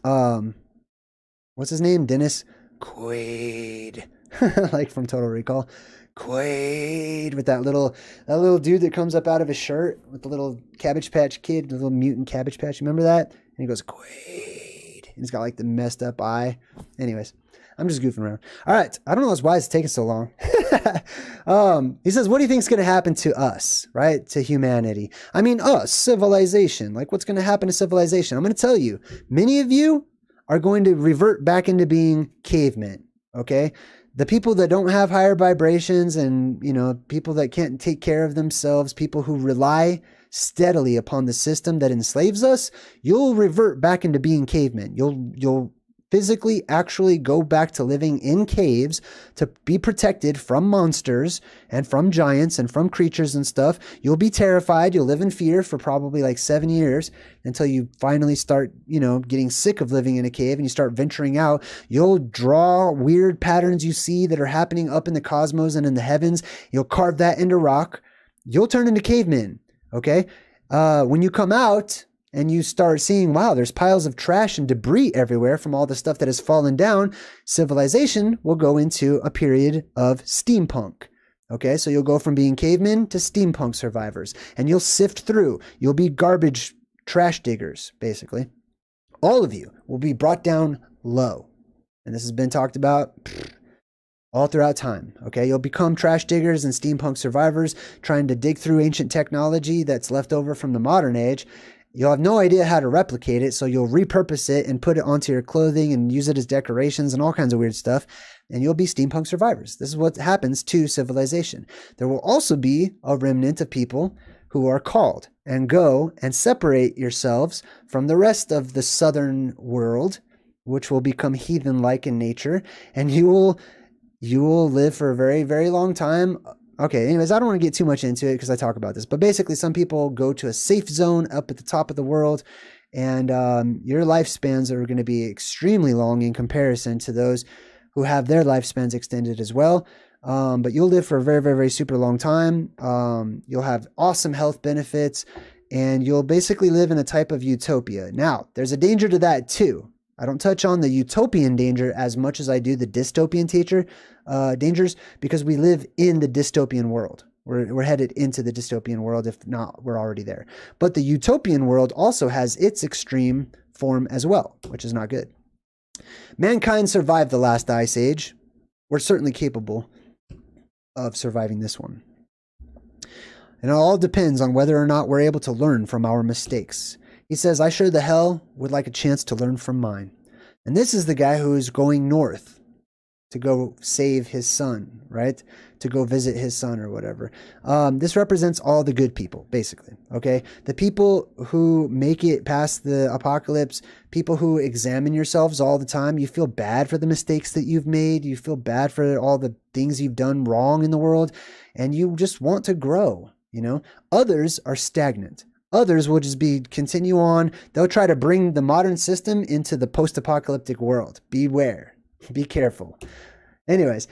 What's his name? Dennis Quaid. Like from Total Recall. Quaid, with that little dude that comes up out of his shirt with the little Cabbage Patch Kid, the little mutant Cabbage Patch. Remember that? And he goes, Quaid. He's got like the messed up eye. Anyways, I'm just goofing around. All right. I don't know why it's taking so long. He says, what do you think is going to happen to us, right? To humanity. I mean, us, civilization. Like, what's going to happen to civilization? I'm going to tell you, many of you are going to revert back into being cavemen. Okay. The people that don't have higher vibrations and, you know, people that can't take care of themselves, people who rely steadily upon the system that enslaves us, you'll revert back into being cavemen. You'll physically actually go back to living in caves to be protected from monsters and from giants and from creatures and stuff. You'll be terrified. You'll live in fear for probably like 7 years until you finally start, you know, getting sick of living in a cave and you start venturing out. You'll draw weird patterns you see that are happening up in the cosmos and in the heavens. You'll carve that into rock. You'll turn into cavemen. Okay. When you come out and you start seeing, wow, there's piles of trash and debris everywhere from all the stuff that has fallen down, civilization will go into a period of steampunk. Okay, so you'll go from being cavemen to steampunk survivors, and you'll sift through. You'll be garbage trash diggers, basically. All of you will be brought down low. And this has been talked about all throughout time. Okay, you'll become trash diggers and steampunk survivors trying to dig through ancient technology that's left over from the modern age. You'll have no idea how to replicate it, so you'll repurpose it and put it onto your clothing and use it as decorations and all kinds of weird stuff, and you'll be steampunk survivors. This is what happens to civilization. There will also be a remnant of people who are called and go and separate yourselves from the rest of the southern world, which will become heathen-like in nature, and you will live for a very, very long time. Okay, anyways, I don't want to get too much into it because I talk about this, but basically some people go to a safe zone up at the top of the world, and your lifespans are going to be extremely long in comparison to those who have their lifespans extended as well. But you'll live for a very, very, very super long time. You'll have awesome health benefits, and you'll basically live in a type of utopia. Now, there's a danger to that too. I don't touch on the utopian danger as much as I do the dystopian dangers, because we live in the dystopian world. We're headed into the dystopian world. If not, we're already there. But the utopian world also has its extreme form as well, which is not good. Mankind survived the last ice age. We're certainly capable of surviving this one. And it all depends on whether or not we're able to learn from our mistakes. He says, I sure the hell would like a chance to learn from mine. And this is the guy who is going north to go save his son, right? To go visit his son or whatever. This represents all the good people, basically, okay? The people who make it past the apocalypse, people who examine yourselves all the time. You feel bad for the mistakes that you've made. You feel bad for all the things you've done wrong in the world, and you just want to grow, you know? Others are stagnant. Others will just continue on. They'll try to bring the modern system into the post-apocalyptic world. Beware. Be careful. Anyways,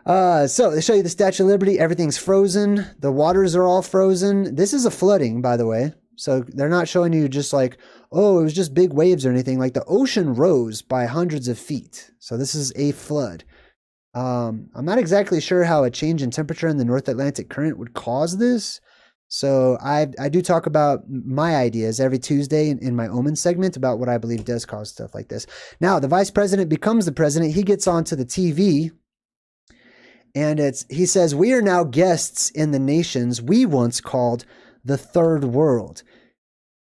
so they show you the Statue of Liberty. Everything's frozen. The waters are all frozen. This is a flooding, by the way. So they're not showing you just like, oh, it was just big waves or anything. Like the ocean rose by hundreds of feet. So this is a flood. I'm not exactly sure how a change in temperature in the North Atlantic current would cause this. So I do talk about my ideas every Tuesday in my Omen segment about what I believe does cause stuff like this. Now, the vice president becomes the president. He gets onto the TV, and he says, we are now guests in the nations we once called the third world.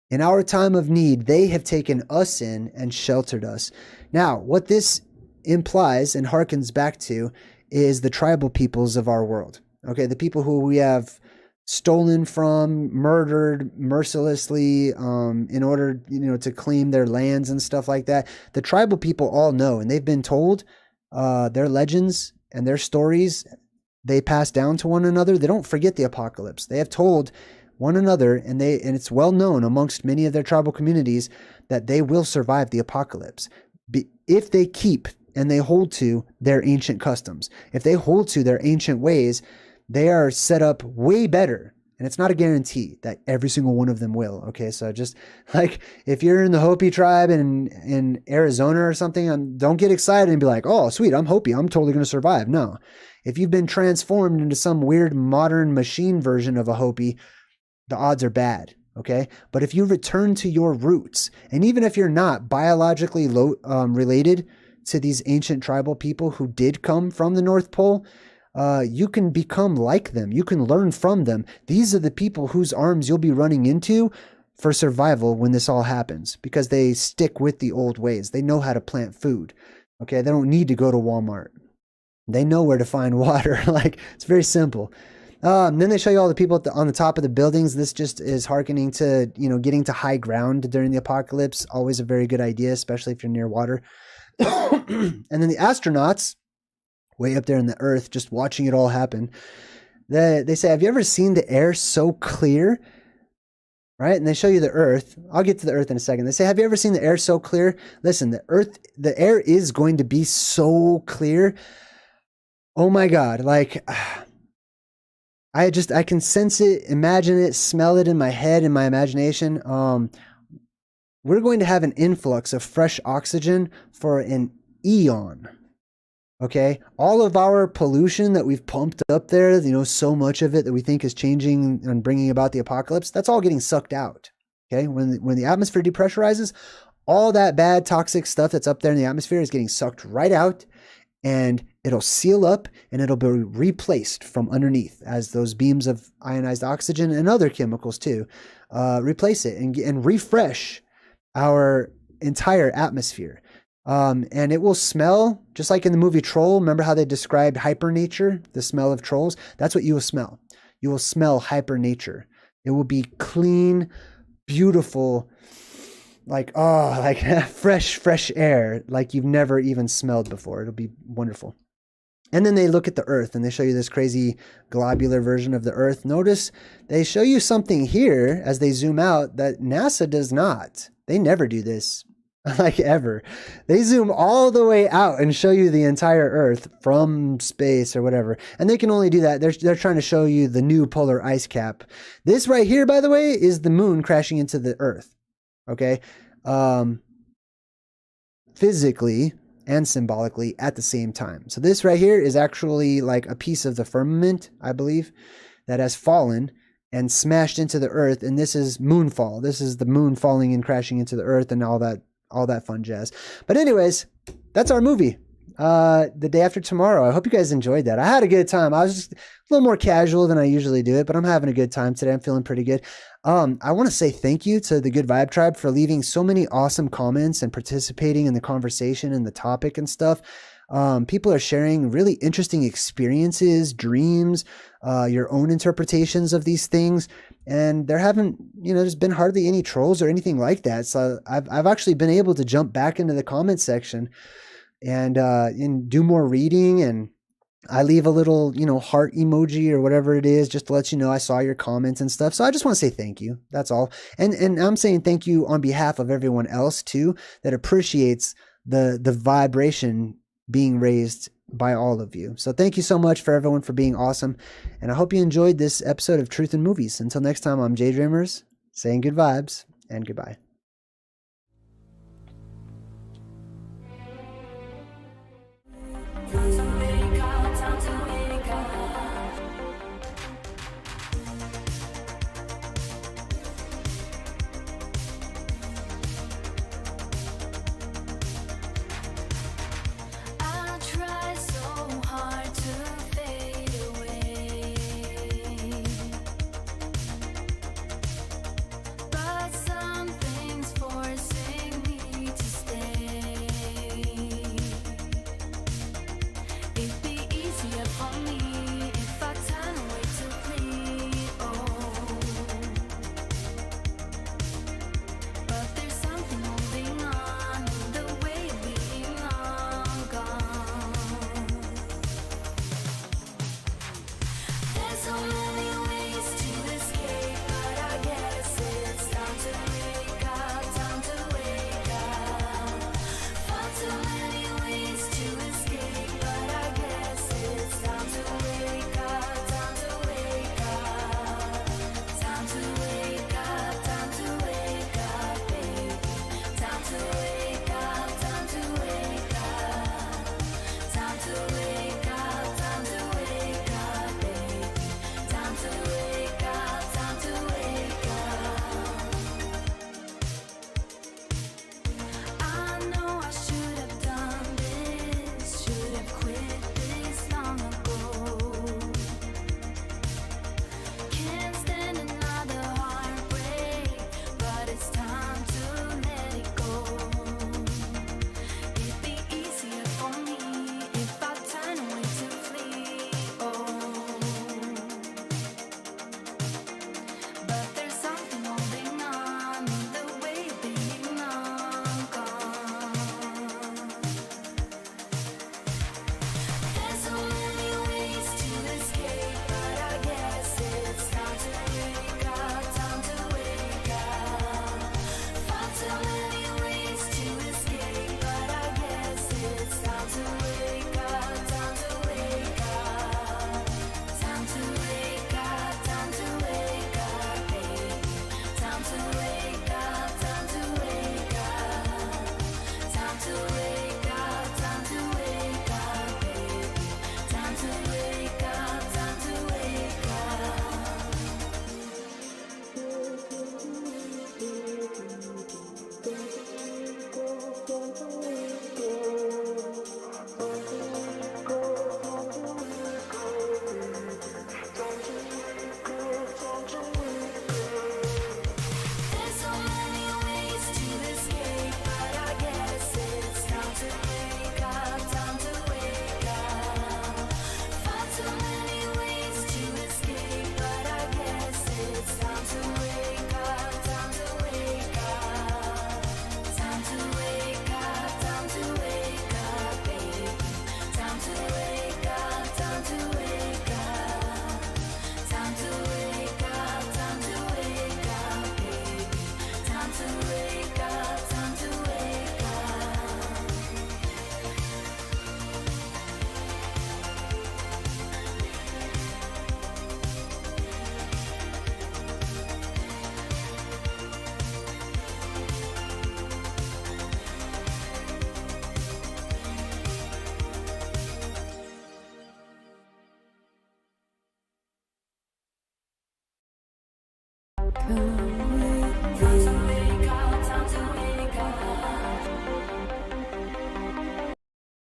In our time of need, they have taken us in and sheltered us. Now, what this implies and harkens back to is the tribal peoples of our world. Okay, the people who we have stolen from, murdered mercilessly, in order, to claim their lands and stuff like that. The tribal people all know, and they've been told their legends and their stories. They pass down to one another. They don't forget the apocalypse. They have told one another, and it's well known amongst many of their tribal communities that they will survive the apocalypse if they keep and they hold to their ancient customs. If they hold to their ancient ways, they are set up way better. And it's not a guarantee that every single one of them will. Okay, so just like if you're in the Hopi tribe in Arizona or something, don't get excited and be like, oh, sweet, I'm Hopi, I'm totally going to survive. No. If you've been transformed into some weird modern machine version of a Hopi, the odds are bad. Okay, but if you return to your roots, and even if you're not biologically related to these ancient tribal people who did come from the North Pole, you can become like them. You can learn from them. These are the people whose arms you'll be running into for survival when this all happens, because they stick with the old ways. They know how to plant food. Okay, they don't need to go to Walmart. They know where to find water. Like, it's very simple. Then they show you all the people on the top of the buildings. This just is hearkening to, getting to high ground during the apocalypse. Always a very good idea, especially if you're near water. And then the astronauts, way up there in the earth, just watching it all happen. They say, have you ever seen the air so clear? Right? And they show you the earth. I'll get to the earth in a second. They say, have you ever seen the air so clear? Listen, the air is going to be so clear. Oh my God. Like, I can sense it, imagine it, smell it in my head, in my imagination. We're going to have an influx of fresh oxygen for an eon. Okay, all of our pollution that we've pumped up there, so much of it that we think is changing and bringing about the apocalypse, that's all getting sucked out. Okay, when the atmosphere depressurizes, all that bad toxic stuff that's up there in the atmosphere is getting sucked right out, and it'll seal up and it'll be replaced from underneath as those beams of ionized oxygen and other chemicals too replace it and refresh our entire atmosphere. And it will smell just like in the movie Troll. Remember how they described hypernature, the smell of trolls? That's what you will smell. You will smell hypernature. It will be clean, beautiful, like fresh air, like you've never even smelled before. It'll be wonderful. And then they look at the earth and they show you this crazy globular version of the earth. Notice they show you something here as they zoom out that NASA does not. They never do this. Like ever. They zoom all the way out and show you the entire earth from space or whatever. And they can only do that. They're trying to show you the new polar ice cap. This right here, by the way, is the moon crashing into the earth. Okay. Physically and symbolically at the same time. So this right here is actually like a piece of the firmament, I believe, that has fallen and smashed into the earth. And this is moonfall. This is the moon falling and crashing into the earth and all that fun jazz. But anyways, that's our movie. The Day After Tomorrow. I hope you guys enjoyed that. I had a good time. I was just a little more casual than I usually do it, but I'm having a good time today. I'm feeling pretty good. I want to say thank you to the Good Vibe Tribe for leaving so many awesome comments and participating in the conversation and the topic and stuff. People are sharing really interesting experiences, dreams, your own interpretations of these things. And there haven't, there's been hardly any trolls or anything like that. So I've actually been able to jump back into the comment section and do more reading. And I leave a little, heart emoji or whatever it is, just to let you know I saw your comments and stuff. So I just want to say thank you. That's all. And I'm saying thank you on behalf of everyone else too, that appreciates the vibration being raised by all of you. So thank you so much for everyone for being awesome. And I hope you enjoyed this episode of Truth in Movies. Until next time, I'm JayDreamerZ saying good vibes and goodbye. Something Come with me.